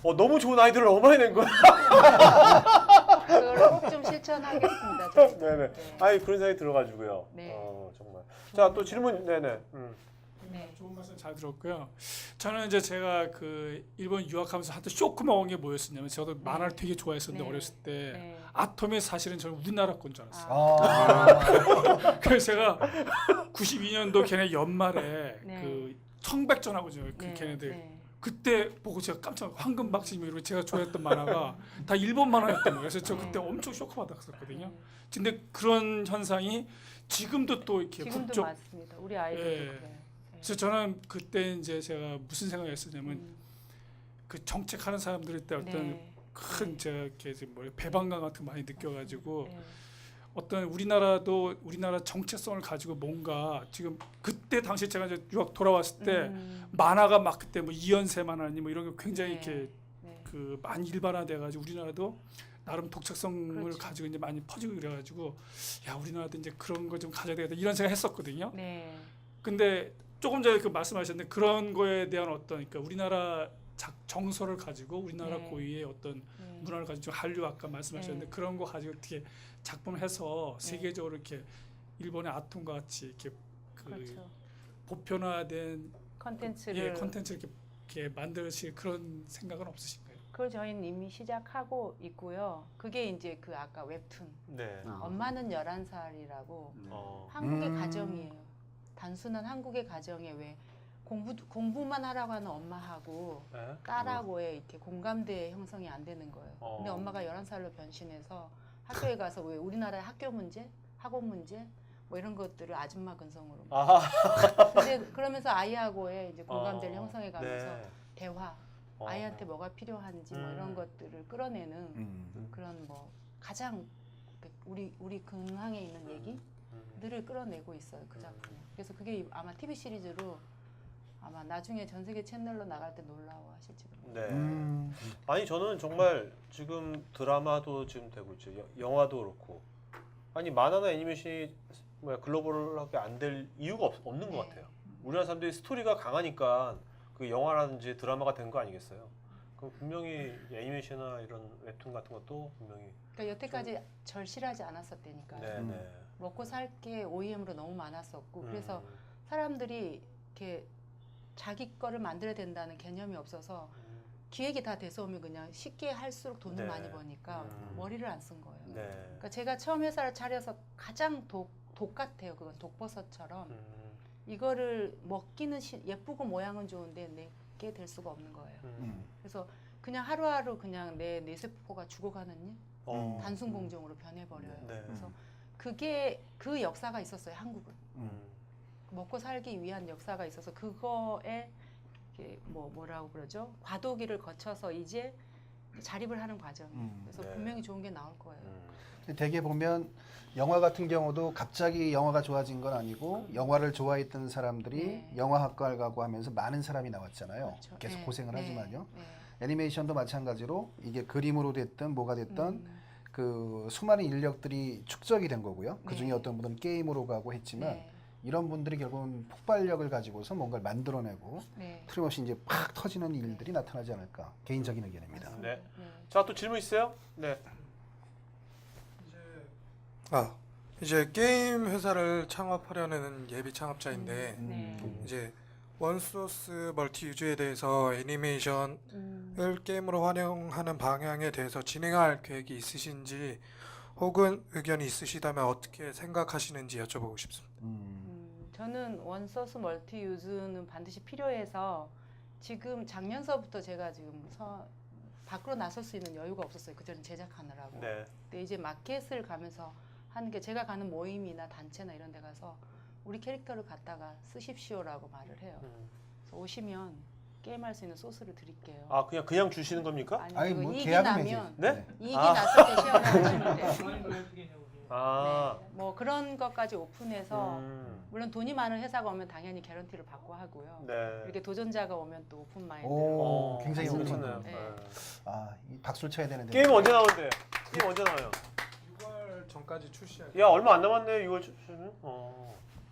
너무 좋은 아이디어를 너무 많이 낸 거야. 그걸 꼭 좀 실천하겠습니다. 네네. 아니 그런 생각이 들어가지고요. 정말. 자, 또 질문. 네네. 좋은 말씀 잘 들었고요. 저는 이제 제가 그 일본 유학하면서 한때 쇼크 먹은 게 뭐였었냐면 저도 만화를 되게 좋아했었는데 어렸을 때 아톰이 사실은 저는 우리나라 건 줄 알았어요. 그래서 제가 92년도 걔네 연말에 그 청백전하고 그 걔네들 그때 보고 제가 깜짝 황금박쥐 이런 제가 좋아했던 만화가 다 일본 만화였던 거예요. 그래서 저 그때 엄청 쇼크 받았었거든요. 근데 그런 현상이 지금도 또 이렇게 지금도 맞습니다. 우리 아이들도 그래요. 그래서 저는 그때 이제 제가 무슨 생각을 했었냐면 그 정책하는 사람들일 때 어떤 큰 제가 이렇게 뭐 배반감 같은 거 많이 느껴가지고 어떤 우리나라 정체성을 가지고 뭔가 지금 그때 당시 제가 이제 유학 돌아왔을 때 만화가 막 그때 뭐 이연세 만화니 뭐 이런 게 굉장히 이렇게 그 많이 일반화돼가지고 우리나라도 나름 독특성을 가지고 이제 많이 퍼지고 그래가지고 야 우리나라도 이제 그런 거 좀 가져야 되겠다 이런 생각 했었거든요. 근데 조금 전에 그 말씀하셨는데 그런 거에 대한 어떤 그러니까 우리나라 정서를 가지고 우리나라 고유의 어떤 문화를 가지고 한류 아까 말씀하셨는데 그런 거 가지고 어떻게 작품을 해서 세계적으로 이렇게 일본의 아톰과 같이 이렇게 보편화된 컨텐츠를 이렇게 만드실 그런 생각은 없으신가요? 그걸 저희는 이미 시작하고 있고요. 그게 이제 그 아까 웹툰 엄마는 11살이라고 한국의 가정이에요. 단순한 한국의 가정에 왜 공부만 하라고 하는 엄마하고 딸하고의 이렇게 공감대 형성이 안 되는 거예요. 근데 엄마가 11살로 변신해서 학교에 가서 왜 우리나라의 학교 문제, 학원 문제 뭐 이런 것들을 아줌마 근성으로. 근데 그러면서 아이하고의 이제 공감대를 형성해 가면서 대화, 아이한테 뭐가 필요한지 뭐 이런 것들을 끌어내는 그런 뭐 가장 우리 근황에 있는 얘기들을 끌어내고 있어요. 그 작품에. 그래서 그게 아마 TV 시리즈로 아마 나중에 전 세계 채널로 나갈 때 놀라워하실지 모르겠어요. 아니 저는 정말 지금 드라마도 지금 되고 있죠. 영화도 그렇고. 아니 만화나 애니메이션이 글로벌하게 안 될 이유가 없는 것 같아요. 우리나라 사람들이 스토리가 강하니까 그 영화라든지 드라마가 된 거 아니겠어요? 그럼 분명히 애니메이션이나 이런 웹툰 같은 것도 분명히. 그러니까 여태까지 절실하지 않았었다니까요. 네, 네. 먹고 살 게 OEM으로 너무 많았었고 그래서 사람들이 이렇게 자기 거를 만들어야 된다는 개념이 없어서 기획이 다 돼서 오면 그냥 쉽게 할수록 돈을 네. 많이 버니까 머리를 안 쓴 거예요. 네. 그러니까 제가 처음 회사를 차려서 가장 독 같아요. 그건 독버섯처럼 이거를 먹기는 예쁘고 모양은 좋은데 내게 될 수가 없는 거예요. 그래서 그냥 하루하루 그냥 내 뇌세포가 죽어가는 일, 단순 공정으로 변해버려요. 네. 그래서 그게 그 역사가 있었어요. 한국은 먹고 살기 위한 역사가 있어서 그거에 뭐라고 그러죠? 과도기를 거쳐서 이제 자립을 하는 과정. 그래서 네. 분명히 좋은 게 나올 거예요. 대개 보면 영화 같은 경우도 갑자기 영화가 좋아진 건 아니고 영화를 좋아했던 사람들이 네. 영화학과를 가고 하면서 많은 사람이 나왔잖아요. 그렇죠. 계속 네. 고생을 네. 하지만요. 네. 애니메이션도 마찬가지로 이게 그림으로 됐든 뭐가 됐든 그 수많은 인력들이 축적이 된 거고요. 그 중에 네. 어떤 분은 게임으로 가고 했지만 네. 이런 분들이 결국은 폭발력을 가지고서 뭔가를 만들어내고 네. 틀림없이 이제 팍 터지는 일들이 나타나지 않을까 개인적인 의견입니다. 네. 자, 또 질문 있어요? 네. 이제 게임 회사를 창업하려는 예비 창업자인데 네. 이제 원소스 멀티 유즈에 대해서 애니메이션을 게임으로 활용하는 방향에 대해서 진행할 계획이 있으신지 혹은 의견이 있으시다면 어떻게 생각하시는지 여쭤보고 싶습니다. 저는 원소스 멀티 유즈는 반드시 필요해서 지금 작년서부터 제가 지금 밖으로 나설 수 있는 여유가 없었어요. 그때는 제작하느라고. 네. 근데 이제 마켓을 가면서 하는 게 제가 가는 모임이나 단체나 이런 데 가서 우리 캐릭터를 갖다가 쓰십시오라고 말을 해요. 그래서 오시면 게임할 수 있는 소스를 드릴게요. 아, 그냥 주시는 겁니까? 아니, 뭐 이익이 계약은 나면 네? 이익이 났을 때 쉐어를 하시면 돼요. 아. 네, 뭐 그런 것까지 오픈해서 물론 돈이 많은 회사가 오면 당연히 개런티를 받고 하고요. 네. 이렇게 도전자가 오면 또 오픈 마인드로. 오, 굉장히 괜찮네요. 네. 이 박수를 쳐야 되는데. 게임 언제 나오는데? 게임 언제 나와요? 6월 전까지 출시할. 야, 얼마 안 남았네. 6월 출시는.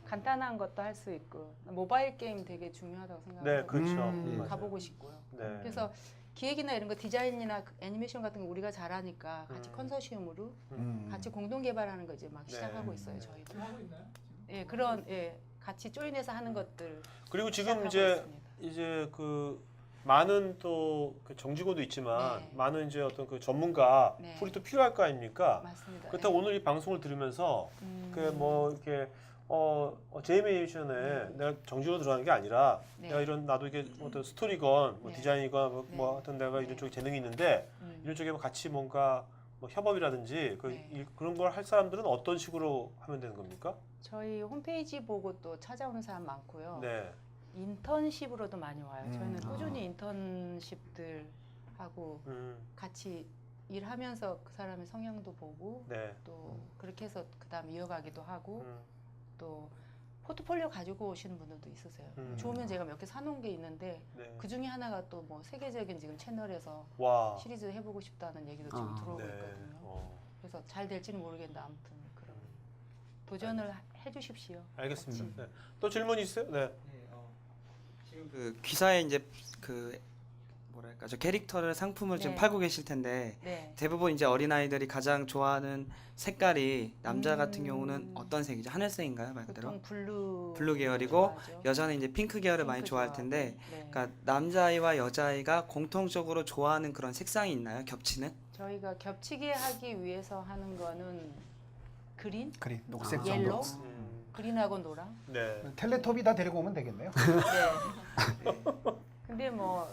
간단한 것도 할 수 있고 모바일 게임 되게 중요하다고 생각해요. 네, 그렇죠. 가보고 싶고요. 네. 그래서 기획이나 이런 거 디자인이나 애니메이션 같은 거 우리가 잘하니까 같이 컨소시엄으로 같이 공동 개발하는 거 이제 막 시작하고 있어요. 저희도. 하고 있나요? 예, 그런 같이 조인해서 하는 것들. 그리고 지금 이제 그 많은 또그 정직원도 있지만 네. 많은 이제 어떤 그 전문가 네. 풀이 또 필요할 거 아닙니까? 맞습니다. 그렇다고 오늘 이 방송을 들으면서 그 뭐 이렇게 제이메이션에 내가 정직으로 들어가는 게 아니라 네. 내가 이런 나도 이게 어떤 스토리건 뭐 네. 디자인이건 뭐 네. 하여튼 내가 이런 쪽에 재능이 있는데 이런 쪽에 같이 뭔가 뭐 협업이라든지 네. 그런 걸 할 사람들은 어떤 식으로 하면 되는 겁니까? 저희 홈페이지 보고 또 찾아오는 사람 많고요. 네. 인턴십으로도 많이 와요. 저희는 꾸준히 인턴십들 하고 같이 일하면서 그 사람의 성향도 보고 네. 또 그렇게 해서 그다음 이어가기도 하고 또 포트폴리오 가지고 오시는 분들도 있으세요. 좋으면 제가 몇 개 사놓은 게 있는데 네. 그 중에 하나가 또 뭐 세계적인 지금 채널에서 와. 시리즈 해보고 싶다는 얘기도 지금 들어오고 네. 있거든요. 그래서 잘 될지는 모르겠는데 아무튼 그런 도전을 해주십시오. 알겠습니다. 네. 또 질문 있어요? 네. 지금 그 귀사에 이제 그 뭐랄까 저 캐릭터를 상품을 지금 네. 팔고 계실 텐데 네. 대부분 이제 어린 아이들이 가장 좋아하는 색깔이 남자 같은 경우는 어떤 색이죠? 하늘색인가요, 말 그대로? 보통 블루 계열이고 좋아하죠. 여자는 이제 핑크 계열을 많이 핑크 좋아할 좋아하고. 텐데, 네. 그러니까 남자아이와 여자아이가 공통적으로 좋아하는 그런 색상이 있나요? 겹치는? 저희가 겹치게 하기 위해서 하는 거는 그린, 녹색 옐로우, 정도. 그린하고 노랑. 네. 텔레토비 다 데리고 오면 되겠네요. 네. 근데 뭐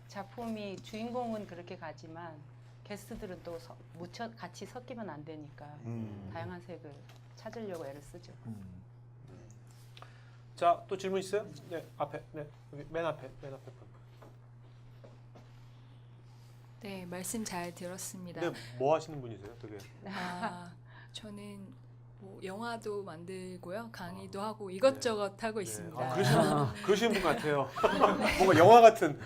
작품이 주인공은 그렇게 가지만 게스트들은 또 같이 섞이면 안 되니까 다양한 색을 찾으려고 애를 쓰죠. 자, 또 질문 있어요? 네, 앞에, 네, 여기 맨 앞에 분. 네, 말씀 잘 들었습니다. 네, 뭐 하시는 분이세요, 되게? 저는 뭐 영화도 만들고요, 강의도 하고 이것저것 하고 있습니다. 그러시는 분 같아요. 뭔가 영화 같은.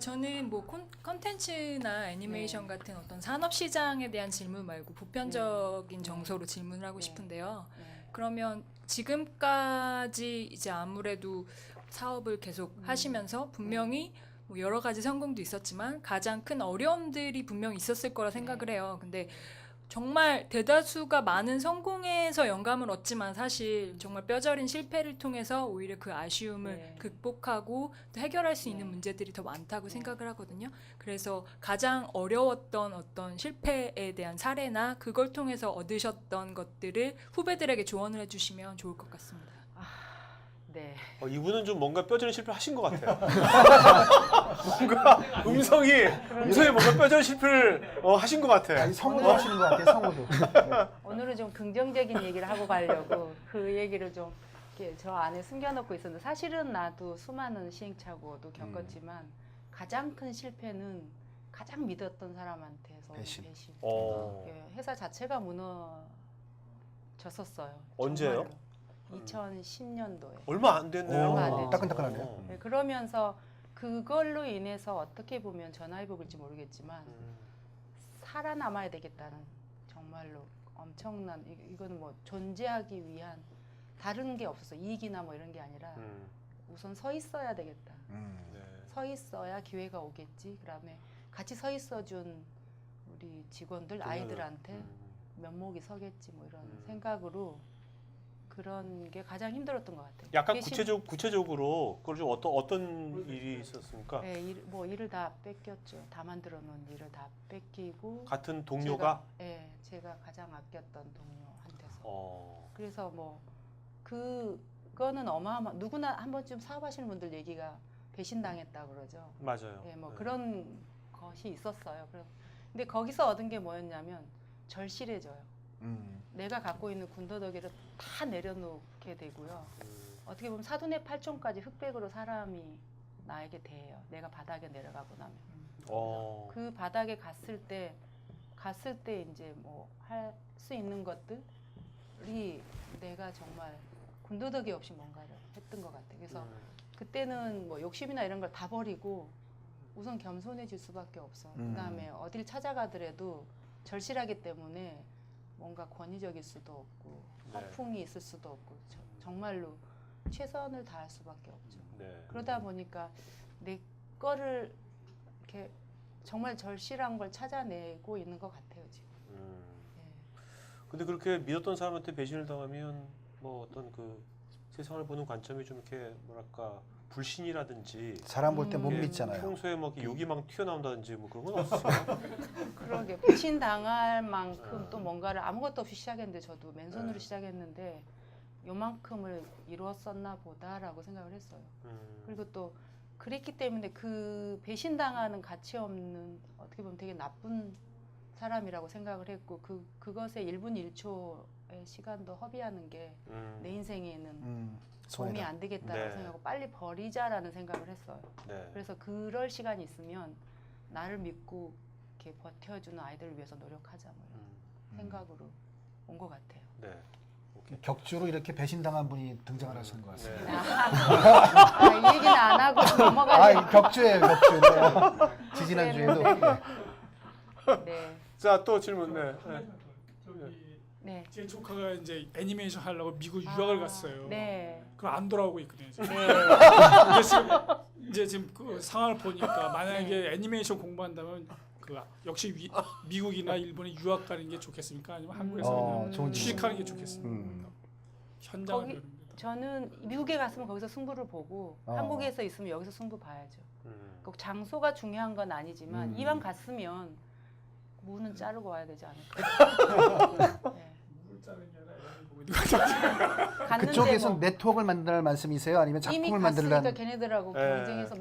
저는 뭐 컨텐츠나 애니메이션 같은 어떤 산업 시장에 대한 질문 말고 보편적인 정서로 질문을 하고 싶은데요. 그러면 지금까지 이제 아무래도 사업을 계속 하시면서 분명히 뭐 여러 가지 성공도 있었지만 가장 큰 어려움들이 분명히 있었을 거라 생각을 해요. 근데 정말 대다수가 많은 성공에서 영감을 얻지만 사실 정말 뼈저린 실패를 통해서 오히려 그 아쉬움을 극복하고 또 해결할 수 있는 문제들이 더 많다고 생각을 하거든요. 그래서 가장 어려웠던 어떤 실패에 대한 사례나 그걸 통해서 얻으셨던 것들을 후배들에게 조언을 해주시면 좋을 것 같습니다. 네. 이분은 좀 뭔가 뼈저린 실패를 하신 것 같아요. 뭔가 음성이 뭔가 뼈저린 실패를 하신 것 같아. 아니, 성우도 하시는 것 같아요. 성우도. 오늘은 좀 긍정적인 얘기를 하고 가려고 그 얘기를 좀 이렇게 저 안에 숨겨놓고 있었는데 사실은 나도 수많은 시행착오도 겪었지만 가장 큰 실패는 가장 믿었던 사람한테서 배신. 예, 회사 자체가 무너졌었어요. 언제요? 정말로. 2010년도에. 얼마 안 됐네요. 얼마 안 됐죠. 따끈따끈하네요. 네, 그러면서 그걸로 인해서 어떻게 보면 전화위복일지 모르겠지만 살아남아야 되겠다는 정말로 엄청난 이거는 뭐 존재하기 위한 다른 게 없었어. 이익이나 뭐 이런 게 아니라 우선 서 있어야 되겠다. 서 있어야 기회가 오겠지. 그다음에 같이 서 있어준 우리 직원들 아이들한테 면목이 서겠지 뭐 이런 생각으로 그런 게 가장 힘들었던 것 같아요. 약간 구체적으로 그걸 좀 어떤 일이 있었습니까? 네, 일을 다 뺏겼죠. 다 만들어 놓은 일을 다 뺏기고. 같은 동료가? 제가 가장 아꼈던 동료한테서. 그래서 뭐 그거는 어마어마. 누구나 한 번쯤 사업하시는 분들 얘기가 배신당했다 그러죠. 맞아요. 뭐 그런 것이 있었어요. 근데 거기서 얻은 게 뭐였냐면 절실해져요. 내가 갖고 있는 군더더기를 다 내려놓게 되고요. 어떻게 보면 사돈의 팔촌까지 흑백으로 사람이 나에게 대해요. 내가 바닥에 내려가고 나면. 그 바닥에 갔을 때 이제 뭐 할 수 있는 것들이 내가 정말 군더더기 없이 뭔가를 했던 것 같아요. 그래서 그때는 뭐 욕심이나 이런 걸 다 버리고 우선 겸손해질 수밖에 없어. 그다음에 어딜 찾아가더라도 절실하기 때문에 뭔가 권위적일 수도 없고 허풍이 있을 수도 없고 정말로 최선을 다할 수밖에 없죠. 그러다 보니까 내 거를 이렇게 정말 절실한 걸 찾아내고 있는 것 같아요 지금. 근데 그렇게 믿었던 사람한테 배신을 당하면 뭐 어떤 그 세상을 보는 관점이 좀 이렇게 뭐랄까 불신이라든지 사람 볼 때 못 믿잖아요. 평소에 뭐 욕이 막 튀어나온다든지 뭐 그런 건 없어요. 그러게 배신 당할 만큼 또 뭔가를 아무것도 없이 시작했는데 저도 맨손으로 시작했는데 요만큼을 이루었었나 보다라고 생각을 했어요. 그리고 또 그랬기 때문에 그 배신 당하는 가치 없는 어떻게 보면 되게 나쁜 사람이라고 생각을 했고 그것에 1분 1초의 시간도 허비하는 게 내 인생에는 도움이 안 되겠다라고 생각하고 빨리 버리자라는 생각을 했어요. 그래서 그럴 시간이 있으면 나를 믿고 이렇게 버텨주는 아이들을 위해서 노력하자 뭐 이런 생각으로 온 것 같아요. 격주로 이렇게 배신당한 분이 등장을 하시는 것 같습니다. 이 얘기는 안 하고 넘어가죠. 격주예요, 격주. 지지난주에도. 자, 또 질문. 제 조카가 이제 애니메이션 하려고 미국 유학을 갔어요. 그럼 안 돌아오고 있거든요. 지금. 지금 그 상황을 보니까 만약에 애니메이션 공부한다면 그 역시 미국이나 일본에 유학 가는 게 좋겠습니까? 아니면 한국에서 그냥 취직하는 게 좋겠습니까? 현장을 저는 미국에 갔으면 거기서 승부를 보고 한국에서 있으면 여기서 승부 봐야죠. 꼭 장소가 중요한 건 아니지만 이왕 갔으면 무는 자르고 와야 되지 않을까. 그쪽에서 네트워크를 만들라는 말씀이세요? 아니면 작품을 만들라는? 이미 갔으니까 걔네들하고 경쟁해서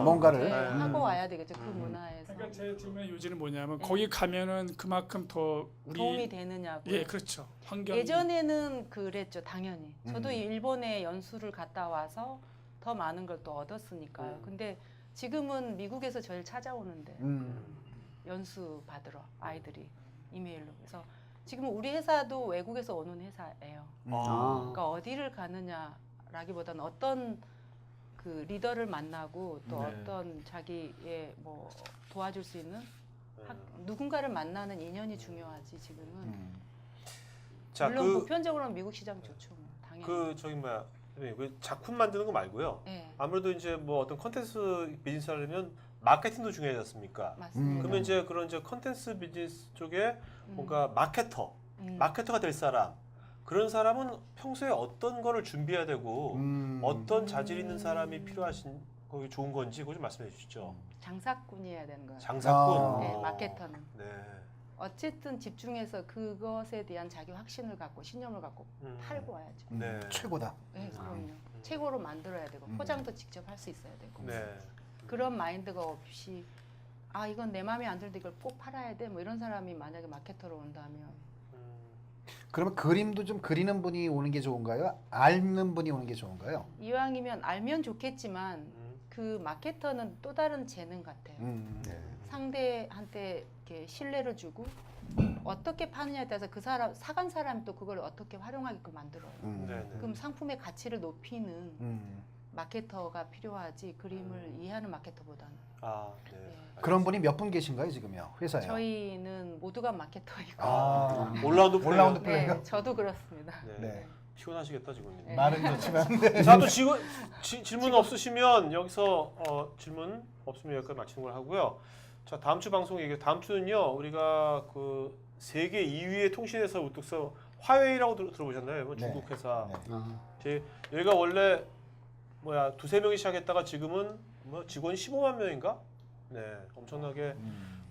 뭔가를 하고 와야 되겠죠. 그 문화에서. 그러니까 제 질문의 요지는 뭐냐면 거기 가면은 그만큼 더 우리 도움이 되느냐고. 그렇죠. 환경. 예전에는 그랬죠, 당연히. 저도 일본에 연수를 갔다 와서 더 많은 걸 또 얻었으니까요. 근데 지금은 미국에서 저를 찾아오는데 연수 받으러 아이들이 이메일로. 그래서 지금 우리 회사도 외국에서 오는 회사예요. 그러니까 어디를 가느냐라기보다는 어떤 그 리더를 만나고 또 어떤 자기의 뭐 도와줄 수 있는 누군가를 만나는 인연이 중요하지 지금은. 자, 물론 보편적으로는 미국 시장 좋죠. 뭐, 당연히. 그 저기 뭐야 그 작품 만드는 거 말고요. 네. 아무래도 이제 뭐 어떤 컨텐츠 비즈니스 하려면 마케팅도 중요하지 않습니까? 맞습니다. 그러면 이제 그런 이제 컨텐츠 비즈니스 쪽에 뭔가 마케터가 될 사람, 그런 사람은 평소에 어떤 거를 준비해야 되고 어떤 자질 있는 사람이 필요하신 거기 좋은 건지 그거 좀 말씀해 주시죠. 장사꾼이어야 되는 거예요. 장사꾼. 네, 마케터는. 네. 어쨌든 집중해서 그것에 대한 자기 확신을 갖고 신념을 갖고 팔고 와야죠. 네. 최고다. 네, 그럼요. 최고로 만들어야 되고 포장도 직접 할 수 있어야 되고. 네. 그런 마인드가 없이 아 이건 내 마음에 안 들는데 이걸 꼭 팔아야 돼. 뭐 이런 사람이 만약에 마케터로 온다면. 그러면 그림도 좀 그리는 분이 오는 게 좋은가요? 앓는 분이 오는 게 좋은가요? 이왕이면 알면 좋겠지만 그 마케터는 또 다른 재능 같아요. 네. 상대한테 이렇게 신뢰를 주고 어떻게 파느냐에 따라서 그 사람 사간 사람이 또 그걸 어떻게 활용하게끔 만들어요. 그럼 상품의 가치를 높이는 마케터가 필요하지 그림을 이해하는 마케터보다는. 아, 네. 그런 분이 몇 분 계신가요 지금요 회사에? 저희는 모두가 마케터이고. 올라운드 플레이어. 네, 저도 그렇습니다. 네. 피곤하시겠다 지금. 네. 말은 좋지만. 자, 또 질문 없으시면 여기서 질문 없으면 여기까지 마치는 걸 하고요. 자, 다음 주 방송 얘기. 다음 주는요 우리가 그 세계 2위의 통신회사 우뚝서 화웨이라고 들어보셨나요? 중국 회사. 여기가 원래 두세 명이 시작했다가 지금은 직원이 15만 명인가? 네, 엄청나게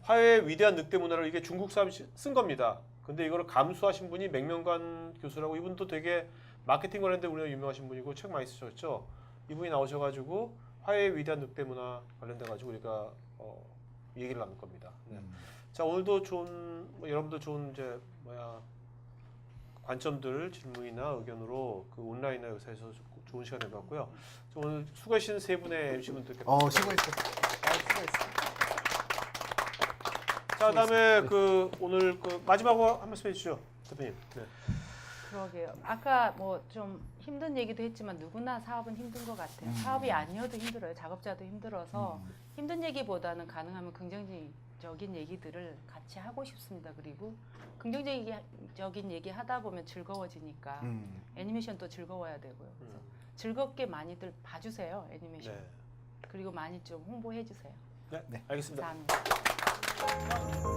화웨이의 위대한 늑대 문화를 이게 중국 사람이 쓴 겁니다. 근데 이거를 감수하신 분이 맹명관 교수라고 이분도 되게 마케팅 관련된 우리가 유명하신 분이고 책 많이 쓰셨죠. 이분이 나오셔가지고 화웨이의 위대한 늑대 문화 관련돼가지고 우리가 얘기를 나눌 겁니다. 네. 자, 오늘도 좋은 여러분들 좋은 이제 관점들 질문이나 의견으로 그 온라인이나 여기서 좋은 시간 된 것 같고요. 오늘 수고하신 세 분의 MC분들께 수고했어. 자, 그다음에 그 오늘 그 마지막으로 한 말씀 해주시죠, 대표님. 네. 그러게요. 아까 뭐 좀 힘든 얘기도 했지만 누구나 사업은 힘든 것 같아요. 사업이 아니어도 힘들어요. 작업자도 힘들어서 힘든 얘기보다는 가능하면 긍정적인 얘기들을 같이 하고 싶습니다. 그리고 긍정적인 얘기 하다 보면 즐거워지니까 애니메이션도 즐거워야 되고요. 그래서 즐겁게 많이들 봐주세요, 애니메이션. 네. 그리고 많이 좀 홍보해 주세요. 네, 알겠습니다. 감사합니다.